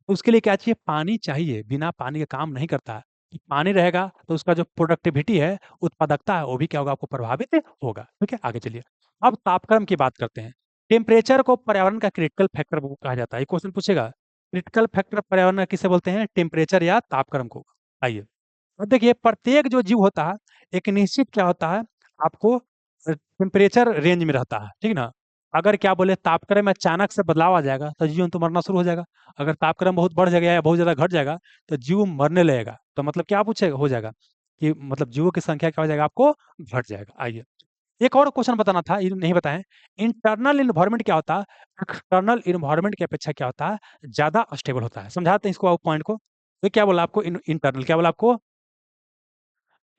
तो उसके लिए क्या चाहिए? पानी चाहिए। बिना पानी के काम नहीं करता है। पानी रहेगा तो उसका जो प्रोडक्टिविटी है, उत्पादकता है, वो भी क्या होगा? आपको प्रभावित होगा। ठीक है, आगे चलिए। अब तापक्रम की बात करते हैं। टेम्परेचर को पर्यावरण का क्रिटिकल फैक्टर कहा जाता है। ये क्वेश्चन पूछेगा, क्रिटिकल फैक्टर पर्यावरण का किसे बोलते हैं? टेम्परेचर या तापक्रम को। आइए, अब देखिए, प्रत्येक जो जीव होता है एक निश्चित क्या होता है? आपको टेम्परेचर रेंज में रहता है, ठीक ना। अगर क्या बोले तापक्रम में अचानक से बदलाव आ जाएगा तो जीव तो मरना शुरू हो जाएगा। अगर तापक्रम बहुत बढ़ जाएगा या बहुत ज्यादा घट जाएगा तो जीव मरने लगेगा। तो मतलब क्या पूछेगा? हो जाएगा कि मतलब जीवों की संख्या क्या हो जाएगा? आपको घट जाएगा। आइए, एक और क्वेश्चन बताना था, ये नहीं बताएं। इंटरनल इन्वायरमेंट क्या होता है? एक्सटर्नल इन्वायरमेंट की अपेक्षा क्या होता है? ज्यादा स्टेबल होता है। समझाते हैं इसको पॉइंट को। ये क्या बोला आपको? इंटरनल क्या बोला आपको?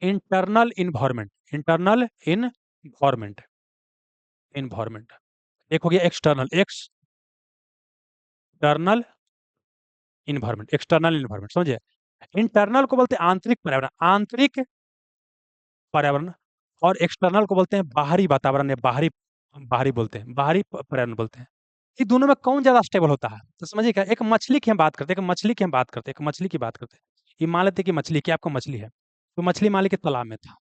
Internal environment, internal environment, environment. एक हो गया external, external environment, external environment, समझिए। इंटरनल को बोलते हैं आंतरिक पर्यावरण, आंतरिक पर्यावरण। और एक्सटर्नल को बोलते हैं बाहरी वातावरण या बाहरी, बाहरी बोलते हैं, बाहरी पर्यावरण बोलते हैं। ये दोनों में कौन ज्यादा स्टेबल होता है? तो समझिए क्या, एक मछली की हम बात करते हैं, एक मछली की हम बात करते हैं, एक मछली की बात करते हैं। ये मान लेते हैं कि मछली, क्या आपको मछली है, तो मछली मान लीजिए कि तालाब में था।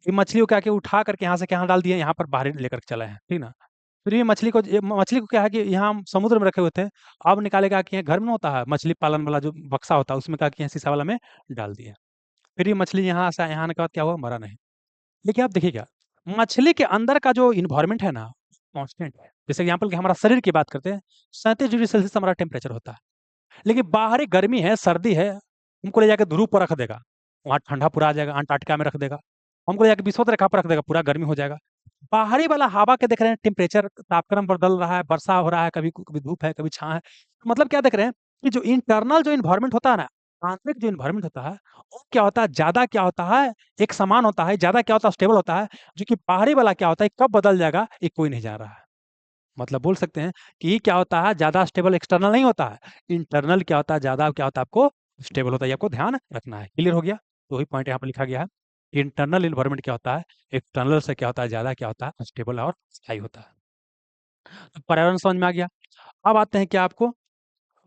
ये मछली को क्या कि उठा करके यहाँ से कहाँ डाल दिया? यहाँ पर बाहर लेकर चले हैं, ठीक ना। फिर ये मछली को क्या है कि यहाँ हम समुद्र में रखे हुए थे, अब निकालेगा कि यहाँ घर में होता है मछली पालन वाला जो बक्सा होता है, उसमें क्या कि यहाँ शीशा वाला में डाल दिया। फिर ये मछली यहाँ से यहाँ आने के बाद क्या हुआ? मरा नहीं। देखिए, आप देखिएगा, मछली के अंदर का जो इन्वायरमेंट है ना, कांस्टेंट है। जैसे एग्जांपल कि हमारा शरीर की बात करते हैं, 37 डिग्री सेल्सियस हमारा टेम्परेचर होता है। लेकिन बाहरी गर्मी है, सर्दी है, हमको ले जाकर ध्रुव पर रख देगा, वहाँ ठंडा पूरा आ जाएगा, अंटार्कटिका में रख देगा। हमको ले जाकर विषुवत रेखा पर रख देगा, पूरा गर्मी हो जाएगा। बाहरी वाला हवा के देख रहे हैं, टेम्परेचर तापक्रम बदल रहा है, वर्षा हो रहा है, कभी कभी धूप है, कभी छां है। मतलब क्या देख रहे हैं कि जो इंटरनल जो इन्वायरमेंट होता है ना, आंतरिक जो इन्वायरमेंट होता है, वो क्या होता है? ज्यादा क्या होता है? एक समान होता है, ज्यादा क्या होता है? स्टेबल होता है। जो कि बाहरी वाला क्या होता है? कब बदल जाएगा ये कोई नहीं जान रहा है। मतलब बोल सकते हैं कि क्या होता है? ज्यादा स्टेबल एक्सटर्नल नहीं होता है, इंटरनल क्या होता है? ज्यादा क्या होता है? आपको स्टेबल होता है, ये आपको ध्यान रखना है। क्लियर हो गया? तो वही पॉइंट यहाँ पर लिखा गया है। इंटरनल इन्वायरमेंट क्या होता है? एक्सटर्नल से क्या होता है? ज्यादा क्या होता है? स्टेबल और स्थायी होता है। तो पर्यावरण समझ में आ गया। अब आते हैं क्या आपको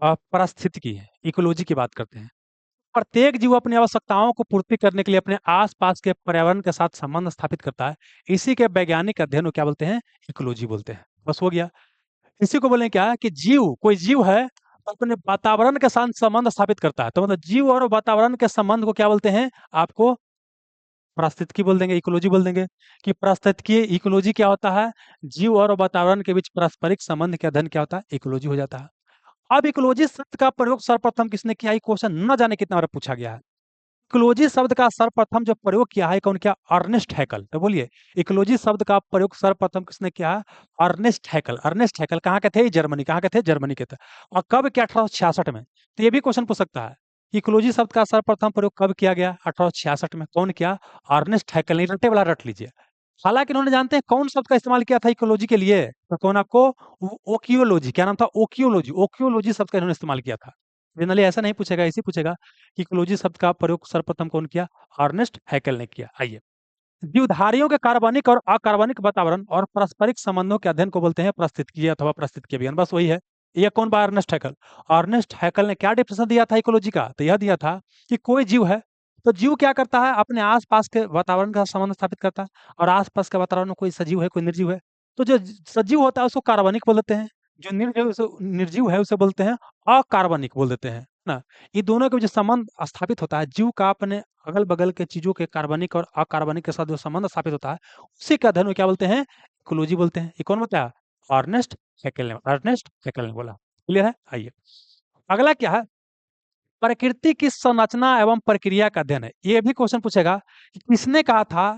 पारिस्थितिकी, इकोलॉजी की बात करते हैं। प्रत्येक जीव अपनी आवश्यकताओं को पूर्ति करने के लिए अपने आसपास के पर्यावरण के साथ संबंध स्थापित करता है। इसी के वैज्ञानिक अध्ययन को क्या बोलते हैं? इकोलॉजी बोलते हैं। बस हो गया। इसी को बोलें क्या कि जीव, कोई जीव है तो अपने वातावरण के साथ संबंध स्थापित करता है। तो मतलब जीव और वातावरण के संबंध को क्या बोलते हैं? आपको पारिस्थितिकी बोल देंगे, इकोलॉजी बोल देंगे। कि पारिस्थितिकी, इकोलॉजी क्या होता है? जीव और वातावरण के बीच पारस्परिक संबंध का अध्ययन क्या होता है? इकोलॉजी हो जाता है। अब इकोलॉजी शब्द का प्रयोग सर्वप्रथम किसने किया? ये क्वेश्चन न जाने कितना बार पूछा गया है। इकोलॉजी शब्द का सर्वप्रथम जो प्रयोग किया है, कौन किया? अर्नेस्ट हैकल। तो बोलिए, इकोलॉजी शब्द का प्रयोग सर्वप्रथम किसने किया है? Ernest Haeckel. अर्नेस्ट हैकल कहाँ के थे? जर्मनी। कहाँ के थे? जर्मनी के थे। और कब किया? 1866 में। तो ये भी क्वेश्चन पूछ सकता है, इकोलॉजी शब्द का सर्वप्रथम प्रयोग कब किया गया? 1866 में। कौन किया? अर्नेस्ट हैकल। नहीं रटे वाला रट लीजिए। हालांकि उन्होंने जानते हैं कौन शब्द का इस्तेमाल किया था इकोलॉजी के लिए? तो कौन आपको? ओकियोलॉजी। क्या नाम था? ओकियोलॉजी। ओकियोलॉजी शब्द का इन्होंने इस्तेमाल किया था। जनरली ऐसा नहीं पूछेगा, इसी पूछेगा कि इकोलॉजी शब्द का प्रयोग सर्वप्रथम कौन किया? अर्नेस्ट हैकल ने किया। आइए, जीवधारियों के कार्बनिक और अकार्बनिक वातावरण और पारस्परिक संबंधों के अध्ययन को बोलते हैं पारिस्थितिकी अथवा पारिस्थितिकी विज्ञान। बस वही है। ये कौन बा? Ernest Haeckel. अर्नेस्ट हैकल ने क्या डेफिनेशन दिया था इकोलॉजी का? तो यह दिया था कि कोई जीव है, तो जीव क्या करता है? अपने आसपास के वातावरण का संबंध स्थापित करता है, और आसपास के वातावरण में कोई सजीव है, कोई निर्जीव है, तो जो सजीव होता है उसको कार्बनिक बोल देते हैं, जो निर्जीव है उसे बोलते हैं अकार्बनिक बोल देते हैं ना। ये दोनों के जो संबंध स्थापित होता है जीव का अपने अगल बगल के चीजों के कार्बनिक और अकार्बनिक के साथ जो संबंध स्थापित होता है उसी के अध्ययन में क्या बोलते हैं? इकोलॉजी बोलते हैं। ये कौन बताया? अर्नेस्ट हैकेल ने बोला। क्लियर है? आइए अगला क्या है? प्रकृति की संरचना एवं प्रक्रिया का अध्ययन है। ये भी क्वेश्चन पूछेगा कि किसने कहा था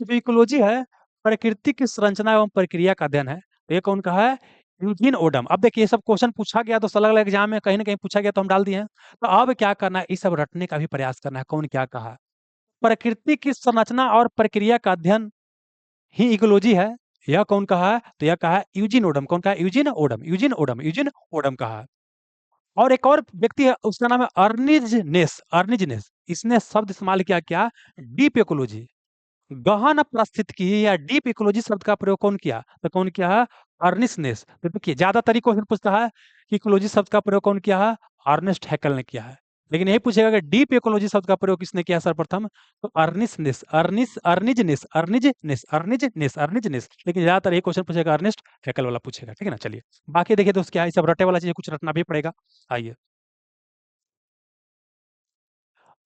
कि जो इकोलॉजी है प्रकृति की संरचना एवं प्रक्रिया का अध्ययन है? तो ये कौन कहा है? Eugene Odum. अब देखिए ये सब क्वेश्चन पूछा गया तो अलग अलग एग्जाम में कहीं ना कहीं पूछा गया तो हम डाल दिए हैं। तो अब क्या करना है? ये सब रटने का भी प्रयास करना है कौन क्या कहा। प्रकृति की संरचना और प्रक्रिया का अध्ययन ही इकोलॉजी है। यह कौन कहा है? तो यह कहा है यूजीन ओडम। कौन कहा? यूजीन ओडम कहा है। और एक और व्यक्ति है उसका नाम है अर्निज नेस। इसने शब्द इस्तेमाल किया क्या? Deep ecology. गहन पारिस्थितिकी या डीप इकोलॉजी शब्द का प्रयोग कौन किया? तो कौन किया है? अर्निस्ट नेस। तो देखिए ज्यादातर क्वेश्चन पूछता है कि इकोलॉजी शब्द का प्रयोग कौन किया है? अर्नेस्ट हैकल ने किया है। लेकिन यही पूछेगा कि डीप इकोलॉजी शब्द का प्रयोग किसने किया सर्वप्रथम? तो अर्निज नेस। लेकिन ज्यादातर ये क्वेश्चन पूछेगा अर्नेस्ट हैकल वाला पूछेगा। ठीक है ना? चलिए बाकी देखिए दोस्त क्या है, ये सब रटे वाला चीज कुछ रटना भी पड़ेगा। आइए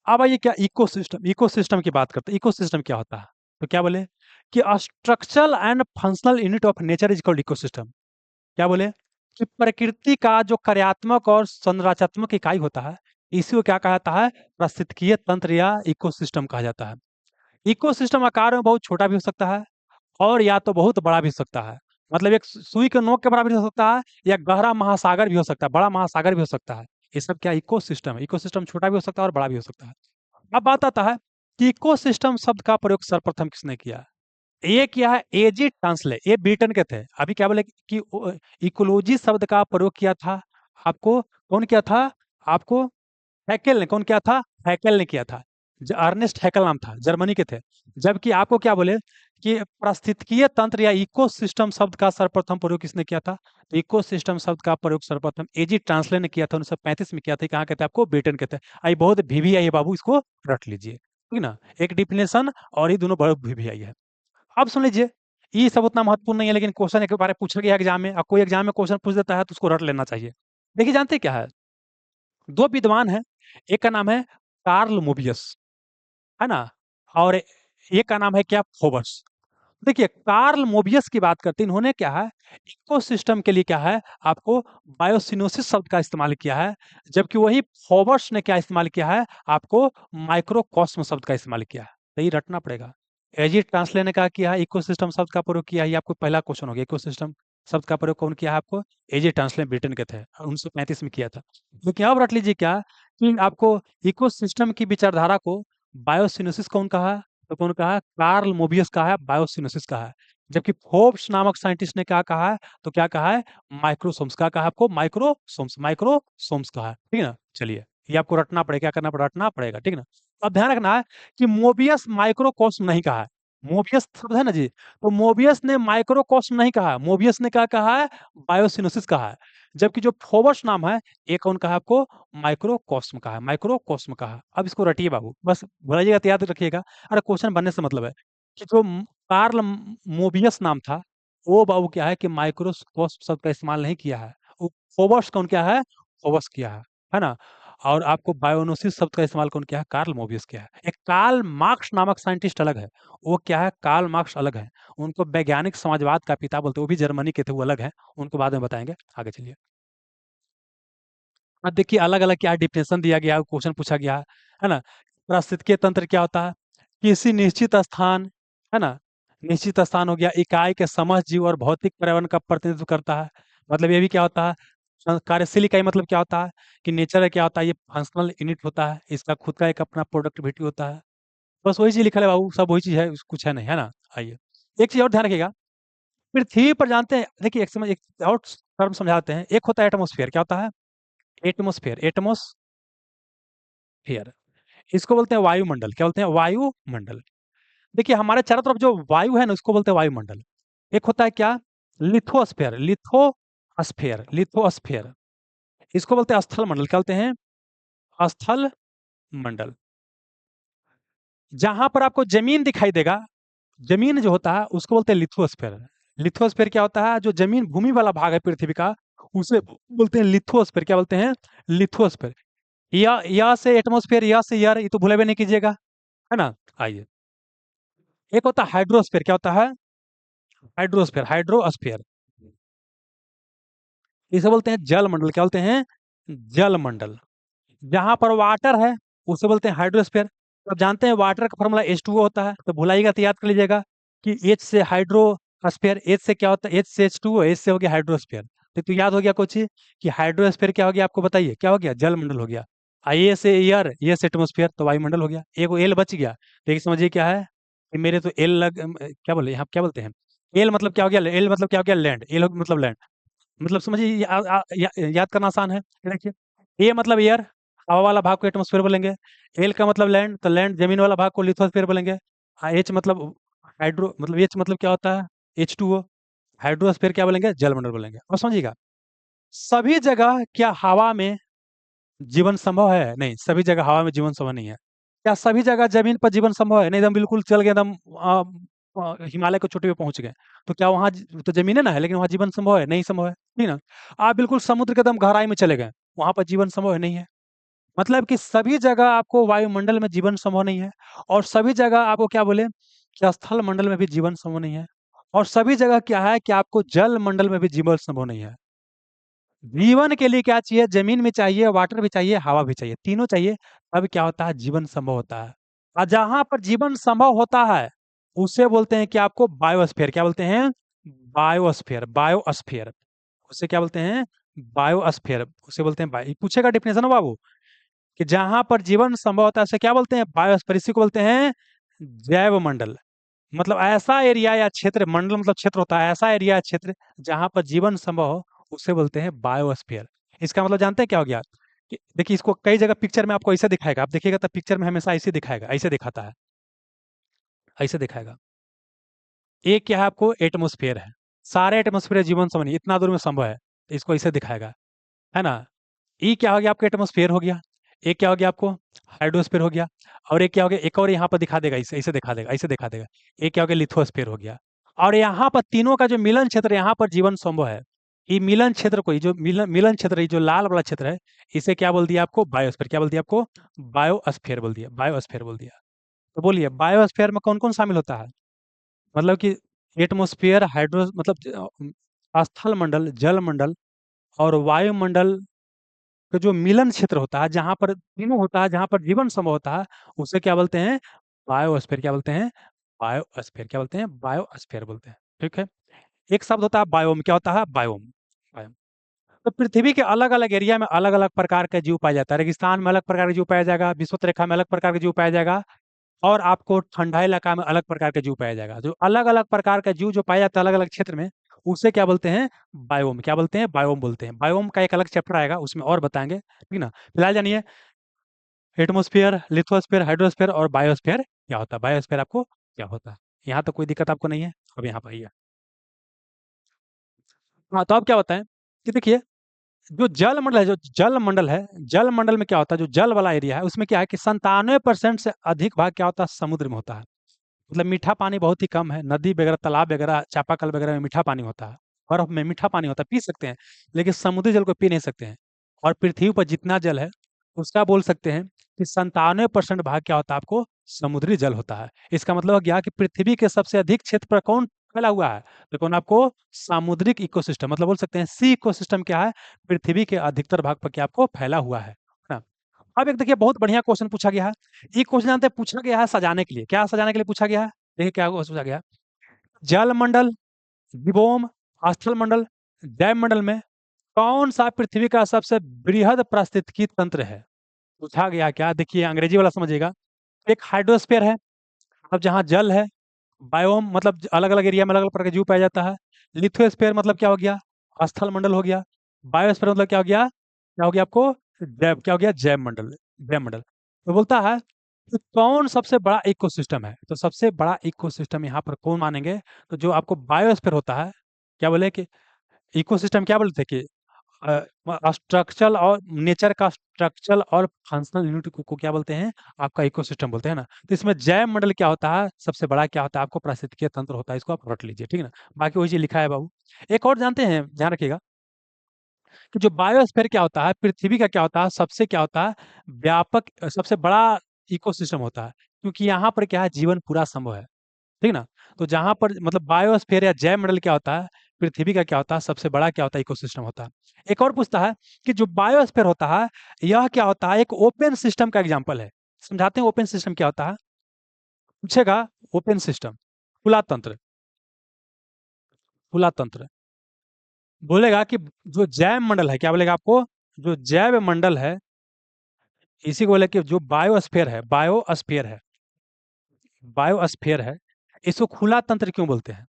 अब आइए क्या इकोसिस्टम की बात करते हैं। इकोसिस्टम क्या होता है? तो क्या बोले कि structural and functional unit of nature is called ecosystem. क्या बोले कि प्रकृति का जो कार्यात्मक और संरचनात्मक इकाई होता है इसी को क्या कहा जाता है? पारिस्थितिकीय तंत्र या इकोसिस्टम कहा जाता है। इकोसिस्टम आकार में बहुत छोटा भी हो सकता है और या तो बहुत बड़ा भी हो सकता है। मतलब एक सुई के नोक के बराबर भी हो सकता है, या गहरा महासागर भी हो सकता है, बड़ा महासागर भी हो सकता है। ये सब क्या इकोसिस्टम है? इकोसिस्टम छोटा भी हो सकता है और बड़ा भी हो सकता है। अब बात आता है कि इकोसिस्टम शब्द का प्रयोग सर्वप्रथम किसने किया? ये किया है एजी टांसले। ये ब्रिटेन के थे। अभी क्या बोले कि इकोलॉजी शब्द का प्रयोग किया था आपको कौन किया था? आपको हैकेल ने। कौन किया था? हैकेल ने किया था। अर्नेस्ट हैकेल नाम था, जर्मनी के थे। जबकि आपको क्या बोले कि पारिस्थितिकीय तंत्र या इकोसिस्टम शब्द का सर्वप्रथम प्रयोग किसने किया था? तो इकोसिस्टम शब्द का प्रयोग सर्वप्रथम एजी ट्रांसले ने किया था, 1935 में किया था। कहाँ के थे? आपको ब्रिटेन के थे। आई बहुत वीवी आई है बाबू, इसको रट लीजिए। ठीक ना? एक डिफिनेशन और ये दोनों बहुत वीवी आई है। अब सुन लीजिए, ये सब उतना महत्वपूर्ण नहीं है, लेकिन क्वेश्चन के बारे में पूछा गया एग्जाम में, और कोई एग्जाम में क्वेश्चन पूछ देता है तो उसको रट लेना चाहिए। देखिए जानते हैं क्या है? दो विद्वान हैं, एक का नाम है कार्ल मोबियस, है ना, और एक का नाम है क्या? फोबर्स। देखिए कार्ल मोबियस की बात करते हैं, इन्होंने क्या है इकोसिस्टम के लिए क्या है आपको बायोसिनोसिस शब्द का इस्तेमाल किया है। जबकि वही फोबर्स ने क्या इस्तेमाल किया है? आपको माइक्रोकॉस्म शब्द का इस्तेमाल किया है। तो ये रटना पड़ेगा। एजी ट्रांसले ने कहा किया है इकोसिस्टम शब्द का प्रयोग किया है। ये आपको पहला क्वेश्चन हो गया। इकोसिस्टम शब्द का प्रयोग कौन किया है? आपको एजी ट्रांसले ब्रिटेन के थे, 1935 में किया था। लेकिन अब रट लीजिए क्या कि आपको इकोसिस्टम की विचारधारा को बायोसिनोसिस कौन कहा? तो कौन कहा? कार्ल मोबियस कहा है, बायोसिनोसिस कहा है। जबकि फोर्ब्स नामक साइंटिस्ट ने क्या कहा है? तो क्या कहा है? माइक्रोसोम्स का कहा है। आपको माइक्रोसोम्स कहा है। ठीक है ना? चलिए ये आपको रटना पड़ेगा। क्या करना पड़ेगा? रटना पड़ेगा। ठीक है ना? अब ध्यान रखना है कि मोबियस माइक्रोकॉस्म नहीं कहा है। मोबियस शब्द है ना जी, तो मोबियस ने माइक्रोकॉस्म नहीं कहा, मोबियस ने क्या कहा है? बायोसिनोसिस कहा है। जबकि जो फोबर्स नाम है ये कौन कहा आपको? माइक्रोकॉस्म कहा है, माइक्रोकॉस्म कहा है। अब इसको रटिए बाबू, बस भूलिएगा तो याद रखिएगा। अरे क्वेश्चन बनने से मतलब है कि जो कार्ल मोबियस नाम था वो बाबू क्या है कि माइक्रोकॉस्म शब्द का इस्तेमाल नहीं किया है। वो फोबर्स कौन क्या है? फोबर्स किया है ना? और आपको बायोनोसिस शब्द का इस्तेमाल कौन किया है? कार्ल मोबियस किया है। एक कार्ल मार्क्स नामक साइंटिस्ट अलग है। वो क्या है? कार्ल मार्क्स अलग है। उनको वैज्ञानिक समाजवाद का पिता बोलते हैं। वो भी जर्मनी के थे, वो अलग है। उनको बाद में बताएंगे। आगे चलिए। अब देखिए अलग अलग क्या डिफिनेशन दिया गया, क्वेश्चन पूछा गया है ना। पारिस्थितिकीय तंत्र क्या होता है? किसी निश्चित स्थान, है ना, निश्चित स्थान हो गया, इकाई के समस्त जीव और भौतिक पर्यावरण का प्रतिनिधित्व करता है। मतलब ये भी क्या होता है? कार्यशील इकाई मतलब क्या होता है कि नेचर क्या होता है? ये फंक्शनल यूनिट होता है, इसका खुद का एक अपना प्रोडक्टिविटी होता है। बस वही चीज लिखा है बाबू, सब वही चीज है, कुछ है नहीं, है ना। आइए एक चीज और ध्यान रखिएगा। पृथ्वी पर जानते हैं, देखिए एक समय एक और टर्म समझाते हैं। एक होता है एटमोस्फेयर। क्या होता है? एटमोस्फेयर। इसको बोलते हैं वायुमंडल। क्या बोलते हैं? वायुमंडल। देखिए हमारे चारों तरफ जो वायु है ना उसको बोलते हैं वायुमंडल। एक होता है क्या, लिथोस्फेयर, लिथोस्फेयर, इसको बोलते हैं स्थल मंडल। क्या बोलते हैं, स्थल मंडल। जहां पर आपको जमीन दिखाई देगा, जमीन जो होता है उसको बोलते हैं लिथोस्फेयर। लिथोस्फेयर क्या होता है, जो जमीन भूमि वाला भाग है पृथ्वी का, उसे बोलते हैं लिथोस्फेयर। क्या बोलते हैं, लिथोस्फेयर। या से एटमोस्फेयर, या से एयर, ये तो भूले भी नहीं कीजिएगा, है ना। आइए, एक होता है हाइड्रोस्फेयर। क्या होता है, हाइड्रोस्फेयर, हाइड्रोस्फेयर, इसे बोलते हैं जल मंडल। क्या बोलते हैं, जल मंडल। जहां पर वाटर है उसे बोलते हैं हाइड्रोस्फीयर। तो आप जानते हैं वाटर का फॉर्मूला H2O होता है, तो भुलाइएगा तो याद कर लीजिएगा कि H से हाइड्रोस्फीयर, H से क्या होता है, H से H2O, H से हो गया हाइड्रोस्फीयर। तो याद हो गया कुछ चीज कि हाइड्रोस्फीयर क्या हो गया, आपको बताइए क्या हो गया, जल मंडल हो गया। ए से एयर, ए से एटमोस्फियर, तो वायुमंडल हो गया। एक एल बच गया, तो एक समझिए क्या है कि मेरे तो एल क्या बोले यहाँ क्या बोलते हैं, एल मतलब क्या हो गया, एल मतलब क्या हो गया, लैंड। एल मतलब लैंड, मतलब समझिए याद करना आसान है। ये देखिए, ए मतलब एयर, हवा वाला भाग को एटमॉस्फेयर बोलेंगे। एल का मतलब लैंड, तो लैंड जमीन वाला भाग को लिथोस्फेयर बोलेंगे। एच मतलब हाइड्रो, मतलब एच मतलब क्या होता है, H2O। हाइड्रोस्फेयर क्या बोलेंगे, जलमंडल बोलेंगे। और समझिएगा, सभी जगह क्या हवा में जीवन संभव है, नहीं, सभी जगह हवा में जीवन संभव नहीं है। क्या सभी जगह जमीन पर जीवन संभव है, नहीं, एकदम बिल्कुल चल गए एकदम हिमालय को चोटी पे पहुंच गए, तो क्या वहां तो जमीन है ना है, लेकिन वहां जीवन संभव है, नहीं संभव है, ठीक ना। आप बिल्कुल समुद्र के एकदम गहराई में चले गए, वहां पर जीवन संभव है, नहीं है। मतलब कि सभी जगह आपको वायुमंडल में जीवन संभव नहीं है, और सभी जगह आपको क्या बोले कि स्थल मंडल में भी जीवन संभव नहीं है, और सभी जगह क्या है कि आपको जल मंडल में भी जीवन संभव नहीं है। जीवन के लिए क्या चाहिए, जमीन भी चाहिए, वाटर भी चाहिए, हवा भी चाहिए, तीनों चाहिए, तब क्या होता है, जीवन संभव होता है। और जहां पर जीवन संभव होता है उसे बोलते हैं कि आपको बायोस्फीयर। क्या बोलते हैं, बायोस्फीयर, बायोस्फीयर, उसे क्या बोलते हैं, बायोस्फीयर, उसे बोलते हैं पूछेगा डेफिनेशन हो बाबू, कि जहां पर जीवन संभव होता है उसे क्या बोलते हैं, बायोस्फीयर। इसी को बोलते हैं जैव मंडल। मतलब ऐसा एरिया या क्षेत्र, मंडल मतलब क्षेत्र होता है, ऐसा एरिया या क्षेत्र जहां पर जीवन संभव हो उसे बोलते हैं बायोस्फीयर। इसका मतलब जानते हैं क्या हो गया, कि देखिए इसको कई जगह पिक्चर में आपको ऐसे दिखाएगा, आप देखिएगा तो पिक्चर में हमेशा ऐसे दिखाएगा, ऐसे दिखाता है, ऐसे दिखाएगा। एक क्या है, आपको एटमोस्फेयर है, सारे एटमोस्फेयर जीवन संभव नहीं, इतना दूर में संभव है, तो इसको ऐसे दिखाएगा, है ना। ई क्या हो गया, आपका एटमोस्फेयर हो गया। एक क्या हो गया आपको, हाइड्रोस्फीयर हो गया। और एक क्या हो गया, एक और यहाँ पर दिखा देगा, इसे ऐसे दिखा देगा, ऐसे दिखा देगा। एक क्या हो गया, लिथोस्फीयर हो गया। और यहाँ पर तीनों का जो मिलन क्षेत्र है, यहाँ पर जीवन संभव है। ये मिलन क्षेत्र को, ये जो मिलन मिलन क्षेत्र है, ये जो लाल वाला क्षेत्र है, इसे क्या बोल दिया आपको, बायोस्फीयर। क्या बोल दिया आपको, बायोस्फीयर बोल दिया, बायोस्फीयर बोल दिया। तो बोलिए बायोस्फीयर में कौन कौन शामिल होता है, मतलब कि एटमोस्फियर, हाइड्रो मतलब स्थल मंडल, जल मंडल और वायुमंडल का जो मिलन क्षेत्र होता है, जहां पर तीनों होता है, जहां पर जीवन संभव होता है, उसे क्या बोलते हैं, बायोस्फीयर। क्या बोलते हैं, बायोस्फीयर। क्या बोलते हैं, बायोस्फीयर बोलते हैं, ठीक है। एक शब्द होता है बायोम। क्या होता है, बायोम, बायोम। तो पृथ्वी के अलग अलग एरिया में अलग अलग प्रकार का जीव पाया जाता है। रेगिस्तान में अलग प्रकार का जीव पाया जाएगा, विषुवत रेखा में अलग प्रकार का जीव पाया जाएगा, और आपको ठंडा इलाका में अलग प्रकार का जीव पाया जाएगा। जो अलग अलग प्रकार का जीव जो पाया जाता है अलग अलग क्षेत्र में, उसे क्या बोलते हैं, बायोम। क्या बोलते हैं, बायोम बोलते हैं। बायोम का एक अलग चैप्टर आएगा, उसमें और बताएंगे, ठीक ना। फिलहाल जानिए एटमोस्फियर, लिथोस्फियर, हाइड्रोस्फियर और बायोस्फियर क्या होता है, बायोस्फियर आपको क्या होता है। यहाँ तो कोई दिक्कत आपको नहीं है, अब यहाँ पर आइए। हाँ, तो अब क्या होता है कि देखिए, जो जल मंडल है, जो जल मंडल है, जल मंडल में क्या होता है, जो जल वाला एरिया है उसमें क्या है कि 97% से अधिक भाग क्या होता है, समुद्र में होता है। मतलब मीठा पानी बहुत ही कम है, नदी वगैरह, तालाब वगैरह, चापाकल वगैरह में मीठा पानी होता है, बर्फ में मीठा पानी होता है, पी सकते हैं, लेकिन समुद्री जल को पी नहीं सकते हैं। और पृथ्वी पर जितना जल है उसका बोल सकते हैं कि 97% भाग क्या होता है, आपको समुद्री जल होता है। इसका मतलब हो गया कि पृथ्वी के सबसे अधिक क्षेत्र पर कौन फैला हुआ है, तो कौन, आपको सामुद्रिक इकोसिस्टम, मतलब बोल सकते हैं सी इकोसिस्टम क्या है, पृथ्वी के अधिकतर भाग पर क्या आपको फैला हुआ है ना। अब एक देखिए बहुत बढ़िया क्वेश्चन पूछा गया है। ये क्वेश्चन जानते हैं पूछा गया है सजाने के लिए, क्या सजाने के लिए पूछा गया है, देखिए क्या पूछा गया है। जल मंडल, दिवोम, स्थल मंडल, जैव मंडल में कौन सा पृथ्वी का सबसे बृहद पारिस्थितिकी तंत्र है, पूछा गया क्या। देखिए अंग्रेजी वाला समझिएगा। एक हाइड्रोस्फीयर है, मतलब जहाँ जल है। बायोम मतलब अलग अलग एरिया में अलग अलग प्रकार का जीव पाया जाता है। लिथोस्फीयर मतलब क्या हो गया, स्थल मंडल हो गया। बायोस्फीयर मतलब क्या हो गया, क्या हो गया आपको, जैव, क्या हो गया, जैव मंडल, जैव मंडल। तो बोलता है तो कौन सबसे बड़ा इकोसिस्टम है? तो सबसे बड़ा इकोसिस्टम यहाँ पर कौन मानेंगे? तो जो आपको बायोस्फीयर होता है, क्या बोले कि इकोसिस्टम क्या बोलते हैं कि स्ट्रक्चरल और नेचर का स्ट्रक्चरल और फंक्शनल यूनिट को क्या बोलते हैं? आपका इकोसिस्टम बोलते हैं ना। तो इसमें जैव मंडल क्या होता है? सबसे बड़ा क्या होता है? आपको पारिस्थितिकीय तंत्र होता है, इसको आप रट लीजिए, ठीक है ना। बाकी वही चीज लिखा है बाबू। एक और जानते हैं, ध्यान रखिएगा, कि जो बायोस्फीयर क्या होता है, पृथ्वी का क्या होता है, सबसे क्या होता है, व्यापक सबसे बड़ा इकोसिस्टम होता है, क्योंकि यहाँ पर क्या है, जीवन पूरा संभव है, ठीक ना। तो जहां पर मतलब बायोस्फीयर या जैव मंडल क्या होता है, पृथ्वी का क्या होता है, सबसे बड़ा क्या होता है, इकोसिस्टम होता है। एक और पूछता है कि जो बायोस्फीयर होता है, यह क्या होता है, एक ओपन सिस्टम का एग्जांपल है। समझाते हैं ओपन सिस्टम क्या होता है। पूछेगा ओपन सिस्टम, खुला तंत्र, खुला तंत्र। बोलेगा कि जो जैव मंडल है, क्या बोलेगा आपको, जो जैव मंडल है, इसी को बोले कि जो बायोस्फीयर है, बायोस्फीयर है, बायोस्फीयर है, इसको खुला तंत्र क्यों बोलते हैं?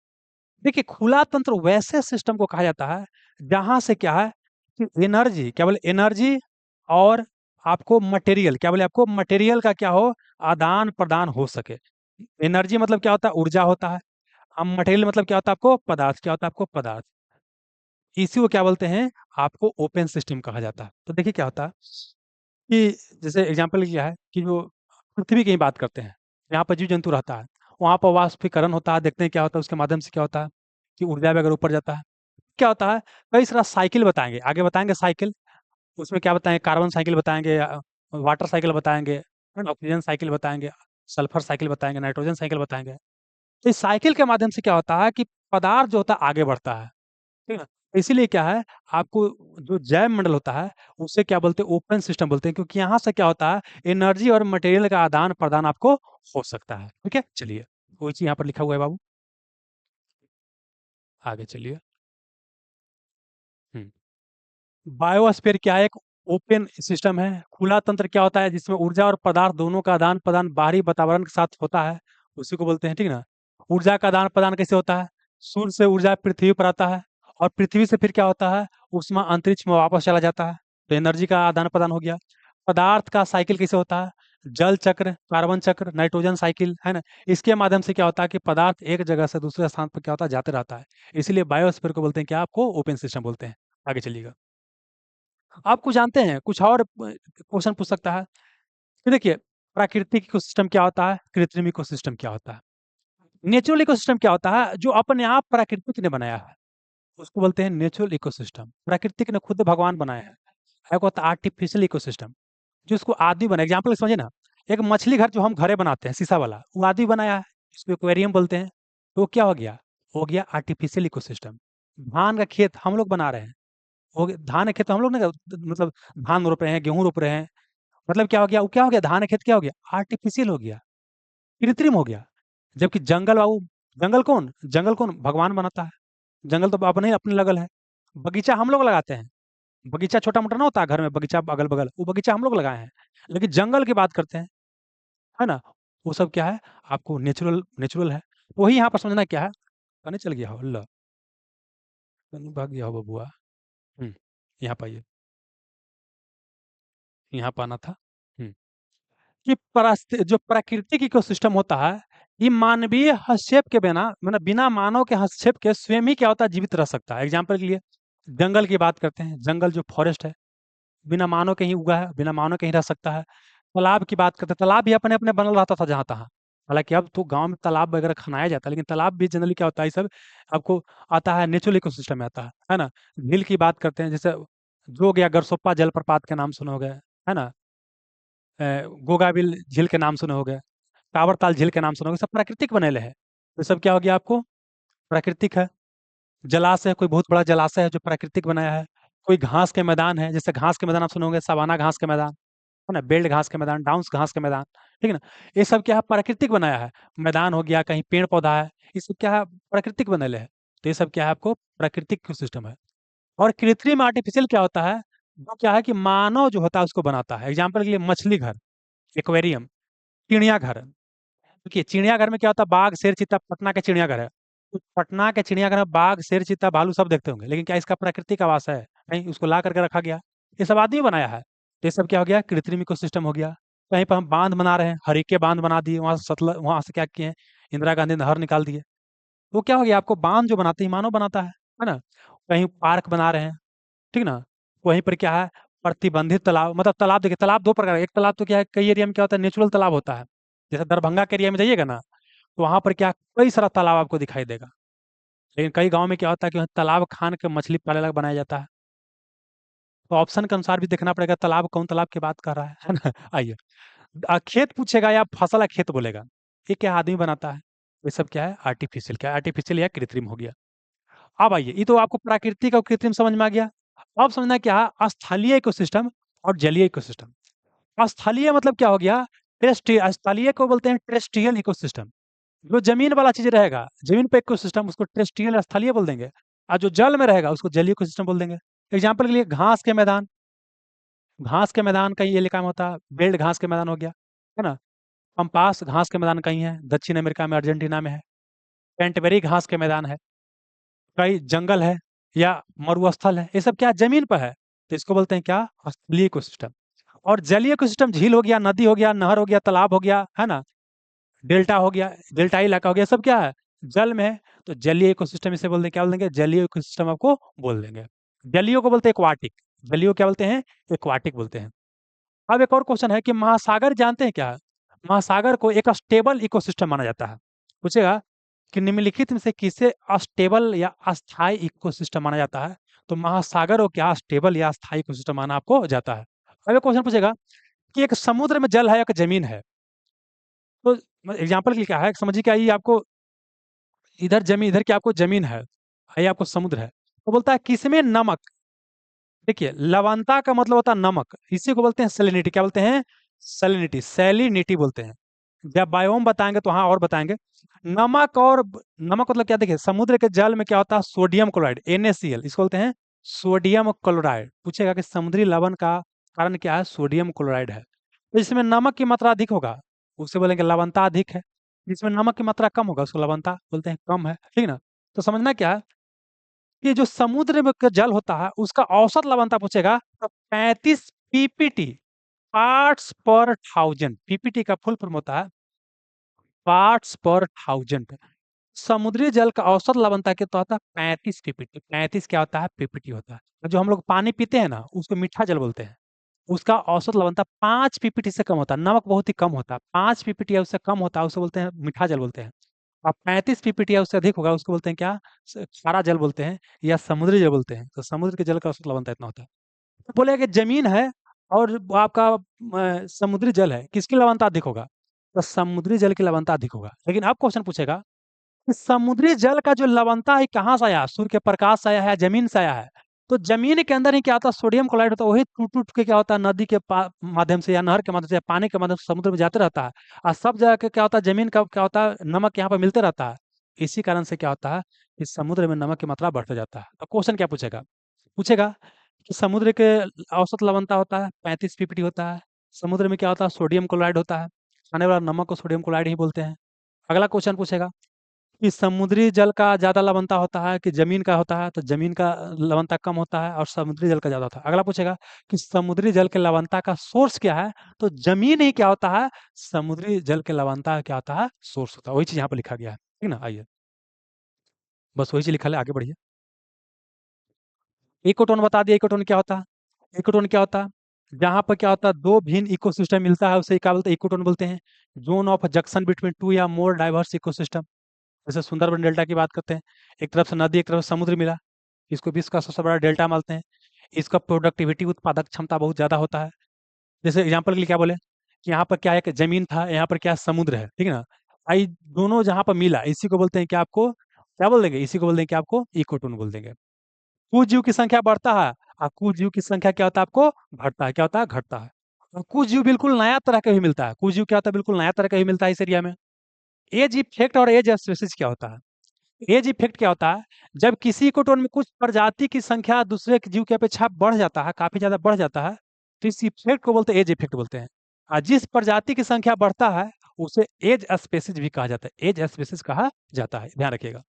देखिए, खुला तंत्र वैसे सिस्टम को कहा जाता है जहां से क्या है कि एनर्जी, क्या बोले, एनर्जी और आपको मटेरियल, क्या बोले, आपको मटेरियल का क्या हो, आदान प्रदान हो सके। एनर्जी मतलब क्या होता है, ऊर्जा होता है। अब मटेरियल मतलब क्या होता है, आपको पदार्थ, क्या होता है, आपको पदार्थ। इसी को क्या बोलते हैं, आपको ओपन सिस्टम कहा जाता है। तो देखिए क्या होता है कि जैसे एग्जाम्पल क्या है कि जो पृथ्वी की ही बात करते हैं, यहाँ पर जीव जंतु रहता है, वहां पर वाष्पीकरण होता है, देखते हैं क्या होता है, उसके माध्यम से क्या होता है कि ऊर्जा भी अगर ऊपर जाता है, क्या होता है, कई सारा साइकिल बताएंगे, आगे बताएंगे साइकिल। उसमें क्या बताएंगे, कार्बन साइकिल बताएंगे, वाटर साइकिल बताएंगे, ऑक्सीजन साइकिल बताएंगे, सल्फर साइकिल बताएंगे, नाइट्रोजन साइकिल बताएंगे। तो इस साइकिल के माध्यम से क्या होता है कि पदार्थ जो होता है आगे बढ़ता है, ठीक है ना। इसीलिए क्या है, आपको जो जैव मंडल होता है, उसे क्या बोलते हैं, ओपन सिस्टम बोलते हैं, क्योंकि यहाँ से क्या होता है, एनर्जी और मटेरियल का आदान प्रदान आपको हो सकता है। ठीक है, चलिए, वही चीज यहाँ पर लिखा हुआ है बाबू, आगे चलिए। हम्म बायोस्फीयर क्या है, एक ओपन सिस्टम है, खुला तंत्र क्या होता है, जिसमें ऊर्जा और पदार्थ दोनों का आदान प्रदान बाहरी वातावरण के साथ होता है, उसी को बोलते हैं, ठीक ना। ऊर्जा का आदान प्रदान कैसे होता है, सूर्य से ऊर्जा पृथ्वी पर आता है, और पृथ्वी से फिर क्या होता है, उष्मा अंतरिक्ष में वापस चला जाता है, तो एनर्जी का आदान प्रदान हो गया। पदार्थ का साइकिल कैसे होता है, जल चक्र, कार्बन चक्र, नाइट्रोजन साइकिल, है ना। इसके माध्यम से क्या होता है कि पदार्थ एक जगह से दूसरे स्थान पर क्या होता है, जाते रहता है। इसीलिए बायोस्फीयर को बोलते हैं, क्या आपको ओपन सिस्टम बोलते हैं। आगे चलिएगा। आप कुछ जानते हैं, कुछ और क्वेश्चन पूछ सकता है। तो देखिए, प्राकृतिक इकोसिस्टम क्या होता है, कृत्रिम इकोसिस्टम क्या होता है। नेचुरल इकोसिस्टम क्या होता है, जो अपने आप प्राकृतिक ने बनाया है, उसको बोलते हैं नेचुरल इकोसिस्टम, प्राकृतिक ने खुद भगवान बनाया है। एक होता है आर्टिफिशियल इकोसिस्टम, जो इसको आदमी बना, एग्जाम्पल समझे ना, एक मछली घर जो हम घरे बनाते हैं शीशा वाला, वो आदमी बनाया है, इसको एक्वेरियम बोलते हैं। तो वो क्या हो गया आर्टिफिशियल इकोसिस्टम। धान का खेत हम लोग बना रहे हैं, हो गया धान का खेत, हम लोग ना, मतलब धान रोप रहे हैं, गेहूं रोप रहे हैं, मतलब क्या हो गया, वो क्या हो गया, धान का खेत क्या हो गया, आर्टिफिशियल हो गया, कृत्रिम हो गया। जबकि जंगल बाबू, जंगल कौन भगवान बनाता है। जंगल तो अपने अपने लगल है। बगीचा हम लोग लगाते हैं, बगीचा छोटा मोटा ना होता है घर में, बगीचा अगल बगल, वो बगीचा हम लोग लगाए हैं। लेकिन जंगल की बात करते हैं, है ना, वो सब क्या है, आपको नेचुरल नेचुरल है। वही यहाँ पर समझना क्या है, कहने चल गया हो अल्लाह, कहीं भाग गया हो बबुआ। यहाँ पाइए, यहाँ पाना था। हम्म कि जो प्राकृतिक इकोसिस्टम होता है, ये मानवीय हस्तक्षेप के बिना, मतलब बिना मानव के हस्तक्षेप के स्वयं ही क्या होता है, जीवित रह सकता है। एग्जाम्पल के लिए जंगल की बात करते हैं, जंगल जो फॉरेस्ट है, बिना मानव के ही उगा है, बिना मानव के ही रह सकता है। तालाब की बात करते हैं, तालाब भी अपने अपने बनल रहता था जहाँ तहाँ। हालांकि अब तो गांव में तालाब वगैरह खनाया जाता है, लेकिन तालाब भी जनरली क्या होता है, ये सब आपको आता है, नेचुरल इकोसिस्टम में आता है ना। झील की बात करते हैं, जैसे जो गया गरसोप्पा जलप्रपात के नाम सुने हो गए, है ना। गोगाबिल झील के नाम सुने होंगे, टावरताल झील के नाम सुने होंगे, सब प्राकृतिक बनेले हैं। तो सब क्या हो गया आपको, प्राकृतिक है। जलाशय, कोई बहुत बड़ा जलाशय है जो प्राकृतिक बनाया है। कोई घास के मैदान है, जैसे घास के मैदान आप सुने होंगे, सवाना घास के मैदान, है ना, बेल्ट घास के मैदान, डाउन्स घास के मैदान, ठीक है ना। ये सब क्या है, प्राकृतिक बनाया है। मैदान हो गया, कहीं पेड़ पौधा है, ये सब क्या है, प्राकृतिक बनेले है। तो ये सब क्या है, आपको प्राकृतिक सिस्टम है। और कृत्रिम आर्टिफिशियल क्या होता है, वो क्या है कि मानव जो होता है उसको बनाता है। एग्जाम्पल के लिए मछली घर, एक्वेरियम, चिड़ियाघर। देखिए, चिड़ियाघर में क्या होता है, बाघ शेर चीता, पटना के चिड़ियाघर है, तो पटना के चिड़ियाघर में बाघ शेर चीता भालू सब देखते होंगे, लेकिन क्या इसका प्राकृतिक आवास है, नहीं, उसको ला करके रखा गया। ये सब आदमी बनाया है। तो ये सब क्या हो गया, कृत्रिम इकोसिस्टम हो गया। कहीं पर हम बांध बना रहे हैं, हरीके बांध बना दिए, वहां से सतलज, वहां से क्या किए हैं, इंदिरा गांधी नहर निकाल दिए। वो क्या हो गया, आपको बांध जो बनाते हैं मानव बनाता है ना। कहीं पार्क बना रहे हैं, ठीक ना। वहीं पर क्या है, प्रतिबंधित तालाब, मतलब तालाब, देखिए तालाब दो प्रकार का, एक तालाब तो क्या है, कई एरिया में क्या होता है, नेचुरल तालाब होता है। जैसे दरभंगा के एरिया में जाइएगा ना, तो वहां पर क्या, कई सारा तालाब आपको दिखाई देगा। लेकिन कई गांव में क्या होता है कि वहाँ तालाब खान के मछली पाले अलग बनाया जाता है। तो ऑप्शन के अनुसार भी देखना पड़ेगा, तालाब कौन तालाब की बात कर रहा है ना। आइए, खेत पूछेगा या फसल या खेत बोलेगा, ये क्या आदमी बनाता है, ये सब क्या है, आर्टिफिशियल, क्या आर्टिफिशियल या कृत्रिम हो गया। अब आइए, ये तो आपको प्राकृतिक और कृत्रिम समझ में आ गया। अब समझना क्या है, स्थलीय इकोसिस्टम और जलीय इकोसिस्टम। स्थलीय मतलब क्या हो गया, टेरेस्ट्रियल, स्थलीय को बोलते हैं टेरेस्ट्रियल इकोसिस्टम। जो जमीन वाला चीज रहेगा, जमीन पे इकोसिस्टम, उसको टेरेस्ट्रियल या स्थलीय बोल देंगे। और जो जल में रहेगा उसको जलीय इकोसिस्टम बोल देंगे। एग्जाम्पल के लिए, घास के मैदान, घास के मैदान कहीं एलिका में होता है, बेल्ट घास के मैदान हो गया, है ना। पंपास घास के मैदान कहीं है, दक्षिण अमेरिका में, अर्जेंटीना में है। कैंटबेरी घास के मैदान है, कई जंगल है या मरुस्थल है, ये सब क्या जमीन पर है, तो इसको बोलते हैं क्या, स्थलीय इकोसिस्टम। और जलीय इकोसिस्टम, झील हो गया, नदी हो गया, नहर हो गया, तालाब हो गया, है ना, डेल्टा हो गया, डेल्टाई इलाका हो गया, सब क्या है, जल में है। तो जलीय इकोसिस्टम इसे बोल देंगे, क्या बोल देंगे, जलीय इकोसिस्टम आपको बोल देंगे। जलीय को बोलते हैं एक्वाटिक, जलीय को क्या बोलते हैं, एक्वाटिक बोलते हैं। अब एक और क्वेश्चन है कि महासागर जानते हैं क्या, महासागर को एक स्टेबल इकोसिस्टम माना जाता है। पूछेगा कि निम्नलिखित में से किसे अस्टेबल या अस्थायी इकोसिस्टम माना जाता है, तो महासागर को क्या स्टेबल या अस्थायी इकोसिस्टम माना आपको जाता है। अब एक क्वेश्चन पूछेगा कि एक समुद्र में जल है या एक जमीन है, तो एग्जाम्पल के लिए क्या है, समझिए क्या, ये आपको इधर जमीन, इधर क्या आपको जमीन है, ये आपको समुद्र है। तो बोलता है किसमें नमक, देखिए लवणता का मतलब होता है नमक, इसी को बोलते हैं सैलिनिटी, क्या बोलते हैं, सैलिनिटी, सैलिनिटी बोलते हैं। जब बायोम बताएंगे तो हाँ और बताएंगे। नमक और नमक मतलब क्या, देखिए समुद्र के जल में क्या होता है, सोडियम क्लोराइड, NaCl, इसको बोलते हैं सोडियम क्लोराइड। पूछेगा कि समुद्री लवण का कारण क्या है, सोडियम क्लोराइड है। तो जिसमें नमक की मात्रा अधिक होगा उसे बोलेंगे लवणता अधिक है, जिसमें नमक की मात्रा कम होगा उसको लवणता बोलते हैं कम है, ठीक ना। तो समझना क्या है कि जो समुद्र में का जल होता है उसका औसत लवणता पूछेगा तो 35 ppt, पार्ट्स पर थाउजेंड। पीपीटी का फुल फॉर्म होता है पार्ट्स पर थाउजेंड। समुद्री जल का औसत लवणता कितना होता है, 35 ppt। 35 क्या होता है, पीपीटी होता है। और जो हम लोग पानी पीते हैं ना उसको मीठा जल बोलते हैं, उसका औसत लवणता 5 ppt से कम होता है, नमक बहुत ही कम होता है, 5 ppt या उससे कम होता है उसे बोलते हैं मीठा जल बोलते हैं। अब 35 ppt या उससे अधिक होगा उसको बोलते हैं क्या, खारा जल बोलते हैं या समुद्री जल बोलते हैं। तो समुद्र के जल का औसत लवणता इतना होता है। तो बोले कि जमीन है और वो आपका समुद्री जल है, किसकी लवणता अधिक होगा, तो समुद्री जल की लवणता अधिक होगा। लेकिन अब क्वेश्चन पूछेगा कि समुद्री जल का जो लवणता है कहाँ से आया, सूर्य के प्रकाश से आया है, जमीन से आया है। तो जमीन के अंदर ही क्या होता है, सोडियम क्लोराइड होता है, वही टूट टूट के क्या होता है, नदी के माध्यम से या नहर के माध्यम से या पानी के माध्यम से समुद्र में जाते रहता है। और सब जगह के क्या होता है, जमीन का क्या होता है, नमक यहाँ पर मिलते रहता है। इसी कारण से क्या होता है कि समुद्र में नमक की मात्रा बढ़ते जाता है। तो क्वेश्चन क्या पूछेगा, पूछेगा कि समुद्र के औसत लवणता होता है 35 ppt होता है, समुद्र में क्या होता है, सोडियम क्लोराइड होता है, खाने वाला नमक को सोडियम क्लोराइड ही बोलते हैं। अगला क्वेश्चन पूछेगा कि समुद्री जल का ज्यादा लवणता होता है कि जमीन का होता है, तो जमीन का लवणता कम होता है और समुद्री जल का ज्यादा होता है। अगला पूछेगा कि समुद्री जल के लवणता का सोर्स क्या है, तो जमीन ही क्या होता है, समुद्री जल के लवणता क्या होता है, सोर्स होता है। वही चीज यहाँ पर लिखा गया है, ठीक ना। आइए, बस वही चीज लिखा है, आगे बढ़िए। इकोटोन बता दिया, इकोटोन क्या होता है, इकोटोन क्या होता है, जहां पर क्या होता है, दो भिन्न इकोसिस्टम मिलता है उसे क्या बोलते हैं, इकोटोन बोलते हैं। Zone of junction between two या मोर डाइवर्स इकोसिस्टम, जैसे सुंदरबन डेल्टा की बात करते हैं, एक तरफ से नदी एक तरफ से समुद्र मिला, इसको विश्व का सबसे बड़ा डेल्टा मानते हैं। इसका प्रोडक्टिविटी, उत्पादक क्षमता बहुत ज्यादा होता है। जैसे एग्जाम्पल के लिए क्या बोले कि यहाँ पर क्या है कि जमीन था, यहाँ पर क्या समुद्र है, ठीक है ना। आई दोनों जहाँ पर मिला इसी को बोलते हैं कि आपको क्या बोल देंगे, इसी को बोल देंगे कि आपको इकोटोन बोल देंगे। कुछ जीव की संख्या बढ़ता है और कुछ जीव की संख्या क्या होता है, आपको घटता है, क्या होता है, घटता है। और कुछ जीव बिल्कुल नया तरह का भी मिलता है, कुछ जीव क्या होता है, बिल्कुल नया तरह का भी मिलता है इस एरिया में। एज इफेक्ट और एज स्पेसिस क्या होता है, एज इफेक्ट क्या होता है, जब किसी इकोटोन में कुछ प्रजाति की संख्या दूसरे जीव की अपेक्षा बढ़ जाता है, काफी ज्यादा बढ़ जाता है, तो इस इफेक्ट को बोलते हैं एज इफेक्ट बोलते हैं। और जिस प्रजाति की संख्या बढ़ता है उसे एज स्पेसिस भी कहा जाता है, एज स्पेसिस कहा जाता है, ध्यान रखिएगा।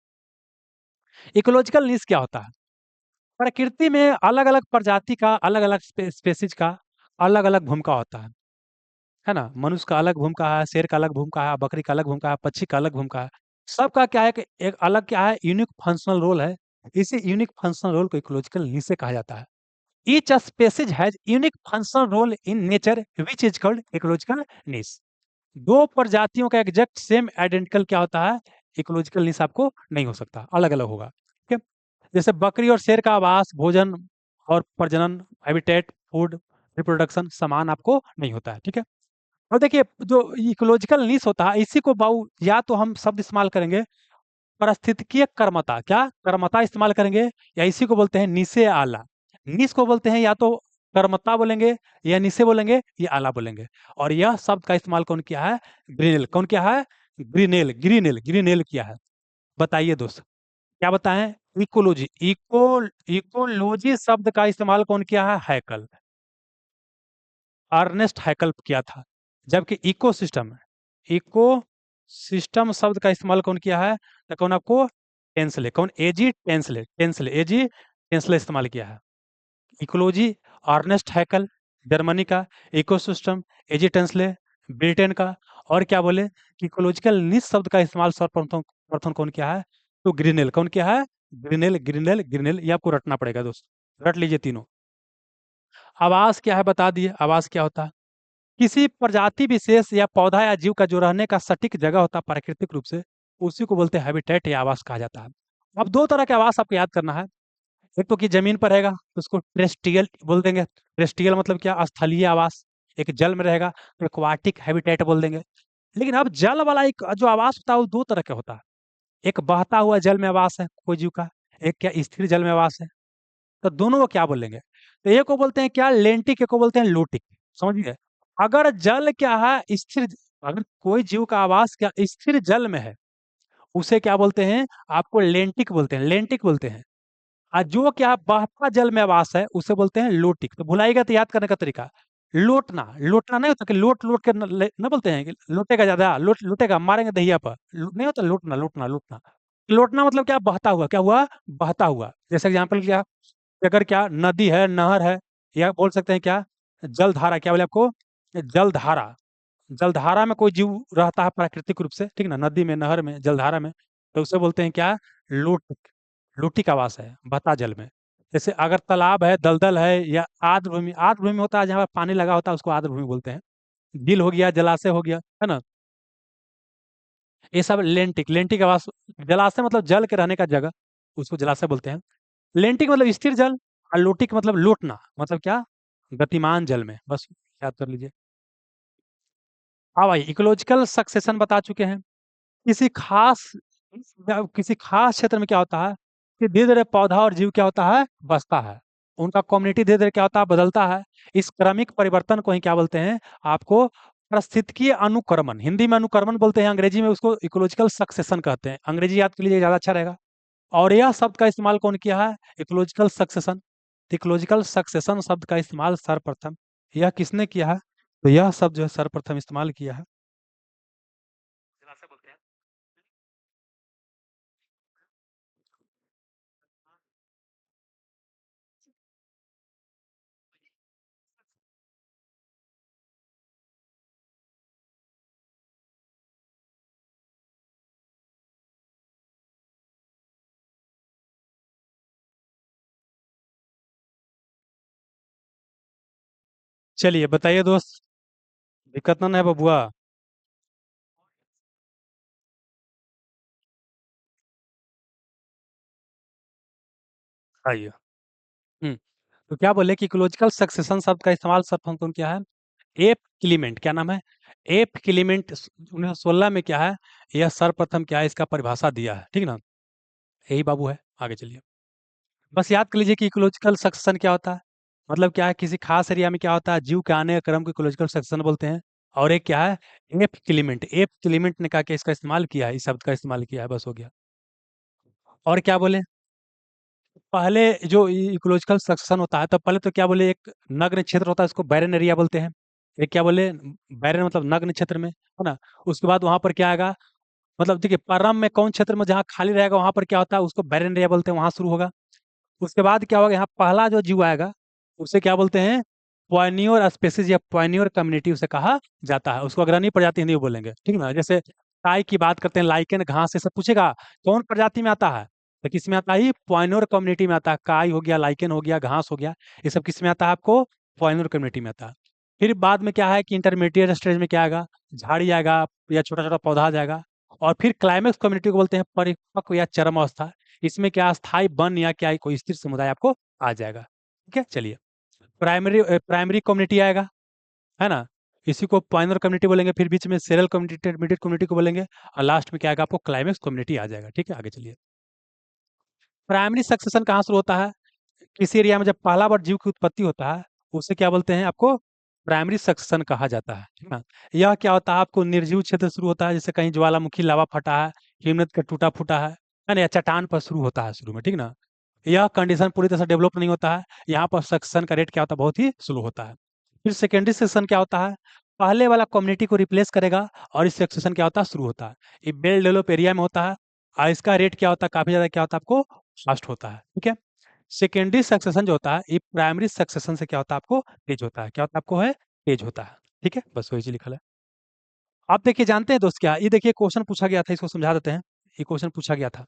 इकोलॉजिकल नीश क्या होता है, प्रकृति में अलग अलग प्रजाति का, अलग अलग स्पेसिस का अलग अलग भूमिका होता है है ना। मनुष्य का अलग भूमिका है, शेर का अलग भूमिका है, बकरी का अलग भूमिका है, पक्षी का अलग भूमिका है। सबका क्या है कि एक अलग क्या है, यूनिक फंक्शनल रोल है। इसी यूनिक फंक्शनल रोल को इकोलॉजिकल नीचे कहा जाता है। Each species has unique functional role in nature which is called ecological niche. दो प्रजातियों का एग्जैक्ट सेम आइडेंटिकल क्या होता है, इकोलॉजिकल नीश आपको नहीं हो सकता, अलग अलग होगा, ठीक है। जैसे बकरी और शेर का आवास, भोजन और प्रजनन, हैबिटेट, फूड, रिप्रोडक्शन समान आपको नहीं होता है, ठीक है। और देखिए जो इकोलॉजिकल नीश होता है, इसी को बाऊ या तो हम शब्द इस्तेमाल करेंगे पारिस्थितिकीय कर्मता, क्या कर्मता इस्तेमाल करेंगे, या इसी को बोलते हैं नीसे आला। नीस को बोलते हैं या तो कर्मता बोलेंगे, या नीसे बोलेंगे, या आला बोलेंगे। और यह शब्द का इस्तेमाल कौन किया है, ग्रीनेल, कौन किया है, ग्रीनेल, ग्रीनेल, ग्रीनेल किया है। बताइए दोस्त, क्या बताएं, इकोलॉजी, इकोलॉजी शब्द का इस्तेमाल कौन किया है, हैकल, अर्नेस्ट हैकल किया था। जबकि इकोसिस्टम, इको सिस्टम शब्द का इस्तेमाल कौन किया है, तो कौन आपको, टेंसले, कौन, एजी टेंसले, टेंसले, एजी टेंसले इस्तेमाल किया है। इकोलॉजी अर्नेस्ट हैकल जर्मनी का, इकोसिस्टम एजी टेंसले ब्रिटेन का। और क्या बोले कि इकोलॉजिकल निश शब्द का इस्तेमाल सर्वप्रथम प्रथम कौन किया है, तो ग्रीनेल, कौन किया है, ग्रीनेल, ग्रीनेल, ग्रीनेल। ये आपको रटना पड़ेगा दोस्त, रट लीजिए तीनों। आवास क्या है बता दिए, आवास क्या होता है, किसी प्रजाति विशेष या पौधा या जीव का जो रहने का सटीक जगह होता है प्राकृतिक रूप से, उसी को बोलते हैं हैबिटेट या आवास कहा जाता है। अब दो तरह के आवास आपको याद करना है। एक तो कि जमीन पर रहेगा तो उसको टेरेस्ट्रियल बोल देंगे, टेरेस्ट्रियल मतलब क्या, स्थलीय आवास। एक जल में रहेगा तो एक्वाटिक हैबिटेट बोल देंगे। लेकिन अब जल वाला एक जो आवास होता है वो दो तरह का होता है। एक बहता हुआ जल में आवास है कोई जीव का, एक क्या स्थिर जल में आवास है। तो दोनों को क्या बोलेंगे, तो एक को बोलते हैं क्या, लेंटिक, एक को बोलते हैं लोटिक। समझिए, अगर जल क्या है, स्थिर, अगर कोई जीव का आवास क्या स्थिर जल में है, उसे क्या बोलते हैं, आपको लेंटिक बोलते हैं, लेंटिक बोलते हैं। जो क्या बहता जल में आवास है उसे बोलते हैं लोटिक। तो भुलाएगा तो याद करने का तरीका, लोटना, लोटना नहीं होता कि लोट लोट के न बोलते हैं कि लोटेगा ज्यादा, लोटेगा मारेंगे दहिया पर, नहीं होता, लोटना, लोटना, लोटना। लोटना मतलब क्या, बहता हुआ, क्या हुआ, बहता हुआ। जैसे एग्जाम्पल क्या, अगर क्या नदी है, नहर है, या बोल सकते हैं क्या, जलधारा, क्या बोले आपको, जलधारा। जलधारा में कोई जीव रहता है प्राकृतिक रूप से, ठीक ना, नदी में, नहर में, जलधारा में, तो उसे बोलते हैं क्या, लोटिक, लोटिक आवास है बता जल में। जैसे अगर तालाब है, दलदल है, या आर्द्र भूमि, आर्द्र भूमि होता है जहाँ पर पानी लगा होता है उसको आर्द्र भूमि बोलते हैं। झील हो गया, जलाशय हो गया, है ना, ये सब लेंटिक, लेंटिक आवास। जलाशय मतलब जल के रहने का जगह, उसको जलाशय बोलते हैं। लेंटिक मतलब स्थिर जल, और लोटिक मतलब लोटना, मतलब क्या, गतिमान जल में, बस याद कर लीजिए। हाँ भाई, इकोलॉजिकल सक्सेशन बता चुके हैं। किसी खास किसी खास क्षेत्र में क्या होता है कि धीरे धीरे पौधा और जीव क्या होता है, बसता है, उनका कम्युनिटी धीरे धीरे क्या होता है, बदलता है। इस क्रमिक परिवर्तन को ही क्या बोलते हैं, आपको पारिस्थितिकीय अनुक्रमण, हिंदी में अनुक्रमण बोलते हैं, अंग्रेजी में उसको इकोलॉजिकल सक्सेशन कहते हैं। अंग्रेजी याद के लिए ज्यादा अच्छा रहेगा। और यह शब्द का इस्तेमाल कौन किया है, इकोलॉजिकल सक्सेशन। इकोलॉजिकल सक्सेशन शब्द का इस्तेमाल सर्वप्रथम यह किसने किया है, तो यह शब्द जो है सर्वप्रथम इस्तेमाल किया है, चलिए बताइए दोस्त, दिक्कत ना है बबुआ। आइए। हम्म तो क्या बोले कि इकोलॉजिकल सक्सेशन शब्द का इस्तेमाल सर्वप्रथम किया है, एप क्लीमेंट, क्या नाम है, एप क्लीमेंट 1916 में क्या है, यह सर्वप्रथम क्या है, इसका परिभाषा दिया है, ठीक ना। यही बाबू है, आगे चलिए। बस याद कर लीजिए कि इकोलॉजिकल सक्सेशन क्या होता है, मतलब क्या है, किसी खास एरिया में क्या होता है, जीव के आने के क्रम को इकोलॉजिकल सक्सेशन बोलते हैं। और एक क्या है, एप क्लीमेंट, एप क्लीमेंट ने कहा कि इसका इस्तेमाल किया है, इस शब्द का इस्तेमाल किया है, बस हो गया। और क्या बोले, पहले जो इकोलॉजिकल सक्सेशन होता है तो पहले तो क्या बोले, एक नग्न क्षेत्र होता है उसको बैरन एरिया बोलते हैं। एक क्या बोले, बैरन मतलब नग्न क्षेत्र में, है ना। उसके बाद वहां पर क्या आएगा, मतलब देखिए प्रारंभ में कौन क्षेत्र में जहाँ खाली रहेगा वहां पर क्या होता है, उसको बैरन एरिया बोलते हैं, वहां शुरू होगा। उसके बाद क्या होगा, यहाँ पहला जो जीव आएगा उसे क्या बोलते हैं, पॉइनियर स्पेसीज या पॉइनियर कम्युनिटी उसे कहा जाता है। उसको अग्रणी प्रजाति हिंदी में बोलेंगे, ठीक है ना। जैसे टाई की बात करते हैं, लाइकेन घास, से सब पूछेगा कौन प्रजाति में आता है, तो किस में आता है? पॉइनियर कम्युनिटी में आता है। काई हो गया, लाइकेन हो गया, घास हो गया, ये सब किस में आता है आपको? पॉइनियर कम्युनिटी में आता है। फिर बाद में क्या है कि इंटरमीडिएट स्टेज में क्या आएगा? झाड़ी आएगा या छोटा छोटा पौधा आ जाएगा। और फिर क्लाइमेक्स कम्युनिटी को बोलते हैं परिपक्व या चरम अवस्था। इसमें क्या स्थायी वन या क्या कोई स्थिर समुदाय आपको आ जाएगा। ठीक है, चलिए। प्राइमरी प्राइमरी कम्युनिटी आएगा, है ना। इसी को पाइनर कम्युनिटी बोलेंगे। फिर बीच में सेरल कम्युनिटी, इंटरमीडिएट कम्युनिटी को बोलेंगे। और लास्ट में क्या आएगा? आपको क्लाइमेक्स कम्युनिटी आ जाएगा। ठीक है, आगे चलिए। प्राइमरी सक्सेशन कहाँ शुरू होता है? किसी एरिया में जब पहला बार जीव की उत्पत्ति होता है, उसे क्या बोलते हैं? आपको प्राइमरी सक्सेशन कहा जाता है, ठीक है। यह क्या होता है? आपको निर्जीव क्षेत्र से शुरू होता है, जैसे कहीं ज्वालामुखी लावा फटा है, हिमनद का टूटा फूटा है ना, या चट्टान पर शुरू होता है शुरू में, ठीक ना। यह कंडीशन पूरी तरह से डेवलप नहीं होता है, यहाँ पर सक्सेशन का रेट क्या होता है? बहुत ही स्लो होता है। फिर सेकेंडरी सेक्शन क्या होता है? पहले वाला कम्युनिटी को रिप्लेस करेगा और इस सेक्शन क्या होता है? शुरू होता है। ये वेल डेवलप एरिया में होता है और इसका रेट क्या होता है? काफी ज्यादा क्या होता है? आपको फास्ट होता है, ठीक है। सेकेंडरी सक्सेशन जो होता है, ये प्राइमरी सक्सेशन से क्या होता है? आपको तेज होता है। क्या होता है? आपको है तेज होता है, ठीक है। बस वही चीज लिखा है। आप देखिए, जानते हैं दोस्त क्या? ये देखिए क्वेश्चन पूछा गया था, इसको समझा देते हैं। ये क्वेश्चन पूछा गया था।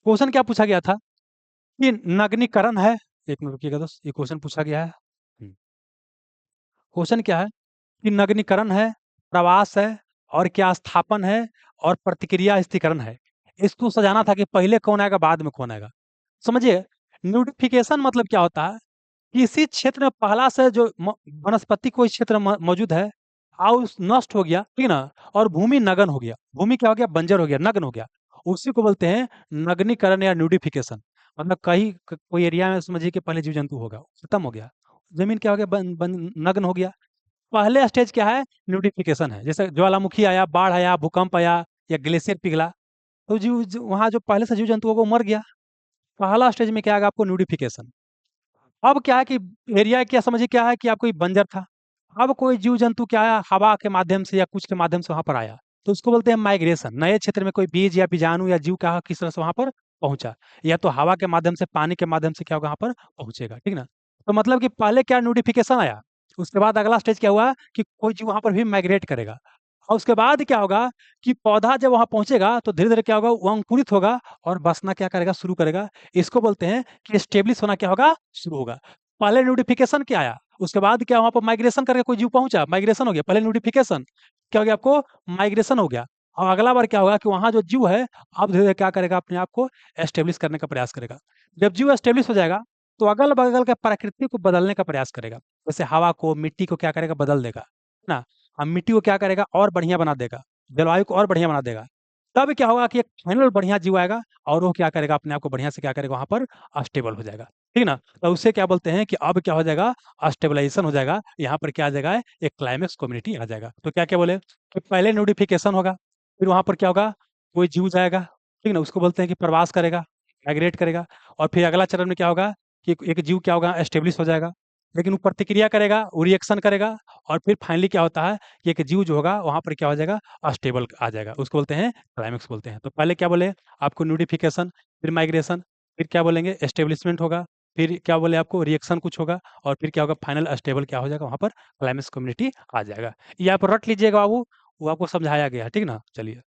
क्वेश्चन क्या पूछा गया था? कि नगनीकरण है। एक मिनट रुकिएगा दोस्त, ये क्वेश्चन पूछा गया है। क्वेश्चन क्या है? कि नगनीकरण है, प्रवास है, और क्या स्थापन है, और प्रतिक्रिया स्थिरीकरण है। इसको सजाना था कि पहले कौन आएगा बाद में कौन आएगा। समझिए, न्यूडिफिकेशन मतलब क्या होता है? किसी क्षेत्र में पहला से जो वनस्पति कोई क्षेत्र मौजूद है, हाउस नष्ट हो गया, ठीक है ना, और भूमि नगन हो गया। भूमि क्या हो गया? बंजर हो गया, नग्न हो गया। उसी को बोलते हैं नगनीकरण या न्यूडिफिकेशन। मतलब कहीं कोई एरिया में समझिए कि पहले जीव जंतु होगा, खत्म हो गया, जमीन क्या हो गया? नग्न हो गया। पहले स्टेज क्या है? न्यूडिफिकेशन है। जैसे ज्वालामुखी आया, बाढ़ आया, भूकंप आया, या ग्लेशियर पिघला, तो वहां जो पहले से जीव जंतु होगा वो मर गया। पहला स्टेज में क्या आएगा? आपको न्यूडिफिकेशन। अब क्या है कि एरिया क्या समझिए, क्या है कि आपको बंजर था, अब कोई जीव जंतु क्या है? हवा के माध्यम से या कुछ के माध्यम से वहां पर आया, तो उसको बोलते हैं माइग्रेशन। नए क्षेत्र में कोई बीज या बीजाणु या जीव क्या किस तरह से वहां पर पहुंचा, या तो हवा के माध्यम से, पानी के माध्यम से क्या होगा? वहां पर पहुंचेगा, ठीक ना। तो मतलब कि पहले क्या न्यूडिफिकेशन आया, उसके बाद अगला स्टेज क्या हुआ कि कोई जीव वहां पर भी माइग्रेट करेगा। और उसके बाद क्या होगा कि पौधा जब वहां पहुंचेगा तो धीरे धीरे क्या होगा? वो अंकुरित होगा और बसना क्या करेगा? शुरू करेगा। इसको बोलते हैं कि स्टेब्लिश होना क्या होगा? शुरू होगा। पहले न्यूडिफिकेशन क्या आया, उसके बाद क्या वहां पर माइग्रेशन करके कोई जीव पहुंचा, माइग्रेशन हो गया। पहले न्यूडिफिकेशन क्या हो गया? आपको माइग्रेशन हो गया। और अगला बार क्या होगा कि वहां जो जीव है, अब धीरे धीरे क्या करेगा? अपने आप को एस्टेब्लिश करने का प्रयास करेगा। जब जीव एस्टेब्लिश हो जाएगा, तो अगल बगल के प्रकृति को बदलने का प्रयास करेगा। जैसे हवा को, मिट्टी को क्या करेगा? बदल देगा, है ना। अब मिट्टी को क्या करेगा? और बढ़िया बना देगा, जलवायु को और बढ़िया बना देगा। तब क्या होगा कि एक फाइनल बढ़िया जीव आएगा, और वो क्या करेगा? अपने आप को बढ़िया से क्या करेगा? वहां पर स्टेबल हो जाएगा, ठीक ना। तो उससे क्या बोलते हैं कि अब क्या हो जाएगा? स्टेबलाइजेशन हो जाएगा। यहाँ पर क्या आ जाएगा? एक क्लाइमेक्स कम्युनिटी आ जाएगा। तो क्या क्या बोले कि पहले नोटिफिकेशन होगा, फिर वहां पर क्या होगा? कोई जीव जाएगा, ठीक ना, उसको बोलते हैं कि प्रवास करेगा, माइग्रेट करेगा। और फिर अगला चरण में क्या होगा कि एक जीव क्या होगा? एस्टेब्लिश हो जाएगा, लेकिन वो प्रतिक्रिया करेगा, वो रिएक्शन करेगा। और फिर फाइनली क्या होता है कि एक जीव जो होगा वहां पर क्या हो जाएगा? स्टेबल आ जाएगा। उसको बोलते हैं क्लाइमेक्स बोलते हैं। तो पहले क्या बोले आपको? न्यूडिफिकेशन, फिर माइग्रेशन, फिर क्या बोलेंगे? एस्टेब्लिशमेंट होगा, फिर क्या बोले आपको? रिएक्शन कुछ होगा, और फिर क्या होगा? फाइनल स्टेबल क्या हो जाएगा? वहां पर क्लाइमेक्स कम्युनिटी आ जाएगा। ये आप रट लीजिएगा बाबू, वो आपको समझाया गया है, ठीक ना। चलिए,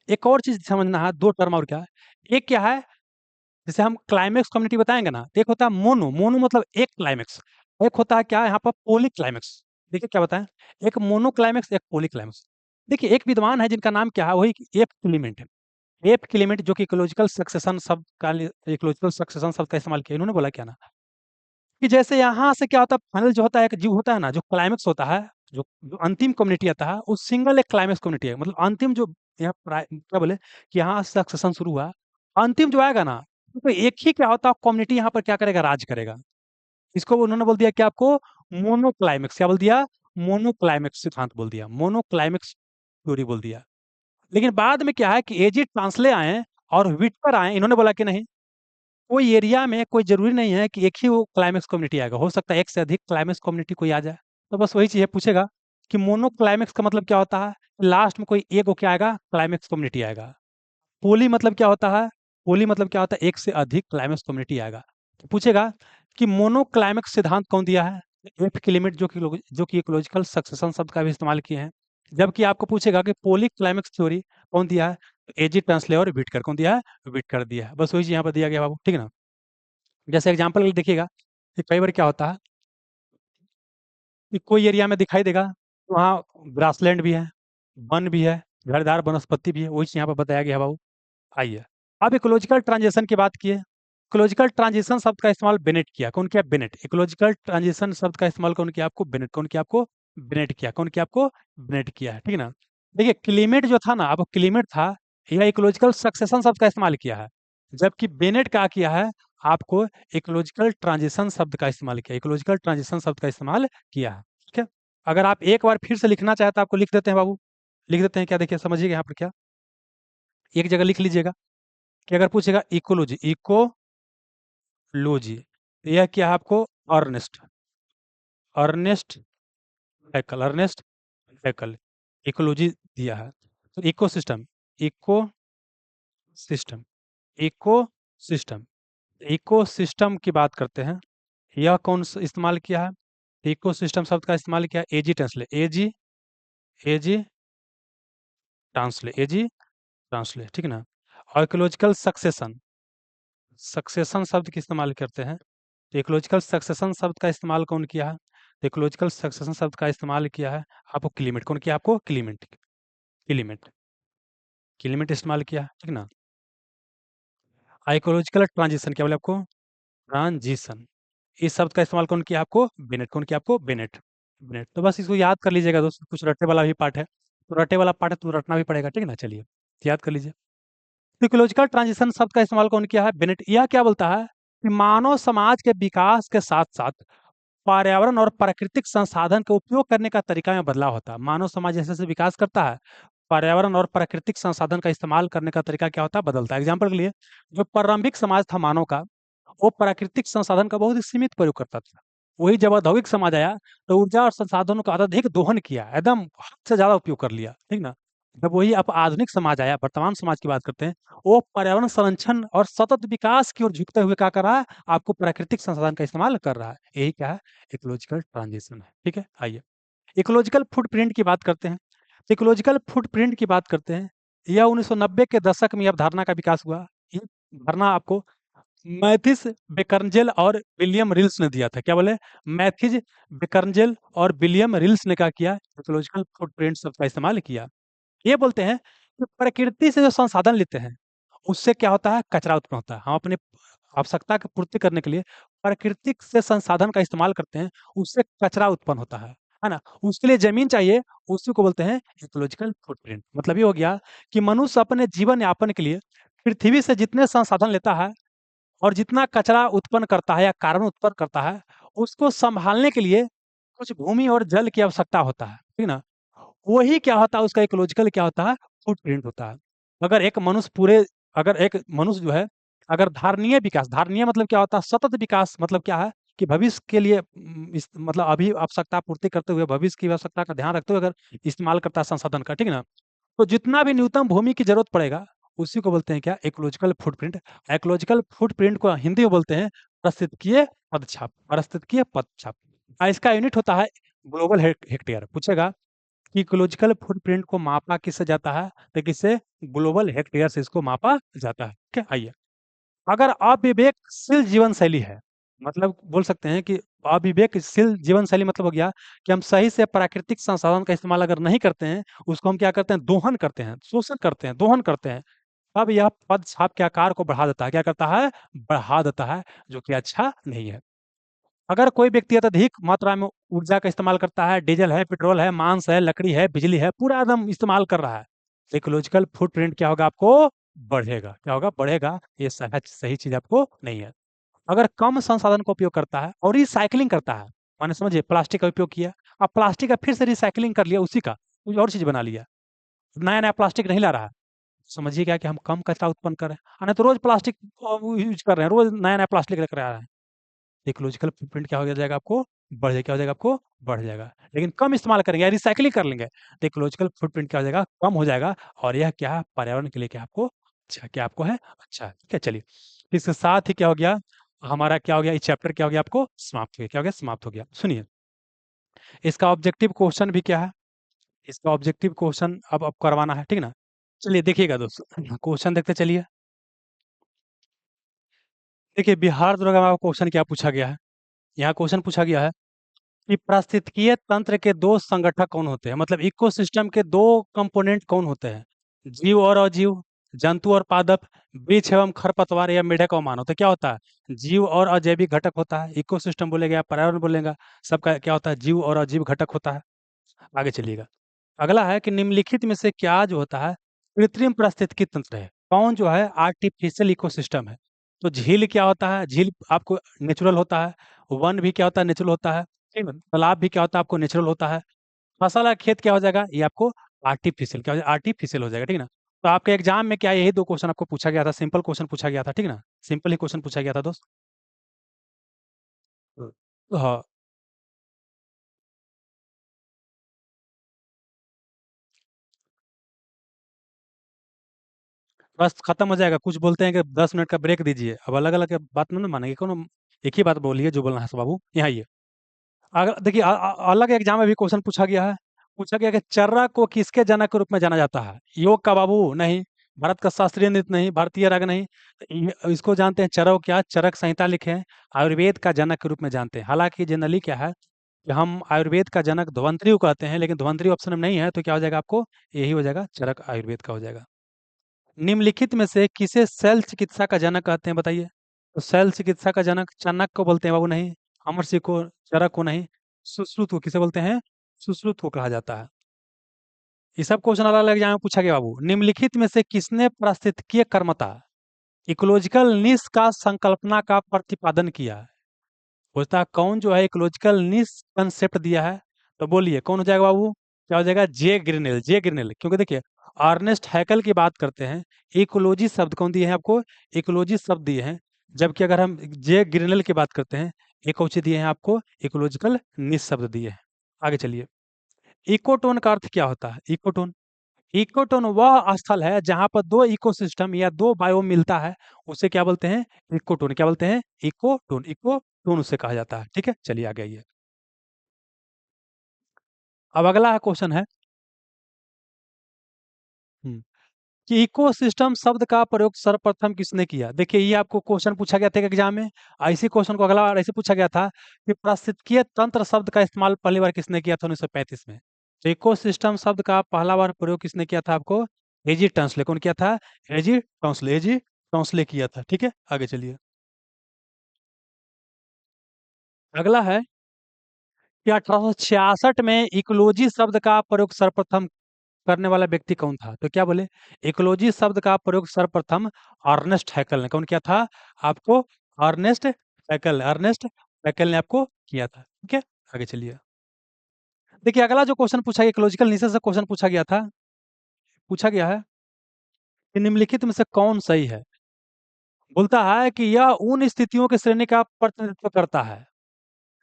एक और चीज समझना है, दो टर्म और क्या है। एक क्या है? जैसे हम क्लाइमेक्स कम्युनिटी बताएंगे ना, तो एक होता है मोनो। मोनो मतलब एक क्लाइमेक्स। एक होता है क्या यहाँ पर? पोली क्लाइमेक्स। देखिए क्या बताएं, एक मोनो क्लाइमेक्स, एक पोली क्लाइमेक्स। देखिए, एक विद्वान है जिनका नाम क्या है? वही एफ क्लीमेंट है। एफ क्लीमेंट, जो कि इकोलॉजिकल सक्सेशन शब्द का, इकोलॉजिकल सक्सेशन शब्द का इस्तेमाल किया। इन्होंने बोला क्या ना, कि जैसे यहाँ से क्या होता है? फाइनल जो होता है, एक जीव होता है ना, जो क्लाइमेक्स होता है, जो अंतिम कम्युनिटी आता है, वो सिंगल एक क्लाइमेक्स कम्युनिटी है। मतलब अंतिम जो यहाँ क्या बोले कि यहाँ सक्सेशन शुरू हुआ, अंतिम जो आएगा ना, तो एक ही क्या होता है? कम्युनिटी यहाँ पर क्या करेगा? राज करेगा। इसको उन्होंने बोल दिया कि आपको मोनोक्लाइमेक्स। क्या बोल दिया? मोनोक्लाइमेक्स सिद्धांत बोल दिया, मोनोक्लाइमेक्स थ्योरी बोल दिया। लेकिन बाद में क्या है कि एजी ट्रांसले आए और विटकर आए, इन्होंने बोला कि नहीं, कोई एरिया में कोई जरूरी नहीं है कि एक ही वो क्लाइमेक्स कम्युनिटी आएगा, हो सकता है एक से अधिक क्लाइमेक्स कम्युनिटी कोई आ जाए। तो बस वही चीज है, पूछेगा कि मोनोक्लाइमेक्स का मतलब क्या होता है? लास्ट में कोई एक को क्या आएगा? क्लाइमेक्स कम्युनिटी आएगा। पोली मतलब क्या होता है? पोली मतलब क्या होता है? एक से अधिक क्लाइमेक्स कम्युनिटी आएगा। तो पूछेगा कि मोनोक्लाइमेक्स सिद्धांत कौन दिया है? एफ की लिमिट जो कि इकोलॉजिकल सक्सेशन शब्द का भी इस्तेमाल किए हैं। जबकि आपको पूछेगा कि पोलिक क्लाइमेक्स थ्योरी कौन दिया है, तो एजी टर्न्सले और विटकर कौन दिया है, विटकर दिया है। बस वही चीज यहाँ पर दिया गया बाबू, ठीक है ना। जैसे एग्जाम्पल के लिए देखिएगा कि कई बार क्या होता है कि कोई एरिया में दिखाई देगा तो वहाँ ग्रासलैंड भी है, वन भी है, झाड़ीदार वनस्पति भी है, वही चीज यहाँ पर बताया गया है बाबू। आइए, अब इकोलॉजिकल ट्रांजिशन की बात किए। इकोलॉजिकल ट्रांजिशन शब्द का इस्तेमाल बेनेट किया, कौन किया, बेनेट। इकोलॉजिकल ट्रांजिशन शब्द का इस्तेमाल कौन किया, आपको बेनेट। कौन किया, आपको बेनेट किया। कौन किया, आपको बेनेट किया है, ठीक है ना। देखिए क्लीमेट जो था ना, अब क्लीमेट था, यह इकोलॉजिकल सक्सेशन शब्द का इस्तेमाल किया है। जबकि बेनेट क्या किया है, आपको इकोलॉजिकल ट्रांजिशन शब्द का इस्तेमाल किया, इकोलॉजिकल ट्रांजिशन शब्द का इस्तेमाल किया है, ठीक है। अगर आप एक बार फिर से लिखना चाहे तो आपको लिख देते हैं बाबू, लिख देते हैं क्या, देखिए समझिएगा यहाँ पर क्या, एक जगह लिख लीजिएगा कि अगर पूछेगा इकोलॉजी, इकोलॉजी, यह क्या है आपको, Ernest, Ernest Haeckel, Ernest Haeckel, ecology दिया है। तो ecosystem, ecosystem, ecosystem, ecosystem की बात करते हैं। यह कौन सा इस्तेमाल किया है, इकोसिस्टम शब्द का इस्तेमाल किया एजी ट्रांसले, एजी, एजी ट्रांसले, एजी ट्रांसले, ठीक है ना। आर्कोलॉजिकल सक्सेशन, सक्सेशन शब्द की इस्तेमाल करते हैं। तो इकोलॉजिकल सक्सेशन शब्द का इस्तेमाल कौन किया है, तो इकोलॉजिकल सक्सेशन शब्द का इस्तेमाल किया है आपको क्लीमेट। कौन किया, आपको क्लीमेट, क्लीमेट, क्लीमेट इस्तेमाल किया है, ठीक ना। इकोलॉजिकल ट्रांजिशन क्या बोले आपको, ट्रांजिशन, इस शब्द का इस्तेमाल कौन किया, आपको बेनेट। कौन किया, आपको बेनेट, बेनेट। तो बस इसको याद कर लीजिएगा दोस्तों, कुछ रट्टे वाला भी पार्ट है, तो रट्टे वाला पार्ट है तो रटना भी पड़ेगा, ठीक है ना। चलिए याद कर लीजिए। इकोलॉजिकल ट्रांजिशन शब्द का इस्तेमाल कौन किया है, बेनेट। यह क्या बोलता है कि मानव समाज के विकास के साथ साथ पर्यावरण और प्राकृतिक संसाधन का उपयोग करने का तरीका में बदलाव होता है। मानव समाज जैसे जैसे विकास करता है, पर्यावरण और प्राकृतिक संसाधन का इस्तेमाल करने का तरीका क्या होता है, बदलता है। एग्जाम्पल के लिए, जो प्रारंभिक समाज था मानव का, वो प्राकृतिक संसाधन का बहुत ही सीमित प्रयोग करता था। वही जब औद्योगिक समाज आया तो ऊर्जा और संसाधनों का अत्यधिक दोहन किया, एकदम हद से ज्यादा उपयोग कर लिया, ठीक ना। जब वही अब आधुनिक समाज आया, वर्तमान समाज की बात करते हैं, वो पर्यावरण संरक्षण और सतत विकास की ओर झुकते हुए क्या कर रहा है, आपको प्राकृतिक संसाधन का इस्तेमाल कर रहा है। यही क्या है, इकोलॉजिकल ट्रांजिशन है, ठीक है। आइए इकोलॉजिकल फुटप्रिंट की बात करते हैं। इकोलॉजिकल फुटप्रिंट की बात करते हैं, यह 1990 के दशक में अवधारणा का विकास हुआ। ये धारणा आपको मैथिस बेकर्नजेल और विलियम रिल्स ने दिया था। क्या बोले, मैथिज बेकर्नजेल और विलियम रिल्स ने क्या किया, इकोलॉजिकल फुटप्रिंट शब्द का इस्तेमाल किया। ये बोलते हैं कि प्रकृति से जो संसाधन लेते हैं उससे क्या होता है, कचरा उत्पन्न होता है। हम अपने आवश्यकता की पूर्ति करने के लिए प्राकृतिक से संसाधन का इस्तेमाल करते हैं, उससे कचरा उत्पन्न होता है ना। उसके लिए जमीन चाहिए, उसी को बोलते हैं इकोलॉजिकल फुटप्रिंट। मतलब ये हो गया कि मनुष्य अपने जीवन यापन के लिए पृथ्वी से जितने संसाधन लेता है और जितना कचरा उत्पन्न करता है या कार्बन उत्पन्न करता है, उसको संभालने के लिए कुछ भूमि और जल की आवश्यकता होता है, ठीक ना। वही क्या होता है, उसका इकोलॉजिकल क्या होता है, फुटप्रिंट होता है। अगर एक मनुष्य पूरे अगर एक मनुष्य जो है, अगर धारणीय विकास, धारणीय मतलब क्या होता है, सतत विकास मतलब क्या है कि भविष्य के लिए मतलब अभी आवश्यकता पूर्ति करते हुए भविष्य की आवश्यकता का ध्यान रखते हुए अगर इस्तेमाल करता है संसाधन का, ठीक है ना, तो जितना भी न्यूनतम भूमि की जरूरत पड़ेगा उसी को बोलते हैं क्या, इकोलॉजिकल फुटप्रिंट। इकोलॉजिकल फुटप्रिंट को हिंदी में बोलते हैं पारिस्थितिकीय पदछाप, पारिस्थितिकीय पदछाप। इसका यूनिट होता है ग्लोबल हेक्टेयर। पूछेगा कि इकोलॉजिकल फुटप्रिंट को मापा किससे जाता है, तो किससे, ग्लोबल हेक्टेयर से इसको मापा जाता है, ठीक है। आइए, अगर अविवेकशील जीवन शैली है, मतलब बोल सकते हैं कि अविवेकशील जीवन शैली मतलब हो गया कि हम सही से प्राकृतिक संसाधन का इस्तेमाल अगर नहीं करते हैं, उसको हम क्या करते हैं, दोहन करते हैं, शोषण करते हैं, दोहन करते हैं, तब यह पद छाप के आकार को बढ़ा देता है। क्या करता है, बढ़ा देता है, जो कि अच्छा नहीं है। अगर कोई व्यक्ति अत्यधिक मात्रा में ऊर्जा का इस्तेमाल करता है, डीजल है, पेट्रोल है, मांस है, लकड़ी है, बिजली है, पूरा एकदम इस्तेमाल कर रहा है, इकोलॉजिकल फुटप्रिंट क्या होगा, आपको बढ़ेगा। क्या होगा, बढ़ेगा। ये सही चीज आपको नहीं है। अगर कम संसाधन का उपयोग करता है और रिसाइकलिंग करता है, माने समझिए प्लास्टिक का उपयोग किया, अब प्लास्टिक का फिर से रिसाइकलिंग कर लिया, उसी का कुछ और चीज बना लिया, नया नया प्लास्टिक नहीं ला रहा है, समझिए क्या कि हम कम कचरा उत्पन्न कर रहे हैं। नहीं तो रोज प्लास्टिक यूज कर रहे हैं, रोज नया नया प्लास्टिक लेकर आ रहे हैं, इकोलॉजिकल फुटप्रिंट क्या हो जाएगा, आपको बढ़ जाएगा। क्या हो जाएगा, आपको बढ़ जाएगा। लेकिन कम इस्तेमाल करेंगे या रिसाइकलिंग कर लेंगे तो इकोलॉजिकल फुटप्रिंट क्या हो जाएगा, कम हो जाएगा। और यह क्या है, पर्यावरण के लिए क्या आपको अच्छा, क्या आपको है अच्छा, ठीक है। चलिए, इसके साथ ही क्या हो गया, हमारा क्या हो गया, ये चैप्टर क्या हो गया, आपको समाप्त हो गया, क्या हो गया, समाप्त हो गया। सुनिए, इसका ऑब्जेक्टिव क्वेश्चन भी क्या है, इसका ऑब्जेक्टिव क्वेश्चन अब करवाना है, ठीक ना। चलिए देखिएगा दोस्तों, क्वेश्चन देखते चलिए। देखिए, बिहार दरोगा में क्वेश्चन क्या पूछा गया है। यहाँ क्वेश्चन पूछा गया है कि पारिस्थितिकीय तंत्र के दो संगठक कौन होते हैं, मतलब इकोसिस्टम के दो कंपोनेंट कौन होते हैं, जीव और अजीव, जंतु और पादप, वृक्ष एवं खरपतवार या मेढक और मानव। तो क्या होता है, जीव और अजैविक घटक होता है, इकोसिस्टम बोलेगा या पर्यावरण बोलेगा, सबका क्या होता है, जीव और अजीव घटक होता है। आगे चलिएगा। अगला है कि निम्नलिखित में से क्या जो होता है कृत्रिम पारिस्थितिकी तंत्र है, कौन जो है आर्टिफिशियल इकोसिस्टम है। तो झील क्या होता है, झील आपको नेचुरल होता है। वन भी क्या होता है, नेचुरल होता है। ठीक है, तालाब भी क्या होता है, आपको नेचुरल होता है। फसल या खेत क्या हो जाएगा, ये आपको आर्टिफिशियल, क्या हो जाएगा, आर्टिफिशियल हो जाएगा, ठीक है ना। तो आपके एग्जाम में क्या यही दो क्वेश्चन आपको पूछा गया था, सिंपल क्वेश्चन पूछा गया था, ठीक है ना, सिंपल ही क्वेश्चन पूछा गया था दोस्त। हाँ, बस खत्म हो जाएगा, कुछ बोलते हैं कि 10 मिनट का ब्रेक दीजिए, अब अलग अलग बात में ना मानेंगे, कौन एक ही बात बोलिए जो बोलना है, बाबू यहाँ आइए। अगर देखिए अलग एग्जाम में भी क्वेश्चन पूछा गया है, पूछा गया कि चर्रा को किसके जनक के रूप में जाना जाता है, योग का बाबू नहीं, भारत का शास्त्रीय नृत्य नहीं, भारतीय राग नहीं, तो इसको जानते हैं चरक, क्या चरक संहिता लिखे हैं, आयुर्वेद का जनक के रूप में जानते हैं। हालांकि जनरली क्या है कि हम आयुर्वेद का जनक धन्वंतरी को कहते हैं, लेकिन धन्वंतरी ऑप्शन में नहीं है, तो क्या हो जाएगा आपको, यही हो जाएगा, चरक आयुर्वेद का हो जाएगा। निम्नलिखित में से किसे शैल चिकित्सा का जनक कहते हैं, बताइए। तो शैल चिकित्सा का जनक चाणक्य को बोलते हैं बाबू, नहीं। अमरसिंह को, चरक को नहीं। सुश्रुत को किसे बोलते हैं, सुश्रुत को कहा जाता है। ये सब क्वेश्चन अलग अलग एग्जाम में पूछा गया बाबू। निम्नलिखित में से किसने पारिस्थितिकीय कर्मता, इकोलॉजिकल निश का संकल्पना का प्रतिपादन किया है। पूछता है कौन जो है इकोलॉजिकल निश कंसेप्ट दिया है, तो बोलिए कौन हो जाएगा बाबू, क्या हो जाएगा, जे ग्रिनेल, जे ग्रिनेल। क्योंकि देखिए अर्नेस्ट हैकल की बात करते हैं, इकोलॉजी शब्द कौन दिए हैं आपको, इकोलॉजी शब्द दिए हैं। जबकि अगर हम जे ग्रिनेल की बात करते हैं, एक कौन दिए हैं आपको, इकोलॉजिकल निश शब्द दिए हैं। आगे चलिए। इकोटोन का अर्थ क्या होता है, इकोटोन, इकोटोन वह स्थल है जहां पर दो इकोसिस्टम या दो बायोम मिलता है, उसे क्या बोलते हैं, इकोटोन, क्या बोलते हैं, इकोटोन, इकोटोन उसे कहा जाता है। ठीक है, चलिए आगे आइए। अब अगला क्वेश्चन है हम्म, कि इकोसिस्टम शब्द का प्रयोग सर्वप्रथम किसने किया। देखिए ये आपको क्वेश्चन पूछा गया था एग्जाम में, इसी क्वेश्चन को अगला बार ऐसे पूछा गया था कि पारिस्थितिकीय तंत्र शब्द का इस्तेमाल पहली बार किसने किया था, 1935 में। तो इकोसिस्टम शब्द का पहला बार प्रयोग किसने किया था आपको, एजी टॉन्सले, कौन किया था, एजी टॉन्सले, एजी टॉन्सले किया था। ठीक है, आगे चलिए। अगला है कि 1866 में इकोलॉजी शब्द का प्रयोग सर्वप्रथम करने वाला व्यक्ति कौन था, तो क्या बोले, इकोलॉजी शब्द का प्रयोग सर्वप्रथम अर्नेस्ट हैकल ने, कौन किया था आपको, अर्नेस्ट हैकल, अर्नेस्ट हैकल ने आपको किया था। ठीक है, आगे चलिए। देखिए अगला जो क्वेश्चन पूछा गया इकोलॉजिकल नीचे से क्वेश्चन पूछा गया था, पूछा गया है कि निम्नलिखित में से कौन सही है। बोलता है कि यह उन स्थितियों की श्रेणी का प्रतिनिधित्व करता है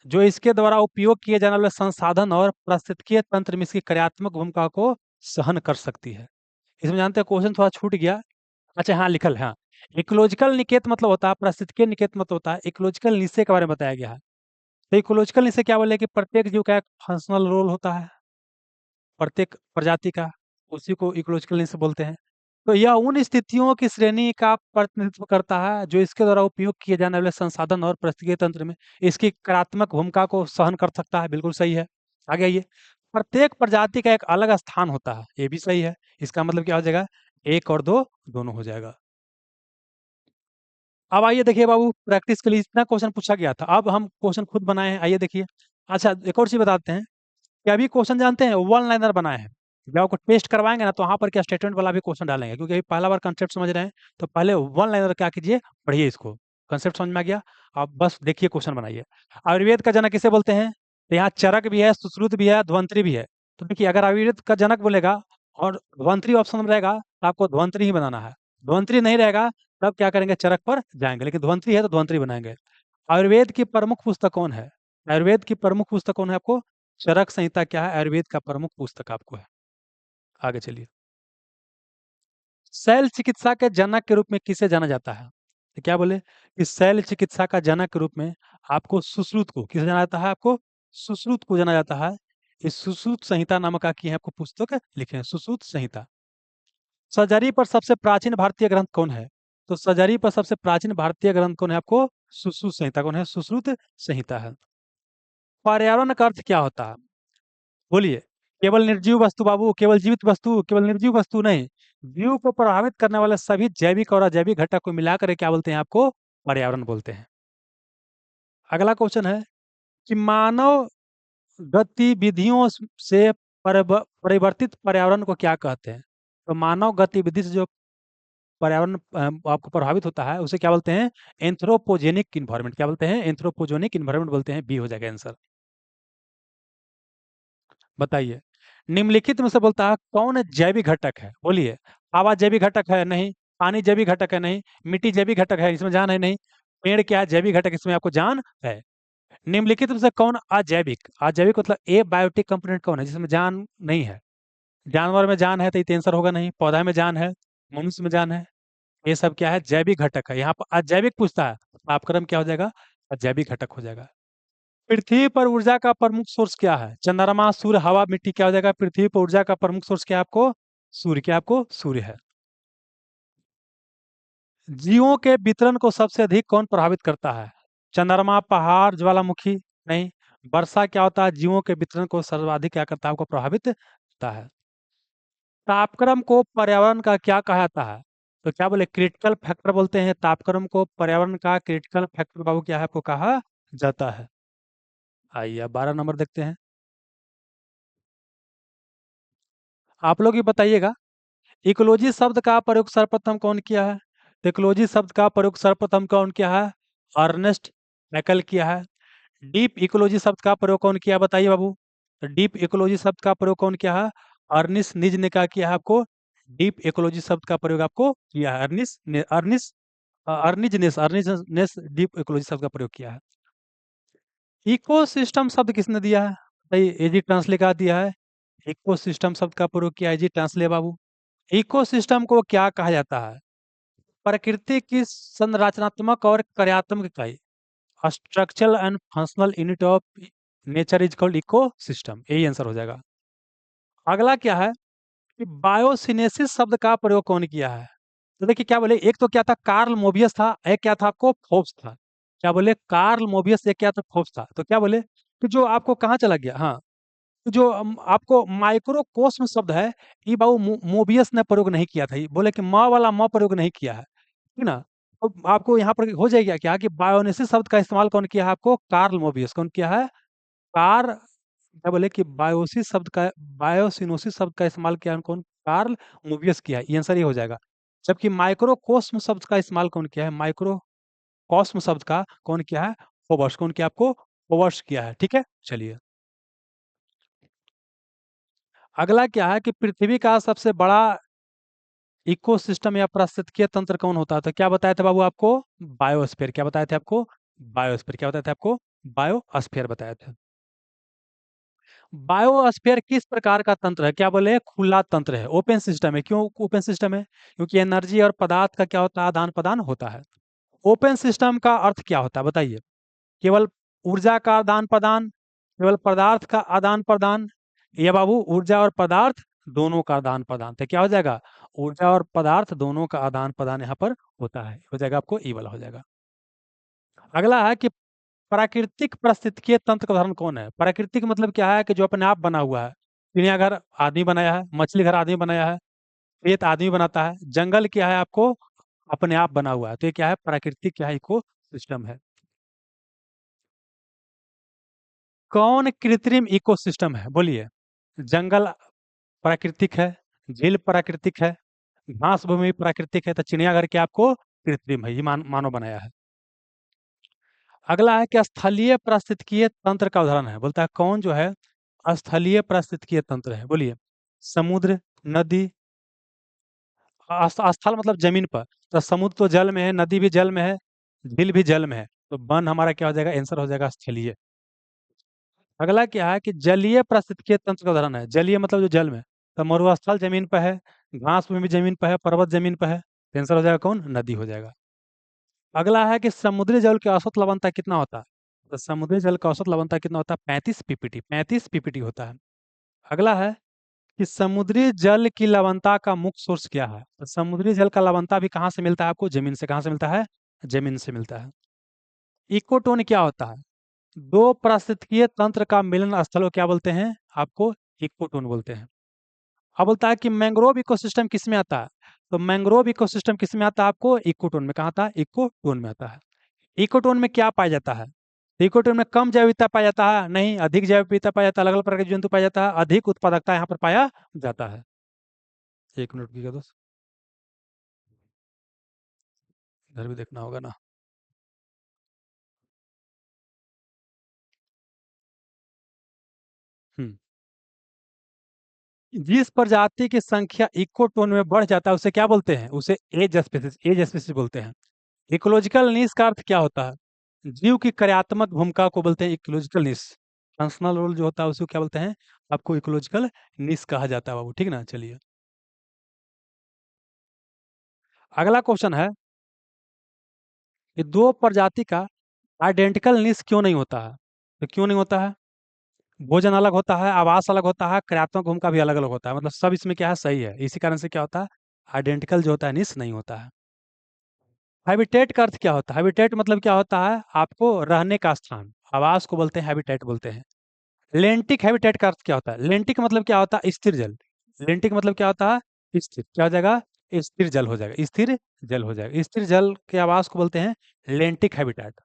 जो इसके द्वारा उपयोग किए जाने वाले संसाधन और पारिस्थितिकीय तंत्र में इसकी कार्यात्मक भूमिका को सहन कर सकती है। इसमें जानते हैं क्वेश्चन थोड़ा छूट गया। अच्छा हाँ, लिखल है हाँ। इकोलॉजिकल निकेत मतलब होता है, पारिस्थितिकीय निकेत मतलब होता है, इकोलॉजिकल निश्चय के बारे में बताया गया है। तो इकोलॉजिकल निश्चय क्या बोले कि प्रत्येक जीव का एक फंक्शनल रोल होता है, प्रत्येक प्रजाति का, उसी को इकोलॉजिकल निश्चय बोलते हैं। तो यह उन स्थितियों की श्रेणी का प्रतिनिधित्व करता है जो इसके द्वारा उपयोग किए जाने वाले संसाधन और पारिस्थितिकीय तंत्र में इसकी कार्यात्मक भूमिका को सहन कर सकता है, बिल्कुल सही है। आगे आइए। प्रत्येक प्रजाति का एक अलग स्थान होता है, ये भी सही है। इसका मतलब क्या हो जाएगा, एक और दो दोनों हो जाएगा। अब आइए देखिए बाबू, प्रैक्टिस के लिए इतना क्वेश्चन पूछा गया था, अब हम क्वेश्चन खुद बनाए हैं, आइए देखिए। अच्छा एक और चीज बताते हैं कि अभी क्वेश्चन जानते हैं वन लाइनर बनाए हैं। जब आपको टेस्ट करवाएंगे ना तो वहां पर क्या स्टेटमेंट वाला भी क्वेश्चन डालेंगे, क्योंकि अभी पहला बार कंसेप्ट समझ रहे हैं, तो पहले वन लाइनर क्या कीजिए, पढ़िए इसको, कंसेप्ट समझ में आ गया। आप बस देखिए क्वेश्चन बनाइए। आयुर्वेद का जनक किसे बोलते हैं, तो यहाँ चरक भी है, सुश्रुत भी है, ध्वंतरी भी है। तो देखिए अगर आयुर्वेद का जनक बोलेगा और ध्वंतरी ऑप्शन में रहेगा तो आपको ध्वंतरी ही बनाना है। ध्वंतरी नहीं रहेगा तब क्या करेंगे, चरक पर जाएंगे, लेकिन ध्वंतरी है तो ध्वंतरी बनाएंगे। आयुर्वेद की प्रमुख पुस्तक कौन है, आयुर्वेद की प्रमुख पुस्तक कौन है आपको, चरक संहिता क्या है, आयुर्वेद का प्रमुख पुस्तक आपको है। आगे चलिए। शैल चिकित्सा के जनक के रूप में किसे जाना जाता है, तो क्या बोले कि शैल चिकित्सा का जनक के रूप में आपको सुश्रुत को किसे जाना जाता है? आपको सुश्रुत को जाना जाता है। इस सुश्रुत संहिता नामक का की है आपको पुस्तक लिखे हैं, सुश्रुत संहिता। सजरी पर सबसे प्राचीन भारतीय ग्रंथ कौन है? तो सजरी पर सबसे प्राचीन भारतीय ग्रंथ कौन है? आपको सुश्रुत संहिता कौन है? सुश्रुत संहिता है। पर्यावरण का अर्थ क्या होता है? बोलिए। केवल निर्जीव वस्तु बाबू, केवल जीवित वस्तु, केवल निर्जीव वस्तु नहीं, जीव को प्रभावित करने वाले सभी जैविक और अजैविक घटक को मिलाकर क्या बोलते हैं? आपको पर्यावरण बोलते हैं। अगला क्वेश्चन है कि मानव गतिविधियों से परिवर्तित पर्यावरण को क्या कहते हैं? तो मानव गतिविधि से जो पर्यावरण आपको प्रभावित होता है उसे क्या बोलते हैं? Anthropogenic environment. क्या बोलते हैं? एंथ्रोपोजेनिक इन्वायरमेंट बोलते हैं। बी हो जाएगा आंसर। बताइए। निम्नलिखित में से बोलता है कौन जैविक घटक है? बोलिए। हवा जैविक घटक है? नहीं। पानी जैविक घटक है? नहीं। मिट्टी जैविक घटक है? इसमें जान है? नहीं। पेड़ क्या है? जैविक घटक, इसमें आपको जान है। निम्नलिखित में से कौन अजैविक? अजैविक मतलब ए बायोटिक कंपोनेंट कौन है जिसमें जान नहीं है? जानवर में जान है तो ये आंसर होगा नहीं। पौधा में जान है, मनुष्य में जान है, ये सब क्या है? जैविक घटक है। यहाँ पर अजैविक पूछता है, आपका क्या हो जाएगा? अजैविक घटक हो जाएगा। पृथ्वी पर ऊर्जा का प्रमुख सोर्स क्या है? चंद्रमा, सूर्य, हवा, मिट्टी। क्या हो जाएगा? पृथ्वी पर ऊर्जा का प्रमुख सोर्स क्या है आपको? सूर्य। क्या आपको? सूर्य है। जीवों के वितरण को सबसे अधिक कौन प्रभावित करता है? चंद्रमा, पहाड़, ज्वालामुखी? नहीं। वर्षा क्या होता है? जीवों के वितरण को सर्वाधिक क्या करता है? आपको प्रभावित करता है। तापक्रम को पर्यावरण का क्या कहा जाता है? तो क्या बोले? क्रिटिकल फैक्टर बोलते हैं। तापक्रम को पर्यावरण का क्रिटिकल फैक्टर बाबू क्या है? आपको कहा जाता है। आइए अब 12 नंबर देखते हैं। आप लोग ही बताइएगा। इकोलॉजी शब्द का प्रयोग सर्वप्रथम कौन किया है? तो इकोलॉजी शब्द का प्रयोग सर्वप्रथम कौन किया है? अर्नेस्ट हैकेल किया है। डीप इकोलॉजी शब्द का प्रयोग कौन किया? बताइए बाबू। तो डीप इकोलॉजी शब्द का प्रयोग कौन किया है? अर्निस निज ने क्या किया है आपको? डीप इकोलॉजी शब्द का प्रयोग आपको किया है। अर्निज नेस डीप इकोलॉजी शब्द का प्रयोग किया है। इकोसिस्टम शब्द किसने दिया है? भाई एजी ट्रांसले का दिया है। इकोसिस्टम शब्द का प्रयोग किया है एजी ट्रांसले बाबू। इकोसिस्टम को क्या कहा जाता है? प्रकृति की संरचनात्मक और कार्यात्मक इकाई। Structural and functional unit of nature is called ecosystem. यही आंसर हो जाएगा। अगला क्या है कि बायोसिनेसिस शब्द का प्रयोग कौन किया है? तो देखिए क्या बोले, एक तो क्या था? कार्ल मोबियस था, एक क्या था आपको? फोर्ब्स था। क्या बोले? कार्ल मोबियस, एक क्या था? फोर्ब्स था। तो क्या बोले कि जो आपको कहाँ चला गया? हाँ, तो जो आपको माइक्रोकोस्म शब्द है, ये बाबू मोबियस ने प्रयोग नहीं किया था। ये बोले कि म वाला म प्रयोग नहीं किया है, ठीक ना? तो आपको यहाँ पर हो जाएगा क्या कि बायोनेसिस शब्द का इस्तेमाल कौन किया है? आपको कार्ल मोबियस। कौन किया है? कार क्या बोले कि बायोसिनोसिस शब्द का इस्तेमाल किया है कौन? कार्ल मोबियस किया है। ये आंसर ये हो जाएगा। जबकि माइक्रोकोस्म शब्द का इस्तेमाल कौन किया है? माइक्रोकॉस्म शब्द का कौन किया है? फोबर्स। कौन किया? आपको फोबर्स किया है। ठीक है, चलिए। अगला क्या है कि पृथ्वी का सबसे बड़ा इकोसिस्टम या पारिस्थितिकीय तंत्र कौन होता है? तो क्या बताए थे बाबू आपको? बायोस्फीयर। क्या बताए थे आपको? बायोस्फीयर। क्या बताए थे आपको? बायोस्फीयर बताए थे। बायोस्फीयर किस प्रकार का तंत्र है? क्या बोले? खुला तंत्र है, ओपन सिस्टम है। क्यों ओपन सिस्टम है? क्योंकि एनर्जी और पदार्थ का क्या होता है? आदान प्रदान होता है। ओपन सिस्टम का अर्थ क्या होता है? बताइए। केवल ऊर्जा का आदान प्रदान, केवल पदार्थ का आदान प्रदान, या बाबू ऊर्जा और पदार्थ दोनों का आदान प्रदान? तो क्या हो जाएगा? ऊर्जा और पदार्थ दोनों का आदान प्रदान यहाँ पर होता है। हो जाएगा आपको ई वाला हो जाएगा। अगला है कि प्राकृतिक पारिस्थितिकीय तंत्र का उदाहरण कौन है? प्राकृतिक मतलब क्या है कि जो अपने आप बना हुआ है। चिड़ियाघर आदमी बनाया है, मछली घर आदमी बनाया है, खेत आदमी बनाता है, जंगल क्या है आपको? अपने आप बना हुआ है। तो ये क्या है? प्राकृतिक क्या है? इको सिस्टम है। कौन कृत्रिम इकोसिस्टम है? बोलिए। जंगल प्राकृतिक है, झील प्राकृतिक है, घास भूमि प्राकृतिक है, तो चिड़ियाघर क्या आपको कृत्रिम है? ये मानव बनाया है। अगला है कि स्थलीय पारिस्थितिकीय तंत्र का उदाहरण है। बोलता है कौन जो है स्थलीय पारिस्थितिकीय तंत्र है? बोलिए। समुद्र, नदी, स्थल मतलब जमीन पर, तो समुद्र तो जल में है, नदी भी जल में है, झील भी जल में है, तो वन हमारा क्या हो जाएगा? आंसर हो जाएगा स्थलीय। अगला क्या है कि जलीय पारिस्थितिकीय तंत्र का उदाहरण है। जलीय मतलब जो जल में, तो मरुस्थल जमीन पर है, घास भूमि जमीन पर है, पर्वत जमीन पर है, तो आंसर हो जाएगा कौन? नदी हो जाएगा। अगला है कि समुद्री जल की औसत लवणता कितना होता है? तो समुद्री जल का औसत लवणता कितना होता है? 35 पीपीटी, 35 पीपीटी होता है। अगला है कि समुद्री जल की लवणता का मुख्य सोर्स क्या है? तो समुद्री जल का लवणता भी कहाँ से मिलता है आपको? जमीन से। कहाँ से मिलता है? जमीन से मिलता है। इकोटोन क्या होता है? दो पारिस्थितिकीय तंत्र का मिलन स्थल को क्या बोलते हैं? आपको इकोटोन बोलते हैं। अब बोलता है कि मैंग्रोव इकोसिस्टम किस में आता है? तो मैंग्रोव इकोसिस्टम किस में आता है? आपको इकोटोन में। कहा आता है? इकोटोन में आता है। इकोटोन में क्या पाया जाता है? तो इकोटोन में कम जैव विविधता पाया जाता है? नहीं, अधिक जैव विविधता पाया जाता है, अलग अलग प्रकार के जंतु पाया जाता है, अधिक उत्पादकता यहाँ पर पाया जाता है। 1 मिनट की दोस्त, इधर भी देखना होगा ना। हम्म। जिस प्रजाति की संख्या इकोटोन में बढ़ जाता है उसे क्या बोलते हैं? उसे एज स्पीसीज, एज स्पीसीज बोलते हैं। इकोलॉजिकल नीश का अर्थ क्या होता है? जीव की कार्यात्मक भूमिका को बोलते हैं इकोलॉजिकल नीश। फंक्शनल रोल जो होता है उसको क्या बोलते हैं? आपको इकोलॉजिकल नीश कहा जाता है बाबू, ठीक ना? चलिए, अगला क्वेश्चन है कि दो प्रजाति का आइडेंटिकल नीश क्यों नहीं होता है? तो क्यों नहीं होता है? भोजन अलग होता है, आवास अलग होता है, कार्यात्मक भूमिका भी अलग अलग होता है, मतलब सब इसमें क्या है? सही है। इसी कारण से क्या होता है? आइडेंटिकल जो होता है नीश नहीं होता है। हैबिटेट का अर्थ क्या होता है? हैबिटेट मतलब क्या होता है? आपको रहने का स्थान, आवास को बोलते हैं हैबिटेट बोलते हैं। लेंटिक हैबिटेट का अर्थ क्या होता है? लेंटिक मतलब क्या होता है? स्थिर जल। लेंटिक मतलब क्या होता है? स्थिर। क्या हो जाएगा? स्थिर जल हो जाएगा, स्थिर जल हो जाएगा। स्थिर जल के आवास को बोलते हैं लेंटिक हैबिटेट।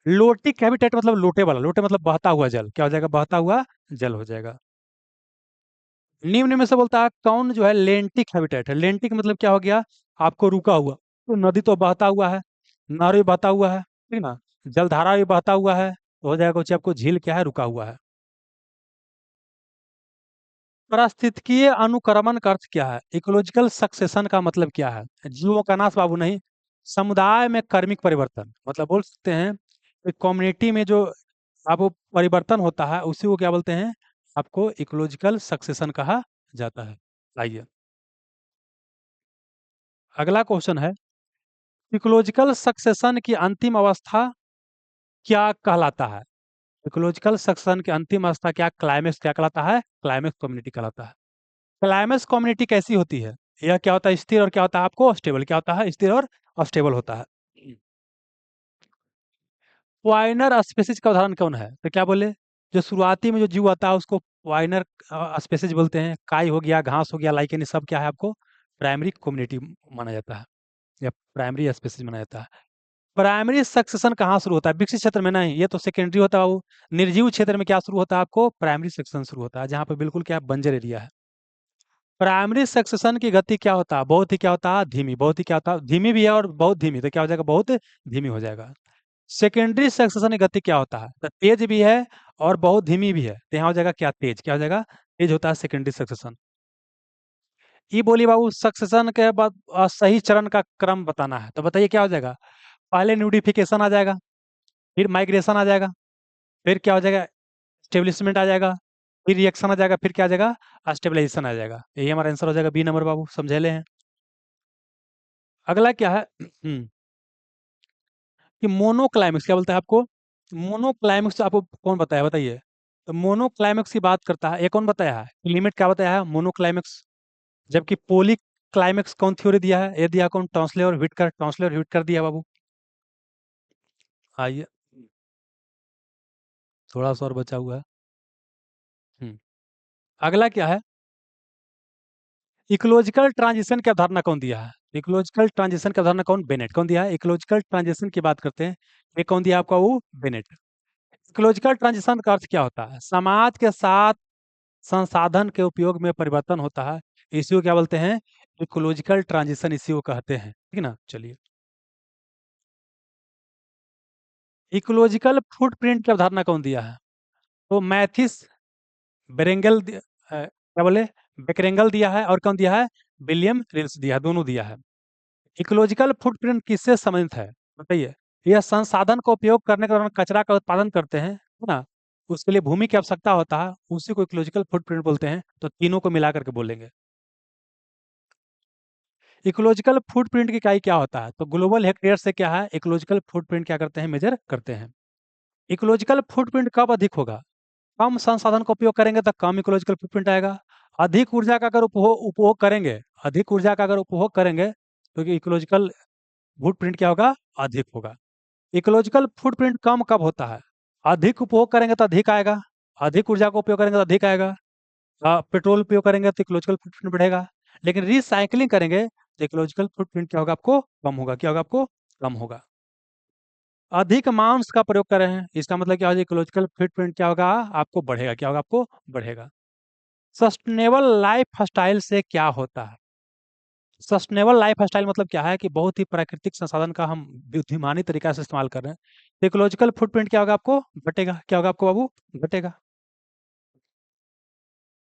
लोटिक हैबिटेट मतलब लोटे वाला, लोटे मतलब बहता हुआ जल। क्या हो जाएगा? बहता हुआ जल हो जाएगा। निम्न में से बोलता है कौन जो है लेंटिक हैबिटेट है? लेंटिक मतलब क्या हो गया? आपको रुका हुआ। तो नदी तो बहता हुआ है, नहर भी बहता हुआ है, ठीक ना? जलधारा भी बहता हुआ है, तो हो जाएगा कुछ आपको झील क्या है? रुका हुआ है। पारिस्थितिकीय अनुक्रमण का अर्थ क्या है? इकोलॉजिकल सक्सेशन का मतलब क्या है? जीवों का नाश बाबू नहीं, समुदाय में कर्मिक परिवर्तन, मतलब बोल सकते हैं कि कम्युनिटी में जो आपको परिवर्तन होता है उसी को क्या बोलते हैं? आपको इकोलॉजिकल सक्सेशन कहा जाता है। आइए, अगला क्वेश्चन है, इकोलॉजिकल सक्सेशन की अंतिम अवस्था क्या कहलाता है? इकोलॉजिकल सक्सेशन की अंतिम अवस्था क्या? क्लाइमेक्स क्या कहलाता है? क्लाइमेक्स कम्युनिटी कहलाता है। क्लाइमेक्स कम्युनिटी कैसी होती है? यह क्या होता है? स्थिर, और क्या होता है आपको? स्टेबल। क्या होता है? स्थिर और अस्टेबल होता है। वाइनर स्पेसिस का उदाहरण कौन है? तो क्या बोले? जो शुरुआती में जो जीव आता है उसको वाइनर स्पेसिस बोलते हैं। काई हो गया, घास हो गया, लाइकेन, ये सब क्या है आपको? प्राइमरी कम्युनिटी माना जाता है, या प्राइमरी स्पेसिस माना जाता है। प्राइमरी सक्सेशन कहाँ शुरू होता है? विकसित क्षेत्र में नहीं, ये तो सेकेंडरी होता है वो। निर्जीव क्षेत्र में क्या शुरू होता है आपको? प्राइमरी सक्सेशन शुरू होता है, जहाँ पे बिल्कुल क्या बंजर एरिया है। प्राइमरी सक्सेशन की गति क्या होता है? बहुत ही क्या होता है? धीमी। बहुत ही क्या होता है? धीमी भी है और बहुत धीमी, तो क्या हो जाएगा? बहुत धीमी हो जाएगा। सेकेंडरी सक्सेशन की गति क्या होता है? तो तेज भी है और बहुत धीमी भी है, तो यहाँ हो जाएगा क्या? तेज। क्या हो जाएगा? तेज होता है सेकेंडरी सक्सेशन। ये बोली बाबू सक्सेशन के बाद सही चरण का क्रम बताना है, तो बताइए क्या हो जाएगा? पहले न्यूडिफिकेशन आ जाएगा, फिर माइग्रेशन आ जाएगा, फिर क्या हो जाएगा? स्टेब्लिशमेंट आ जाएगा, फिर रिएक्शन आ जाएगा, फिर क्या आ जाएगा? स्टेबलाइजेशन आ जाएगा। यही हमारा आंसर हो जाएगा, बी नंबर बाबू, समझे ले हैं। अगला क्या है? कि मोनोक्लाइमेक्स क्या बोलता है आपको? मोनोक्लाइमेक्स आपको कौन बताया? बताइए। तो मोनोक्लाइमेक्स की बात करता है, ये कौन बताया है? लिमिट क्या बताया है? मोनोक्लाइमेक्स। जबकि पोली क्लाइमेक्स कौन थ्योरी दिया है? ये दिया कौन? टॉन्सले और व्हिटकर। टॉन्सले और व्हिटकर दिया बाबू। आइए, थोड़ा सा और बचा हुआ है। हम्म। अगला क्या है? इकोलॉजिकल ट्रांजिशन की अवधारणा कौन दिया है? इकोलॉजिकल ट्रांजिशन की अवधारणा कौन? बेनेट। कौन दिया है? इकोलॉजिकल ट्रांजिशन की बात करते हैं, ये कौन दिया आपका? वो बेनेट। इकोलॉजिकल ट्रांजिशन का अर्थ क्या होता है? समाज के साथ संसाधन के उपयोग में परिवर्तन होता है, इसी को क्या बोलते हैं? इकोलॉजिकल ट्रांजिशन, इसी को कहते हैं, ठीक ना? चलिए, इकोलॉजिकल फुटप्रिंट की अवधारणा कौन दिया है? तो मैथिस बेरेंगल क्या बोले? बेकरेंगल दिया है, और कौन दिया है? विलियम रिल्स दिया है, दोनों दिया है। इकोलॉजिकल फुटप्रिंट किससे संबंधित है? बताइए। यह संसाधन का उपयोग करने के दौरान कचरा का उत्पादन करते हैं, है ना? उसके लिए भूमि की आवश्यकता होता है, उसी को इकोलॉजिकल फुटप्रिंट बोलते हैं। तो तीनों को मिला करके बोलेंगे। इकोलॉजिकल फुटप्रिंट की इकाई क्या होता है? तो ग्लोबल हेक्टेयर से क्या है, इकोलॉजिकल फुटप्रिंट क्या करते हैं, मेजर करते हैं। इकोलॉजिकल फुटप्रिंट कब अधिक होगा? कम संसाधन का उपयोग करेंगे तो कम इकोलॉजिकल फुटप्रिंट आएगा। अधिक ऊर्जा का अगर उपभोग करेंगे, अधिक ऊर्जा का अगर उपभोग करेंगे तो इकोलॉजिकल फुटप्रिंट क्या होगा, अधिक होगा। इकोलॉजिकल फुटप्रिंट कम कब होता है? अधिक उपभोग करेंगे तो अधिक आएगा, अधिक ऊर्जा का उपयोग करेंगे तो अधिक आएगा। पेट्रोल उपयोग करेंगे तो इकोलॉजिकल फुटप्रिंट बढ़ेगा। लेकिन रिसाइकलिंग करेंगे तो इकोलॉजिकल फुटप्रिंट क्या होगा, आपको कम होगा। क्या होगा, आपको कम होगा। अधिक मांस का प्रयोग कर रहे हैं, इसका मतलब क्या होगा, इकोलॉजिकल फुटप्रिंट क्या होगा, आपको बढ़ेगा। क्या होगा, आपको बढ़ेगा। सस्टेनेबल लाइफ स्टाइल से क्या होता है? सस्टेनेबल लाइफ स्टाइल मतलब क्या है कि बहुत ही प्राकृतिक संसाधन का हम बुद्धिमानी तरीका से इस्तेमाल कर रहे हैं। इकोलॉजिकल फुटप्रिंट क्या होगा, आपको घटेगा। क्या होगा, आपको बाबू घटेगा।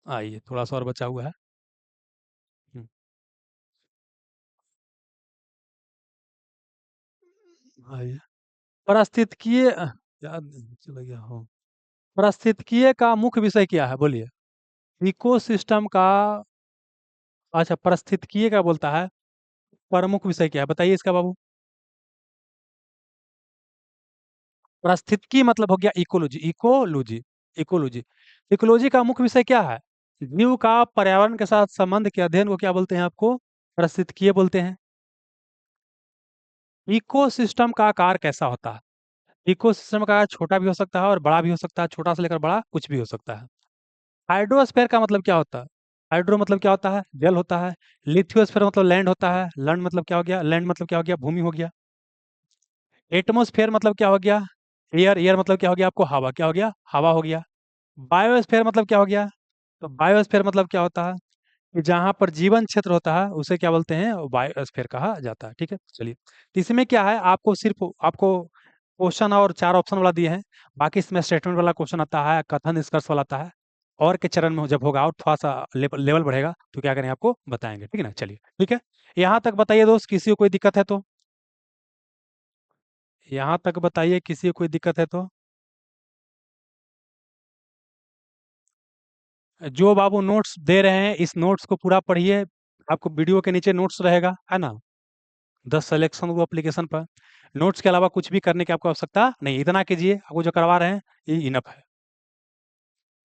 आइए थोड़ा सा और बचा हुआ है। हम्म, आइए। पारिस्थितिकीय याद चला गया हो। पारिस्थितिकीय का मुख्य विषय क्या है, बोलिए। इकोसिस्टम का, अच्छा पारिस्थितिकीय का बोलता है। प्रमुख विषय क्या है, बताइए इसका बाबू। पारिस्थितिकी मतलब हो गया इकोलॉजी, इकोलॉजी, इकोलॉजी। इकोलॉजी का मुख्य विषय क्या है? जीव का पर्यावरण के साथ संबंध के अध्ययन को क्या बोलते हैं, आपको पारिस्थितिकीय बोलते हैं। इकोसिस्टम का आकार कैसा होता है? इकोसिस्टम का आकार छोटा भी हो सकता है और बड़ा भी हो सकता है, छोटा से लेकर बड़ा कुछ भी हो सकता है। हाइड्रोस्फीयर का मतलब क्या होता है? हाइड्रो मतलब क्या होता है, जल होता है। लिथोस्फीयर मतलब लैंड होता है। लैंड मतलब क्या हो गया, लैंड मतलब क्या हो गया, भूमि हो गया। एटमोस्फेयर मतलब क्या हो गया, एयर। एयर मतलब क्या हो गया, आपको हवा। क्या हो गया, हवा हो गया। बायोस्फीयर मतलब क्या हो गया? तो बायोस्फीयर मतलब क्या होता है कि जहां पर जीवन क्षेत्र होता है उसे क्या बोलते हैं, बायोस्फीयर कहा जाता है। ठीक है, चलिए। तो इसमें क्या है, आपको सिर्फ आपको क्वेश्चन और चार ऑप्शन वाला दिए हैं। बाकी इसमें स्टेटमेंट वाला क्वेश्चन आता है, कथन निष्कर्ष वाला आता है। और के चरण में जब होगा और थोड़ा सा लेवल बढ़ेगा तो क्या करेंगे, आपको बताएंगे। ठीक है ना, चलिए ठीक है। यहाँ तक बताइए दोस्त, किसी को कोई दिक्कत है तो। यहाँ तक बताइए, किसी को कोई दिक्कत है तो। जो बाबू नोट्स दे रहे हैं इस नोट्स को पूरा पढ़िए। आपको वीडियो के नीचे नोट्स रहेगा, है ना। 10 सिलेक्शन वो एप्लीकेशन पर। नोट्स के अलावा कुछ भी करने की आपको आवश्यकता नहीं, इतना कीजिए, आपको जो करवा रहे हैं ये इनफ है।